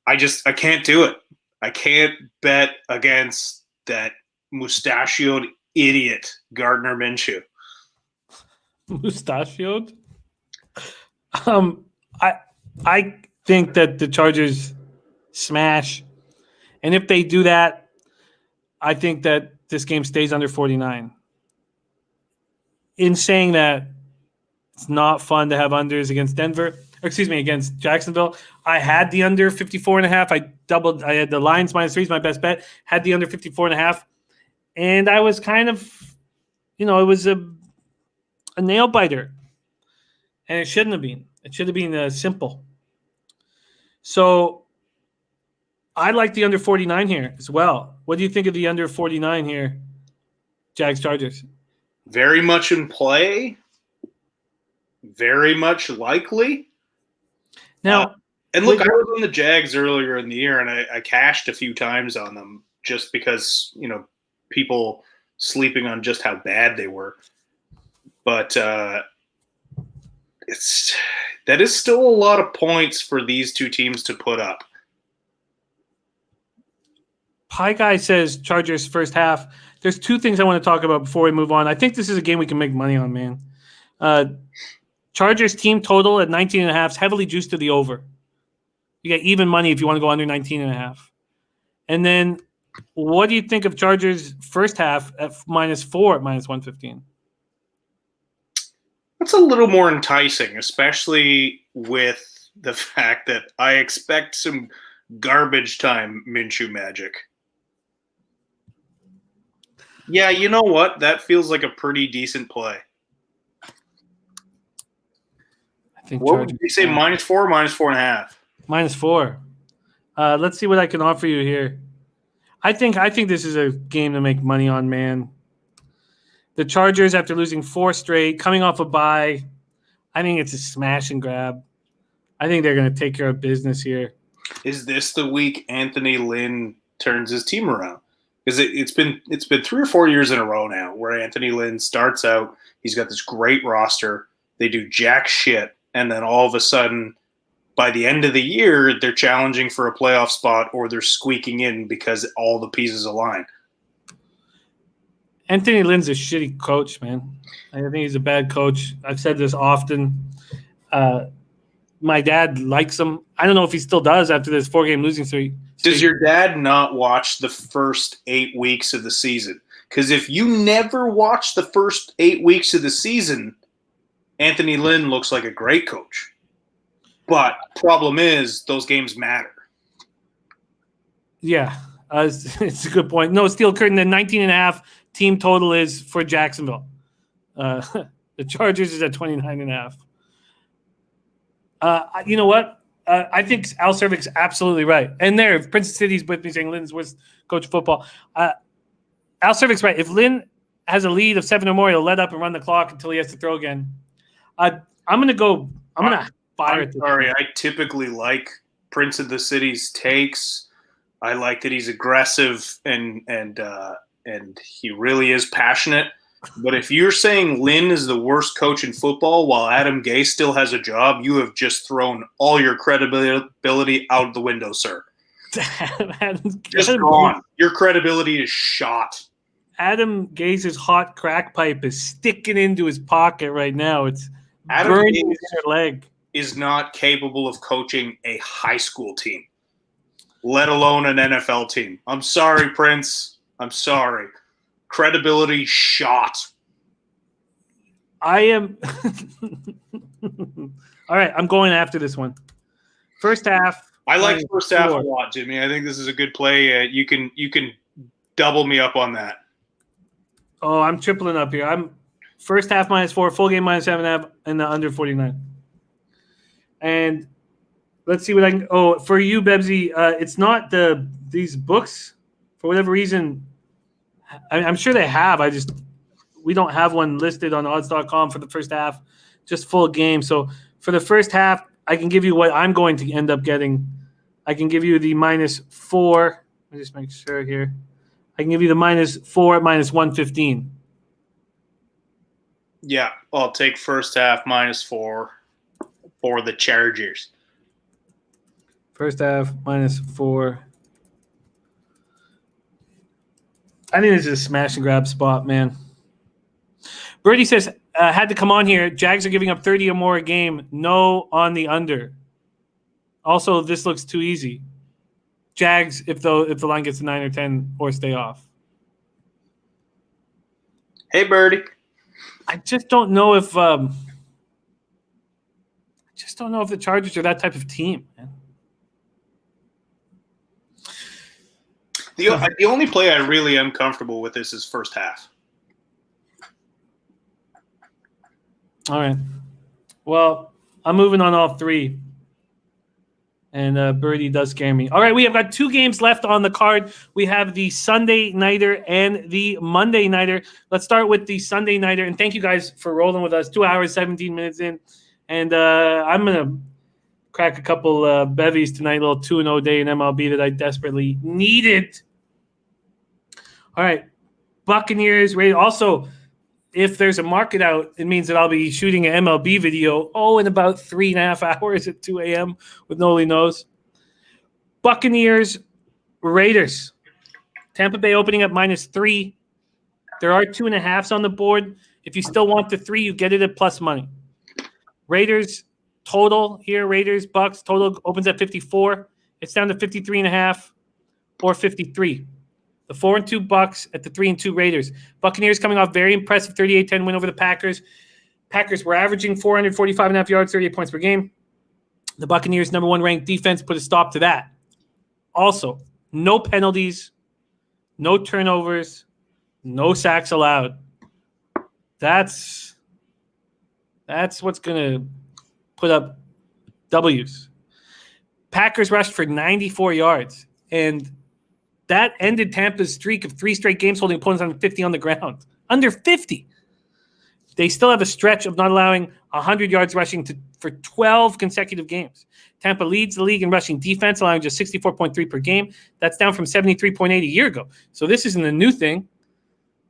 I can't do it. I can't bet against that mustachioed idiot Gardner Minshew. Mustachioed? I think that the Chargers smash. And if they do that, I think that this game stays under 49. In saying that, it's not fun to have unders against against Jacksonville. I had the under 54.5. I had the Lions -3 is my best bet. Had the under 54.5. And I was kind of, it was a nail biter. And it shouldn't have been. It should have been simple. So I like the under 49 here as well. What do you think of the under 49 here, Jags Chargers? Very much in play. Very much likely. Now, and look, I was on the Jags earlier in the year, and I cashed a few times on them just because, people sleeping on just how bad they were. But that is still a lot of points for these two teams to put up. Pie Guy says Chargers first half. There's two things I want to talk about before we move on. I think this is a game we can make money on, man. Chargers team total at 19.5 is heavily juiced to the over. You get even money if you want to go under 19.5. And then what do you think of Chargers first half at -4 at -115? That's a little more enticing, especially with the fact that I expect some Garbage time Minshew magic. Yeah, you know what? That feels like a pretty decent play. I think What would you say, -4, -4.5? -4. Let's see what I can offer you here. I think this is a game to make money on, man. The Chargers, after losing 4 straight, coming off a bye, I think it's a smash and grab. I think they're going to take care of business here. Is this the week Anthony Lynn turns his team around? Because it's been 3 or 4 years in a row now where Anthony Lynn starts out, he's got this great roster, they do jack shit, and then all of a sudden, by the end of the year, they're challenging for a playoff spot or they're squeaking in because all the pieces align. Anthony Lynn's a shitty coach, man. I think he's a bad coach. I've said this often. My dad likes him. I don't know if he still does after this 4-game losing streak. Does your dad not watch the first 8 weeks of the season? Because if you never watch the first 8 weeks of the season, Anthony Lynn looks like a great coach. But problem is, those games matter. Yeah, it's a good point. No, Steel Curtain, the 19.5 team total is for Jacksonville. The Chargers is at 29.5. You know what? I think Al Cervic's absolutely right. And there, if Princeton City's with me saying Lynn's worst coach of football. Al Cervic's right. If Lynn has a lead of 7 or more, he'll let up and run the clock until he has to throw again. I'm going to fire it. Sorry, I typically like Prince of the City's takes. I like that he's aggressive and he really is passionate. But if you're saying Lynn is the worst coach in football while Adam Gase still has a job, you have just thrown all your credibility out the window, sir. Just gone. Your credibility is shot. Adam Gase's hot crack pipe is sticking into his pocket right now. It's Adam burning Gase his leg. Is not capable of coaching a high school team, let alone an NFL team. I'm sorry, Prince. I'm sorry. Credibility shot. I am. All right, I'm going after this one. First half. I like first half a lot, Jimmy. I think this is a good play. You can double me up on that. Oh, I'm tripling up here. I'm first half -4, full game -7.5, and the under 49. And let's see what I can. Oh, for you, Bebsy, it's not these books for whatever reason. I'm sure they have. We don't have one listed on odds.com for the first half, just full game. So for the first half, I can give you what I'm going to end up getting. I can give you the -4. Let me just make sure here. I can give you the -4 at -115. Yeah, I'll take first half -4 for the Chargers. First half -4. I think this is a smash and grab spot, man. Birdie says, had to come on here. Jags are giving up 30 or more a game. No on the under. Also, this looks too easy. Jags, if the line gets to 9 or 10, or stay off. Hey, Birdie. I just don't know if the Chargers are that type of team, man. The only play I really am comfortable with is first half. All right. Well, I'm moving on all 3. And Birdie does scare me. All right, we have got 2 games left on the card. We have the Sunday Nighter and the Monday Nighter. Let's start with the Sunday Nighter. And thank you guys for rolling with us. 2 hours, 17 minutes in. And I'm going to crack a couple bevies tonight, a little 2-0 day in MLB that I desperately needed. All right, Buccaneers, Raiders. Also, if there's a market out, it means that I'll be shooting an MLB video, in about 3.5 hours at 2 a.m. with Noli knows. Buccaneers, Raiders. Tampa Bay opening up -3. There are 2.5s on the board. If you still want the 3, you get it at plus money. Raiders total here, Raiders, Bucs, total opens at 54. It's down to 53.5 or 53. The 4-2 Bucs at the 3-2 Raiders. Buccaneers coming off very impressive 38-10 win over the Packers. Packers were averaging 445.5 yards, 38 points per game. The Buccaneers' number 1 ranked defense put a stop to that. Also, no penalties, no turnovers, no sacks allowed. That's what's going to put up W's. Packers rushed for 94 yards, and that ended Tampa's streak of 3 straight games holding opponents under 50 on the ground. Under 50. They still have a stretch of not allowing 100 yards rushing for 12 consecutive games. Tampa leads the league in rushing defense, allowing just 64.3 per game. That's down from 73.8 a year ago. So this isn't a new thing.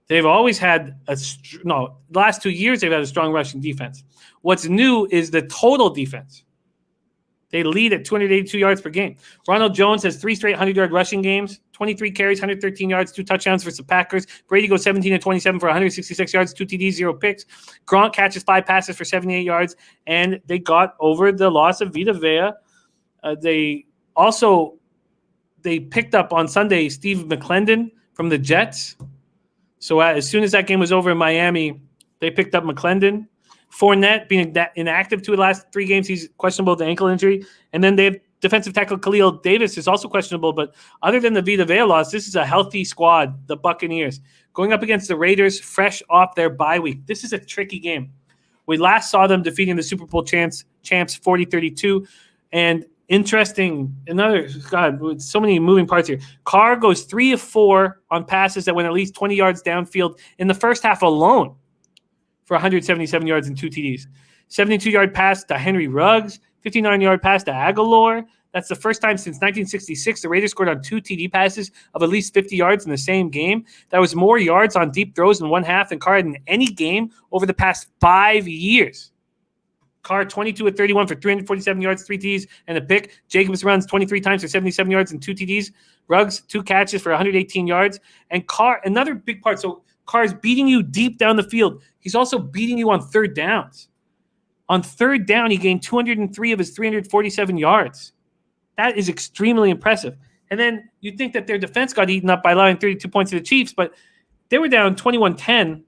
They've always had the last 2 years they've had a strong rushing defense. What's new is the total defense. They lead at 282 yards per game. Ronald Jones has 3 straight 100-yard rushing games, 23 carries, 113 yards, 2 touchdowns versus the Packers. Brady goes 17-27 for 166 yards, 2 TDs, 0 picks. Gronk catches 5 passes for 78 yards, and they got over the loss of Vita Vea. They picked up on Sunday Steve McClendon from the Jets. So as soon as that game was over in Miami, they picked up McClendon. Fournette being inactive 2 of the last 3 games. He's questionable with the ankle injury. And then they have defensive tackle Khalil Davis is also questionable. But other than the Vita Vea loss, this is a healthy squad, the Buccaneers. Going up against the Raiders fresh off their bye week. This is a tricky game. We last saw them defeating the Super Bowl champs 40-32. And interesting, with so many moving parts here. Carr goes 3 of 4 on passes that went at least 20 yards downfield in the first half alone, for 177 yards and 2 TDs. 72-yard pass to Henry Ruggs, 59-yard pass to Aguilar. That's the first time since 1966 the Raiders scored on 2 TD passes of at least 50 yards in the same game. That was more yards on deep throws in one half than Carr had in any game over the past 5 years. Carr 22 of 31 for 347 yards, 3 TDs, and a pick. Jacobs runs 23 times for 77 yards and 2 TDs. Ruggs, 2 catches for 118 yards. And Carr, another big part. So Carr's beating you deep down the field. He's also beating you on third downs. On third down, he gained 203 of his 347 yards. That is extremely impressive. And then you'd think that their defense got eaten up by allowing 32 points to the Chiefs, but they were down 21-10.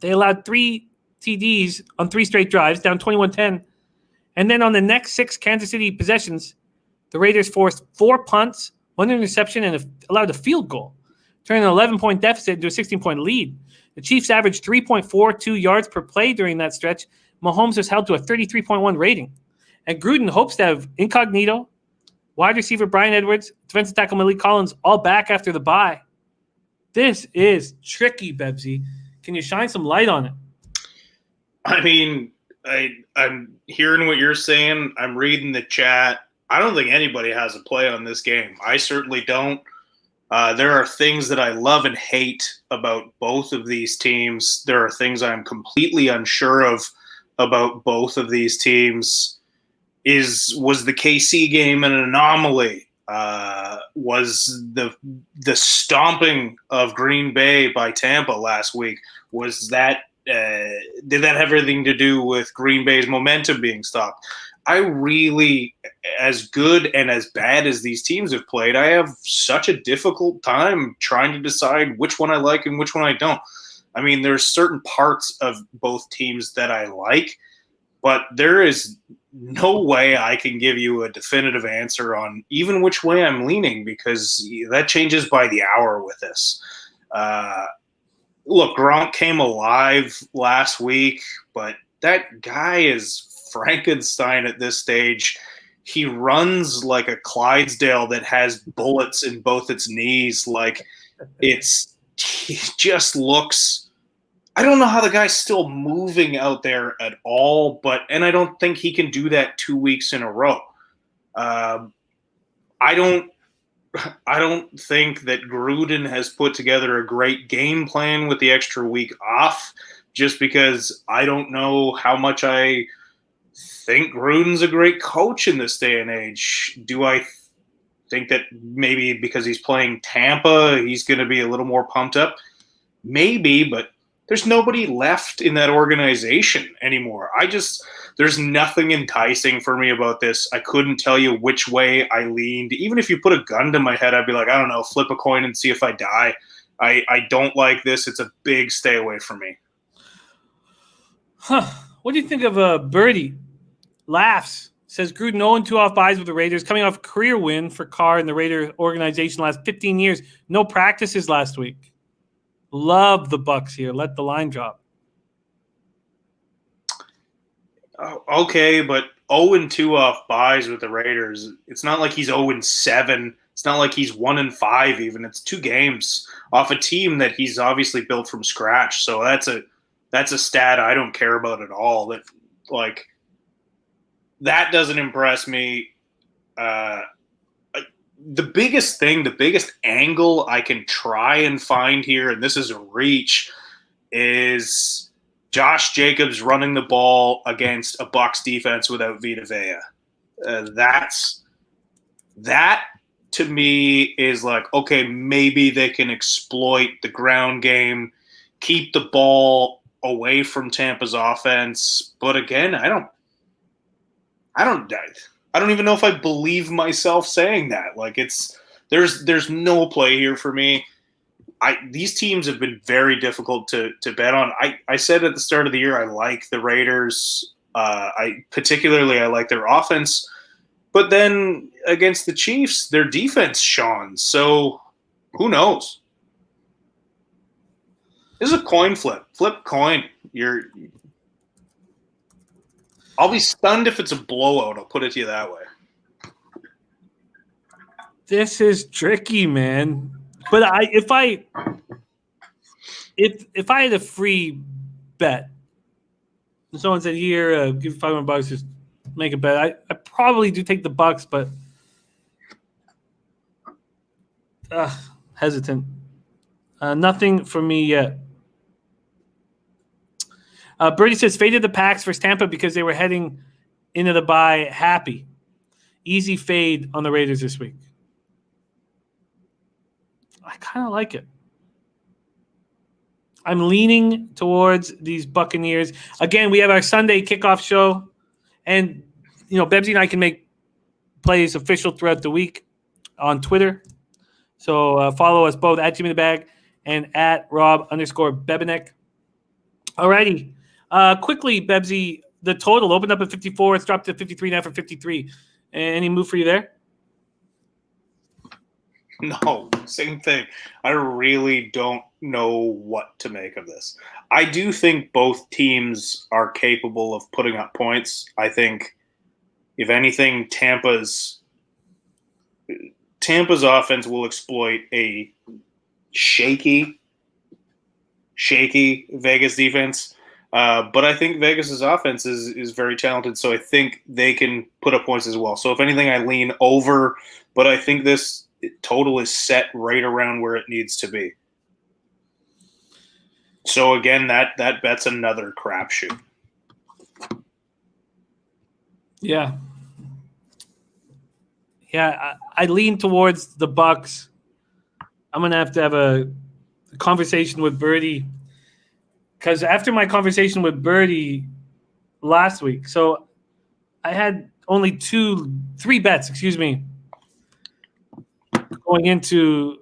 They allowed 3 TDs on 3 straight drives, down 21-10. And then on the next 6 Kansas City possessions, the Raiders forced 4 punts, 1 interception, and allowed a field goal, turning an 11-point deficit into a 16-point lead. The Chiefs averaged 3.42 yards per play during that stretch. Mahomes was held to a 33.1 rating. And Gruden hopes to have Incognito, wide receiver Bryan Edwards, defensive tackle Malik Collins all back after the bye. This is tricky, Bebsy. Can you shine some light on it? I mean, I'm hearing what you're saying. I'm reading the chat. I don't think anybody has a play on this game. I certainly don't. There are things that I love and hate about both of these teams. There are things I'm completely unsure of about both of these teams. Was the KC game an anomaly? Was the stomping of Green Bay by Tampa last week, was that did that have anything to do with Green Bay's momentum being stopped? I really, as good and as bad as these teams have played, I have such a difficult time trying to decide which one I like and which one I don't. I mean, there's certain parts of both teams that I like, but there is no way I can give you a definitive answer on even which way I'm leaning, because that changes by the hour with this. Look, Gronk came alive last week, but that guy is Frankenstein at this stage. He runs like a Clydesdale that has bullets in both its knees. Like, he just looks, I don't know how the guy's still moving out there at all, and I don't think he can do that 2 weeks in a row. I don't think that Gruden has put together a great game plan with the extra week off, just because I don't know how much I think Gruden's a great coach in this day and age. Do I think that maybe because he's playing Tampa, he's going to be a little more pumped up? Maybe, but there's nobody left in that organization anymore. There's nothing enticing for me about this. I couldn't tell you which way I leaned. Even if you put a gun to my head, I'd be like, I don't know, flip a coin and see if I die. I don't like this. It's a big stay away from me. What do you think of Birdie? Laughs, says Gruden 0-2 off buys with the Raiders, coming off a career win for Carr and the Raider organization last 15 years. No practices last week. Love the Bucs here. Let the line drop. Oh, okay, but 0-2 off buys with the Raiders. It's not like he's 0-7. It's not like he's 1-5 even. It's 2 games off a team that he's obviously built from scratch. So that's a stat I don't care about at all. That doesn't impress me. The biggest angle I can try and find here, and this is a reach, is Josh Jacobs running the ball against a Bucs defense without Vita Vea. That to me is like, okay, maybe they can exploit the ground game, keep the ball away from Tampa's offense. But again, I don't even know if I believe myself saying that. Like, there's no play here for me. These teams have been very difficult to bet on. I said at the start of the year I like the Raiders. I like their offense, but then against the Chiefs, their defense shone. So who knows? This is a coin flip. Flip coin. I'll be stunned if it's a blowout. I'll put it to you that way. This is tricky, man. But if I had a free bet, and someone said, "Here, give $500, just make a bet," I probably do take the Bucs, but hesitant. Nothing for me yet. Birdie says faded the Packs versus Tampa because they were heading into the bye happy. Easy fade on the Raiders this week. I kind of like it. I'm leaning towards these Buccaneers. Again, we have our Sunday kickoff show. And, Bebsy and I can make plays official throughout the week on Twitter. So follow us both at Jimmy the Bag and at Rob_Bebenek. All righty. Quickly, Bebsy, the total opened up at 54. It's dropped to 53 now for 53. Any move for you there? No, same thing. I really don't know what to make of this. I do think both teams are capable of putting up points. I think, if anything, Tampa's offense will exploit a shaky Vegas defense. But I think Vegas's offense is very talented, so I think they can put up points as well. So if anything, I lean over, but I think this total is set right around where it needs to be. So again, that bet's another crapshoot. Yeah. Yeah, I lean towards the Bucs. I'm going to have a conversation with Birdie, because after my conversation with Birdie last week, so I had only 3 bets, going into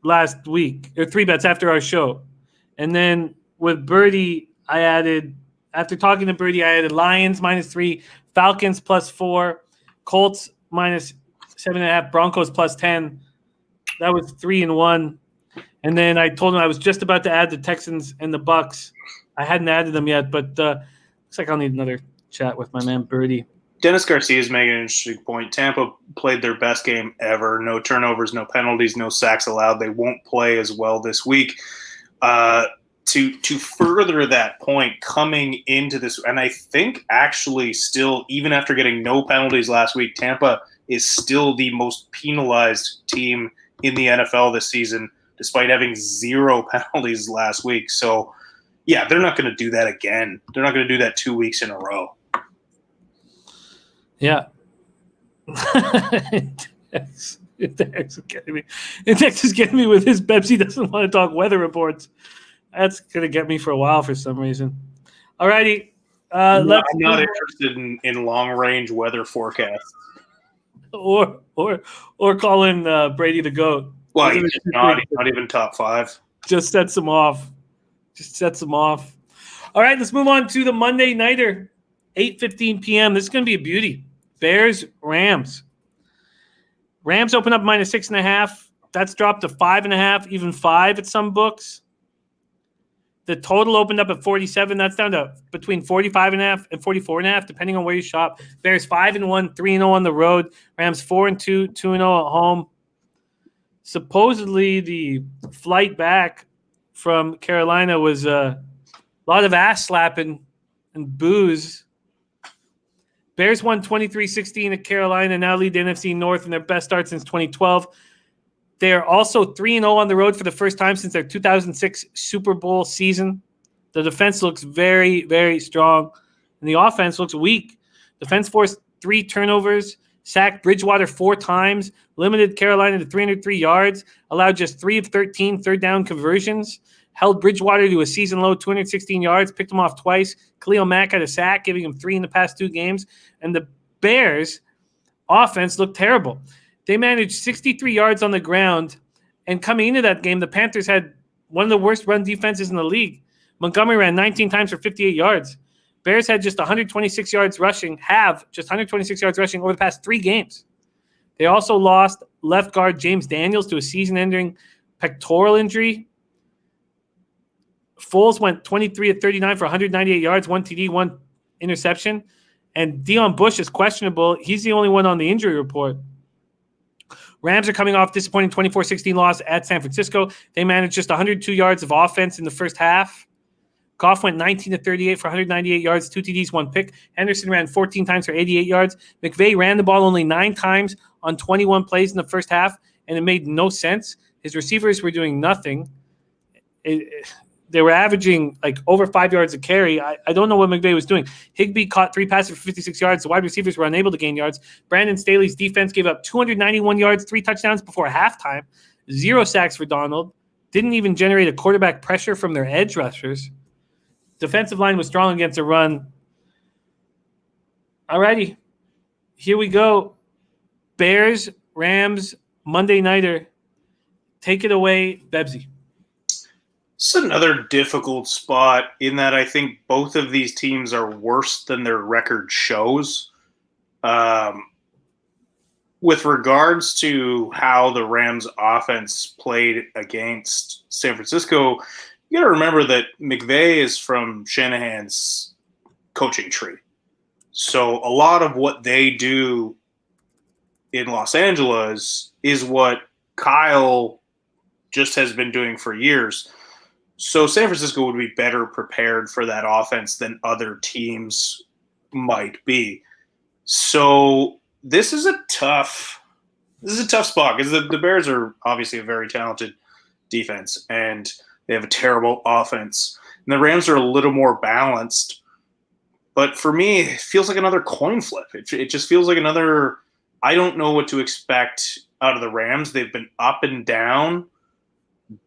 last week, or 3 bets after our show. And then with Birdie, after talking to Birdie, I added Lions -3, Falcons +4, Colts -7.5, Broncos +10. That was 3 and 1. And then I told him I was just about to add the Texans and the Bucs. I hadn't added them yet, but looks like I'll need another chat with my man Birdie. Dennis Garcia is making an interesting point. Tampa played their best game ever. No turnovers, no penalties, no sacks allowed. They won't play as well this week. To further that point, coming into this, and I think actually still, even after getting no penalties last week, Tampa is still the most penalized team in the NFL this season, despite having 0 penalties last week. So, yeah, they're not going to do that again. They're not going to do that 2 weeks in a row. Yeah. Index is getting me with his Pepsi doesn't want to talk weather reports. That's going to get me for a while for some reason. All righty. I'm not interested in long-range weather forecasts. Or call in Brady the GOAT. Well, he's not even top 5. Just sets him off. All right, let's move on to the Monday Nighter, 8:15 p.m. This is going to be a beauty. Bears, Rams. Rams open up -6.5. That's dropped to 5.5, even 5 at some books. The total opened up at 47. That's down to between 45.5 and 44.5, depending on where you shop. Bears 5-1, 3-0 on the road. Rams 4-2, 2-0 at home. Supposedly, the flight back from Carolina was a lot of ass slapping and booze. Bears won 23-16 at Carolina, now lead the NFC North in their best start since 2012. They are also 3-0 on the road for the first time since their 2006 Super Bowl season. The defense looks very, very strong, and the offense looks weak. Defense forced 3 turnovers, sacked Bridgewater 4 times, limited Carolina to 303 yards, allowed just 3 of 13 third down conversions, held Bridgewater to a season-low 216 yards, picked him off twice. Khalil Mack had a sack, giving him 3 in the past 2 games. And the Bears' offense looked terrible. They managed 63 yards on the ground, and coming into that game, the Panthers had one of the worst run defenses in the league. Montgomery ran 19 times for 58 yards. Bears had just 126 yards rushing, over the past 3 games. They also lost left guard James Daniels to a season-ending pectoral injury. Foles went 23 of 39 for 198 yards, 1 TD, 1 interception. And Deion Bush is questionable. He's the only one on the injury report. Rams are coming off disappointing 24-16 loss at San Francisco. They managed just 102 yards of offense in the first half. Goff went 19 of 38 for 198 yards, 2 TDs, 1 pick. Henderson ran 14 times for 88 yards. McVay ran the ball only 9 times on 21 plays in the first half, and it made no sense. His receivers were doing nothing. They were averaging like over 5 yards a carry. I don't know what McVay was doing. Higbee caught 3 passes for 56 yards. The wide receivers were unable to gain yards. Brandon Staley's defense gave up 291 yards, 3 touchdowns before halftime. 0 sacks for Donald. Didn't even generate a quarterback pressure from their edge rushers. Defensive line was strong against a run. Alrighty. Here we go. Bears, Rams, Monday Nighter. Take it away, Bebsy. It's another difficult spot in that I think both of these teams are worse than their record shows. With regards to how the Rams offense played against San Francisco, you got to remember that McVay is from Shanahan's coaching tree. So a lot of what they do in Los Angeles is what Kyle just has been doing for years. So San Francisco would be better prepared for that offense than other teams might be. So this is a tough spot because the Bears are obviously a very talented defense and they have a terrible offense. And the Rams are a little more balanced. But for me, it feels like another coin flip. It just feels like another – I don't know what to expect out of the Rams. They've been up and down,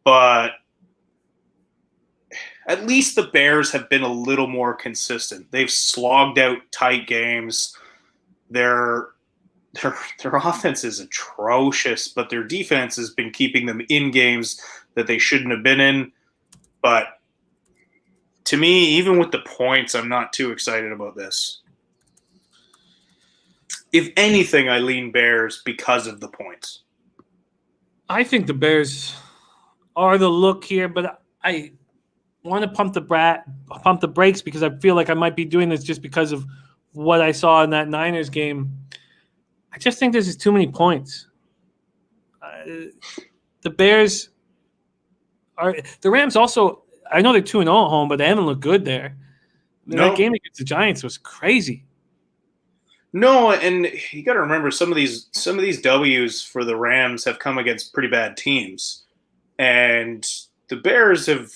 but – at least the Bears have been a little more consistent. They've slogged out tight games. Their offense is atrocious, but their defense has been keeping them in games that they shouldn't have been in. But to me, even with the points, I'm not too excited about this. If anything, I lean Bears because of the points. I think the Bears are the look here, but I want to pump the brakes because I feel like I might be doing this just because of what I saw in that Niners game. I just think this is too many points. The Bears are – the Rams also – I know they're 2-0 at home, but they haven't looked good there. That game against the Giants was crazy. No, and you got to remember some of these W's for the Rams have come against pretty bad teams. And the Bears have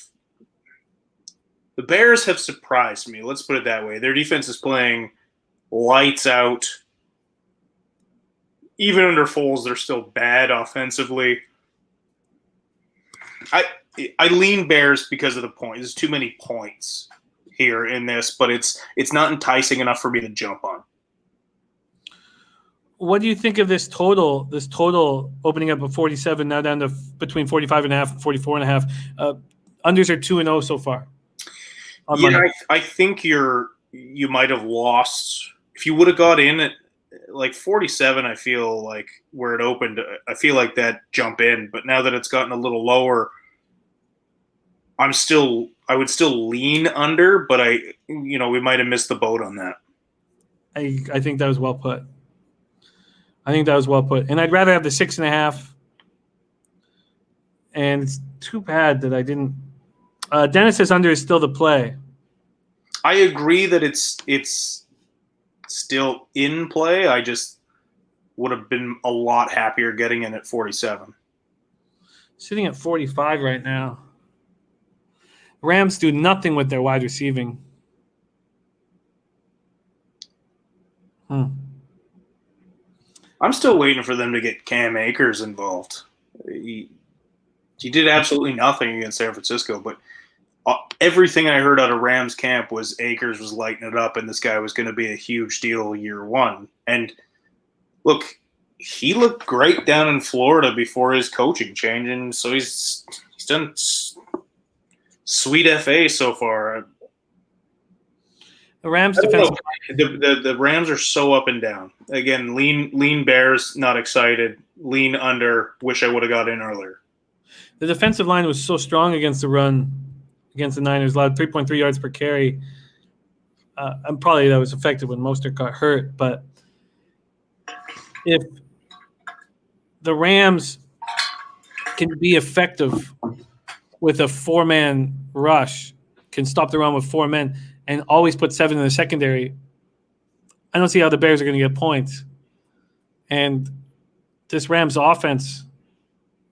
surprised me. Let's put it that way. Their defense is playing lights out. Even under Foles, they're still bad offensively. I lean Bears because of the points. There's too many points here in this, but it's not enticing enough for me to jump on. What do you think of this total? This total opening up at 47, now down to between 45.5 and 44.5. Unders are 2-0 so far. Yeah, I think you might have lost. If you would have got in like 47, I feel like where it opened, I feel like that jump in. But now that it's gotten a little lower, I would still lean under, but we might have missed the boat on that. I think that was well put. And I'd rather have the 6.5. And it's too bad that I didn't. Dennis says under is still the play. I agree that it's still in play. I just would have been a lot happier getting in at 47. Sitting at 45 right now. Rams do nothing with their wide receiving. I'm still waiting for them to get Cam Akers involved. He did absolutely nothing against San Francisco, but everything I heard out of Rams camp was Akers was lighting it up, and this guy was going to be a huge deal year one. And look, he looked great down in Florida before his coaching change, and so he's done sweet FA so far. The Rams defense. The Rams are so up and down. Again, lean Bears, not excited. Lean under, wish I would have got in earlier. The defensive line was so strong against the run, against the Niners, allowed 3.3 yards per carry. And probably that was effective when Mostert got hurt. But if the Rams can be effective with a 4-man rush, can stop the run with 4 men, and always put 7 in the secondary, I don't see how the Bears are going to get points. And this Rams offense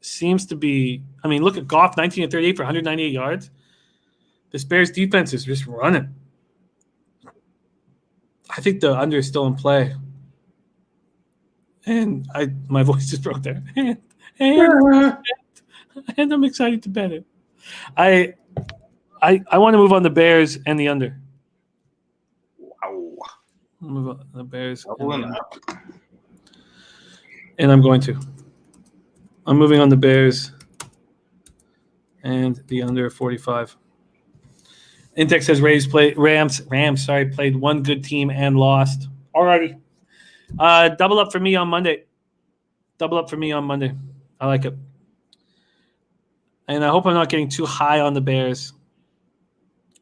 seems to be – I mean, look at Goff, 19 of 38 for 198 yards. This Bears defense is just running. I think the under is still in play. And my voice just broke there. And I'm excited to bet it. I want to move on the Bears and the under. Wow. Move on the Bears. And I'm going to. I'm moving on the Bears and the under 45. Intex says Rams played one good team and lost. Alrighty. Double up for me on Monday. I like it. And I hope I'm not getting too high on the Bears.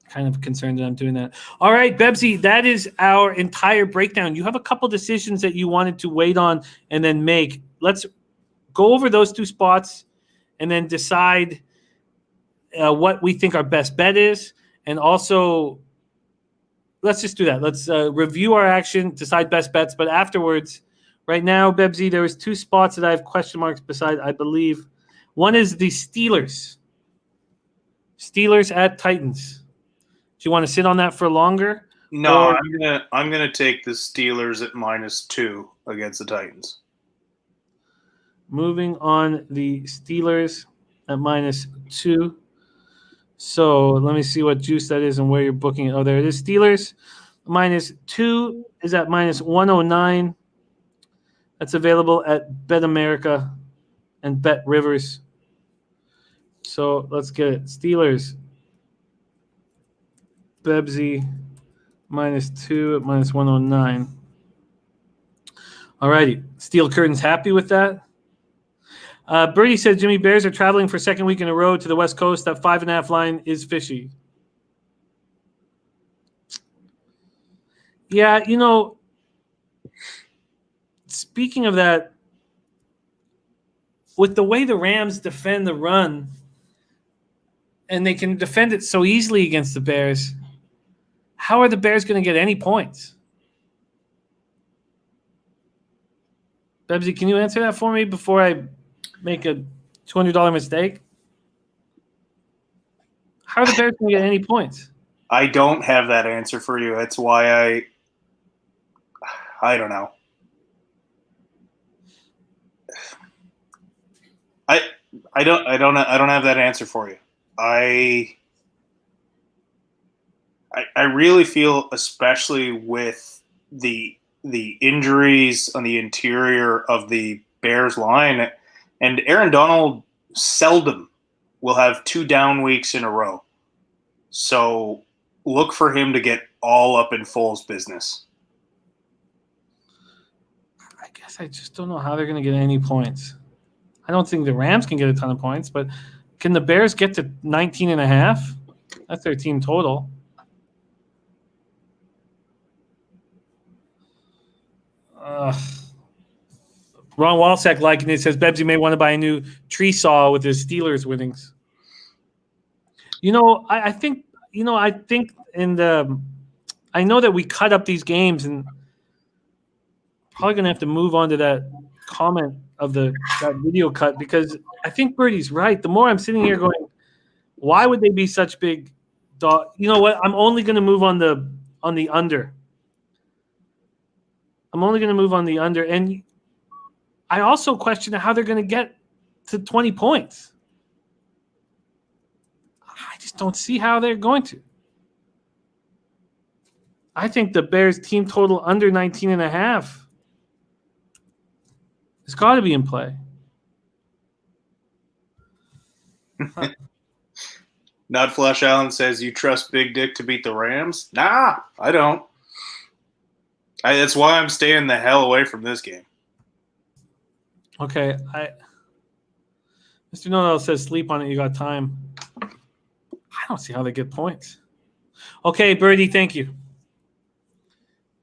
Kind of concerned that I'm doing that. All right, Bebsy, that is our entire breakdown. You have a couple decisions that you wanted to wait on and then make. Let's go over those 2 spots and then decide what we think our best bet is. And also, let's just do that. Let's review our action, decide best bets. But afterwards, right now, Bebsy, there was 2 spots that I have question marks beside, I believe. One is the Steelers. Steelers at Titans. Do you want to sit on that for longer? No, I'm gonna take the Steelers at -2 against the Titans. Moving on the Steelers at -2. So let me see what juice that is and where you're booking it. Oh, there it is. Steelers -2 is at -109. That's available at Bet America and Bet Rivers. So let's get it. Steelers. Bebsy -2 at -109. All righty. Steel Curtain's happy with that. Birdie said Jimmy Bears are traveling for 2nd week in a row to the West Coast. That 5.5 line is fishy. Yeah, speaking of that, with the way the Rams defend the run, and they can defend it so easily against the Bears, how are the Bears going to get any points? Bebsy, can you answer that for me before I make a $200 mistake? How are the Bears going to get any points? I don't have that answer for you. That's why I don't know. I don't have that answer for you. I really feel, especially with the injuries on the interior of the Bears line, and Aaron Donald seldom will have 2 down weeks in a row. So look for him to get all up in Foles' business. guess I just don't know how they're going to get any points. I don't think the Rams can get a ton of points, but can the Bears get to 19.5? That's their team total. Ron Walsack liking it says Bebsy may want to buy a new tree saw with his Steelers winnings. I think I know that we cut up these games and probably going to have to move on to that comment of that video cut because I think Birdie's right. The more I'm sitting here going, why would they be such big dog? You know what? I'm only going to move on the under. I'm only going to move on the under. And I also question how they're going to get to 20 points. I just don't see how they're going to. I think the Bears team total under 19.5 has got to be in play. Not Flush Allen says, you trust Big Dick to beat the Rams? Nah, I don't. That's why I'm staying the hell away from this game. Okay. Mr. Nodell says, sleep on it. You got time. I don't see how they get points. Okay, Birdie, thank you.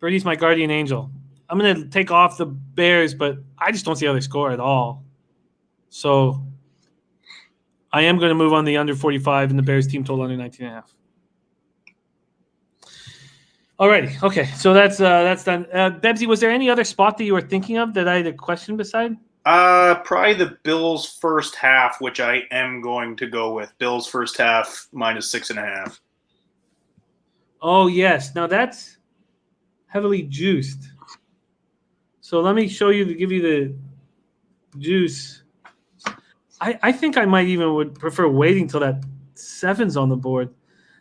Birdie's my guardian angel. I'm going to take off the Bears, but I just don't see how they score at all. So I am going to move on the under 45 and the Bears team total under 19.5. Alrighty. Okay. So that's done. Bebsy, was there any other spot that you were thinking of that I had a question beside? Probably the Bills first half, which I am going to go with. Bills first half -6.5. Oh, yes. Now that's heavily juiced. So let me give you the juice. I think I might even would prefer waiting till that 7's on the board.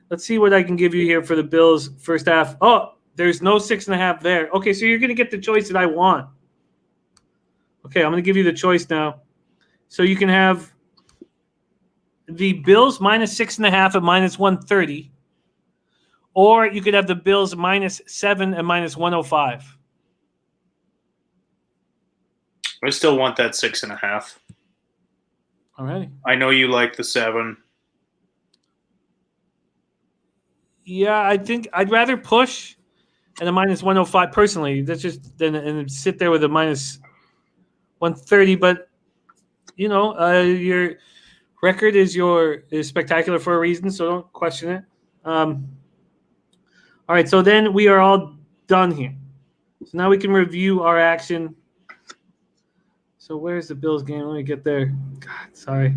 Let's see what I can give you here for the Bills first half. Oh, there's no 6.5 there. Okay, so you're going to get the choice that I want. Okay, I'm going to give you the choice now. So you can have the Bills -6.5 at -130. Or you could have the Bills -7 at -105. I still want that 6.5. All right. I know you like the 7. Yeah, I think I'd rather push at a -105 personally. That's just and sit there with a -130. But your record is spectacular for a reason, so don't question it. All right, so then we are all done here. So now we can review our action. So where's the Bills game? Let me get there. God, sorry.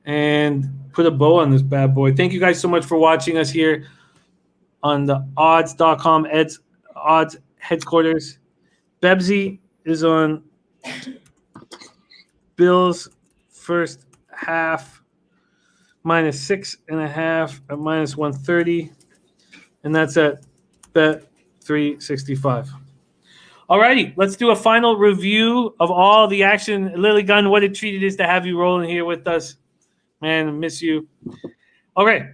And put a bow on this bad boy. Thank you guys so much for watching us here on the odds.com odds headquarters. Bebsy is on Bills first half -6.5 at -130. And that's at Bet365. All righty, let's do a final review of all the action. Lily Gunn, what a treat it is to have you rolling here with us. Man, I miss you. All right,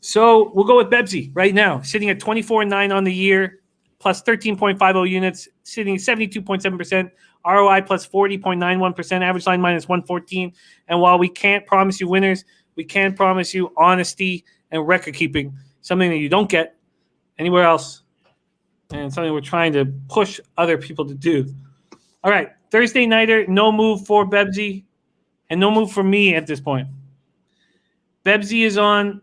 so we'll go with Bebsy right now, sitting at 24.9 on the year, plus 13.50 units, sitting at 72.7%, ROI plus 40.91%, average line -114. And while we can't promise you winners, we can promise you honesty and record keeping, something that you don't get anywhere else. And something we're trying to push other people to do. All right, Thursday nighter, no move for Bebsy, and no move for me at this point. Bebsy is on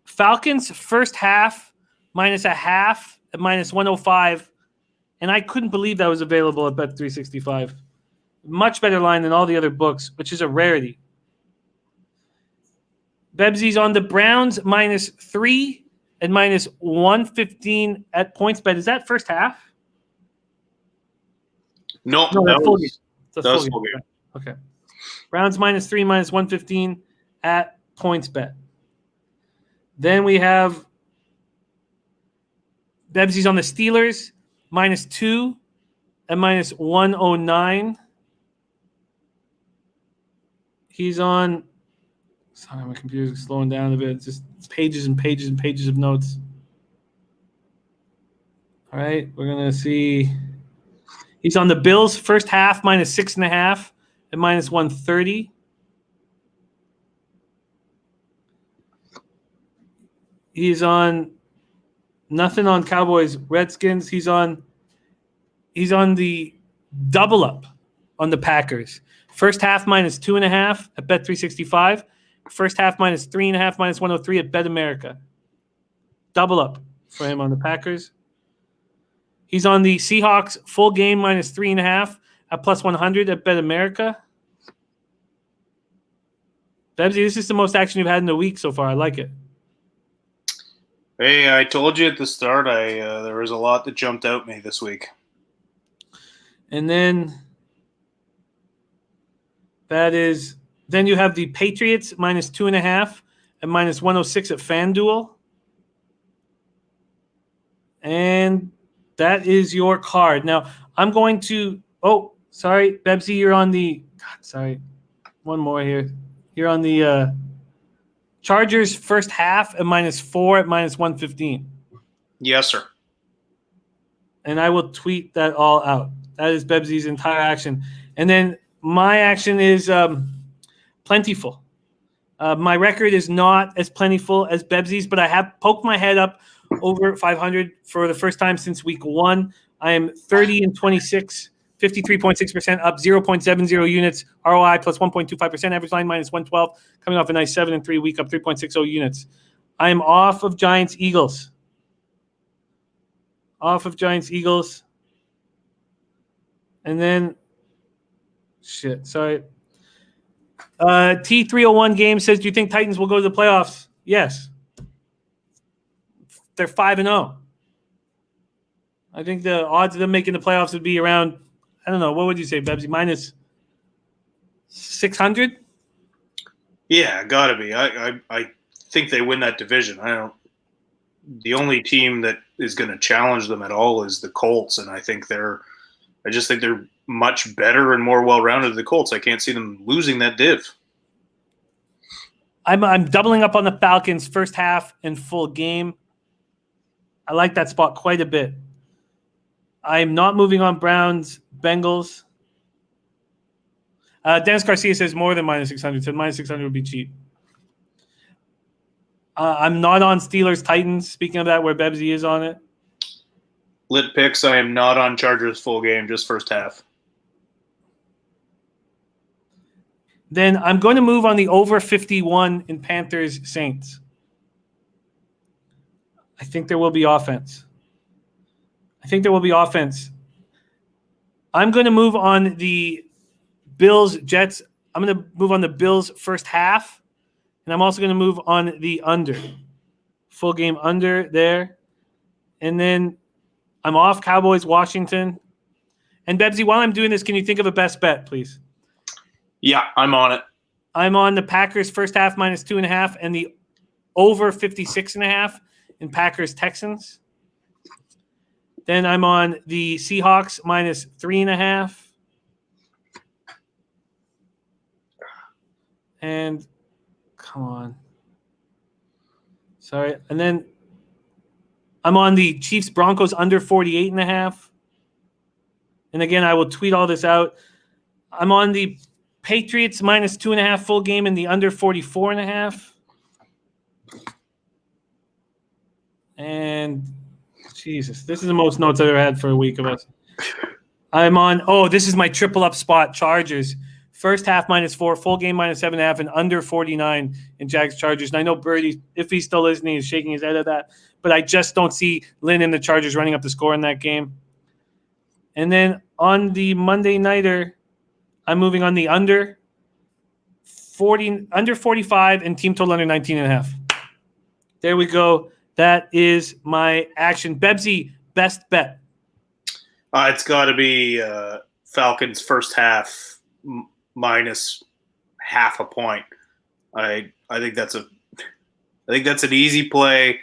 Falcons first half -0.5 at -105, and I couldn't believe that was available at Bet365. Much better line than all the other books, which is a rarity. Bebsy's on the Browns -3 at -115 at PointsBet. Is that first half? No, that's full game. That was full game. Okay. Browns -3, -115 at PointsBet. Then we have Bebsy's on the Steelers -2 at -109. He's on. Sorry, my computer's slowing down a bit. It's just pages and pages and pages of notes. All right, we're going to see He's on the Bills first half -6.5 at -130. He's on nothing on Cowboys, Redskins. He's on the double up on the Packers. First half -2.5 at Bet365. First half -3.5 -103 at Bet America. Double up for him on the Packers. He's on the Seahawks full game -3.5 at +100 at Bet America. Bebsy, this is the most action you've had in a week so far. I like it. Hey, I told you at the start, there was a lot that jumped out at me this week. And then then you have the Patriots -2.5 at -106 at FanDuel. And that is your card. Now, I'm going to sorry, Bebsy, you're on the one more here. You're on the Chargers first half at -4 at -115. Yes, sir. And I will tweet that all out. That is Bebsy's entire action. And then my action is plentiful. My record is not as plentiful as Bebsy's, but I have poked my head up over 500 for the first time since week 1. I am 30-26, 53.6% up, 0.70 units, ROI plus 1.25%, average line -112, coming off a nice 7-3 week up 3.60 units. I am off of Giants Eagles. And then, T301 game says, do you think Titans will go to the playoffs? Yes. They're 5-0. I think the odds of them making the playoffs would be around, I don't know, what would you say, Bebsy? -600? Yeah, gotta be. I think they win that division. The only team that is going to challenge them at all is the Colts, and I just think they're much better and more well-rounded than the Colts. I can't see them losing that div. I'm doubling up on the Falcons first half and full game. I like that spot quite a bit. I'm not moving on Browns, Bengals. Dennis Garcia says more than -600. Said -600 would be cheap. I'm not on Steelers, Titans. Speaking of that, where Bebsy is on it. Lit picks, I am not on Chargers full game, just first half. Then I'm going to move on the over 51 in Panthers, Saints. I think there will be offense. I'm going to move on the Bills, Jets. I'm going to move on the Bills first half. And I'm also going to move on the under. Full game under there. And then I'm off Cowboys, Washington. And Bebsy, while I'm doing this, can you think of a best bet, please? Yeah, I'm on it. I'm on the Packers first half -2.5 and the over 56.5 in Packers, Texans. Then I'm on the Seahawks -3.5. And come on. Sorry. And then I'm on the Chiefs Broncos under 48.5. And again, I will tweet all this out. I'm on the Patriots -2.5 full game and the under 44.5. And Jesus, this is the most notes I've ever had for a week of us. I'm on, this is my triple up spot, Chargers. First half -4, full game -7.5, and under 49 in Jags Chargers. And I know Birdie, if he's still listening, is shaking his head at that. But I just don't see Lynn and the Chargers running up the score in that game. And then on the Monday nighter, I'm moving on the under 45 and team total under 19.5. There we go. That is my action. Bebsy, best bet. It's got to be Falcons first half minus half a point. I think that's an easy play.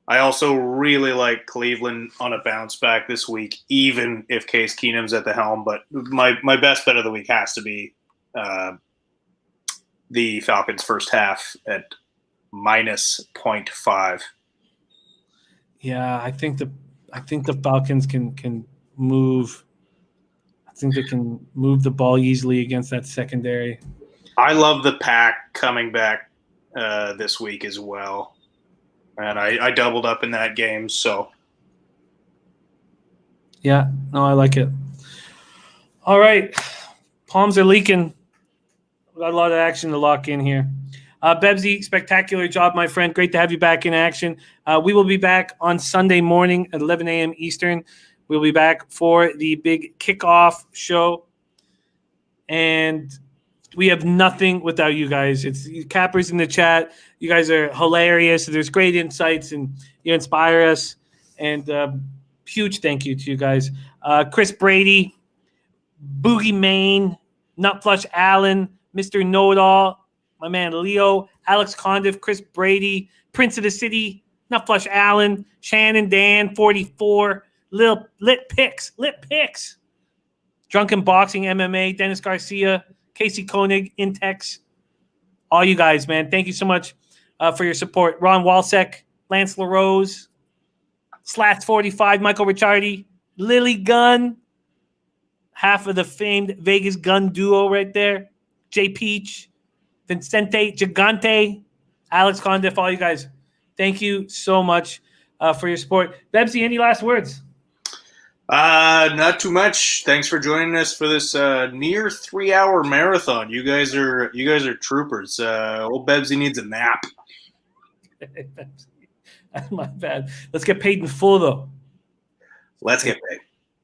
I also really like Cleveland on a bounce back this week, even if Case Keenum's at the helm. But my best bet of the week has to be the Falcons first half at -0.5. Yeah, I think the Falcons can move think they can move the ball easily against that secondary. I love the Pack coming back this week as well. And I doubled up in that game, so. Yeah, no, I like it. All right. Palms are leaking. We got a lot of action to lock in here. Bebsy, spectacular job, my friend. Great to have you back in action. We will be back on Sunday morning at 11 a.m. Eastern. We'll be back for the big kickoff show. And we have nothing without you guys. It's Cappers in the chat. You guys are hilarious. There's great insights, and you inspire us. And huge thank you to you guys. Chris Brady, Boogie Main, Nutflush Allen, Mr. Know-It-All, my man Leo, Alex Condiff, Chris Brady, Prince of the City, Nutflush Allen, Shannon Dan, 44, Lit Picks, Drunken Boxing MMA, Dennis Garcia, Casey Koenig, Intex, all you guys, man. Thank you so much for your support. Ron Walsek, Lance LaRose, Slats 45, Michael Ricciardi, Lily Gunn, half of the famed Vegas gun duo right there, Jay Peach, Vincente Gigante, Alex Condiff, all you guys. Thank you so much for your support. Bebsy, any last words? Not too much. Thanks for joining us for this near 3-hour marathon. You guys are troopers. Old Bebsy needs a nap. My bad. Let's get paid in full, though. Let's get paid.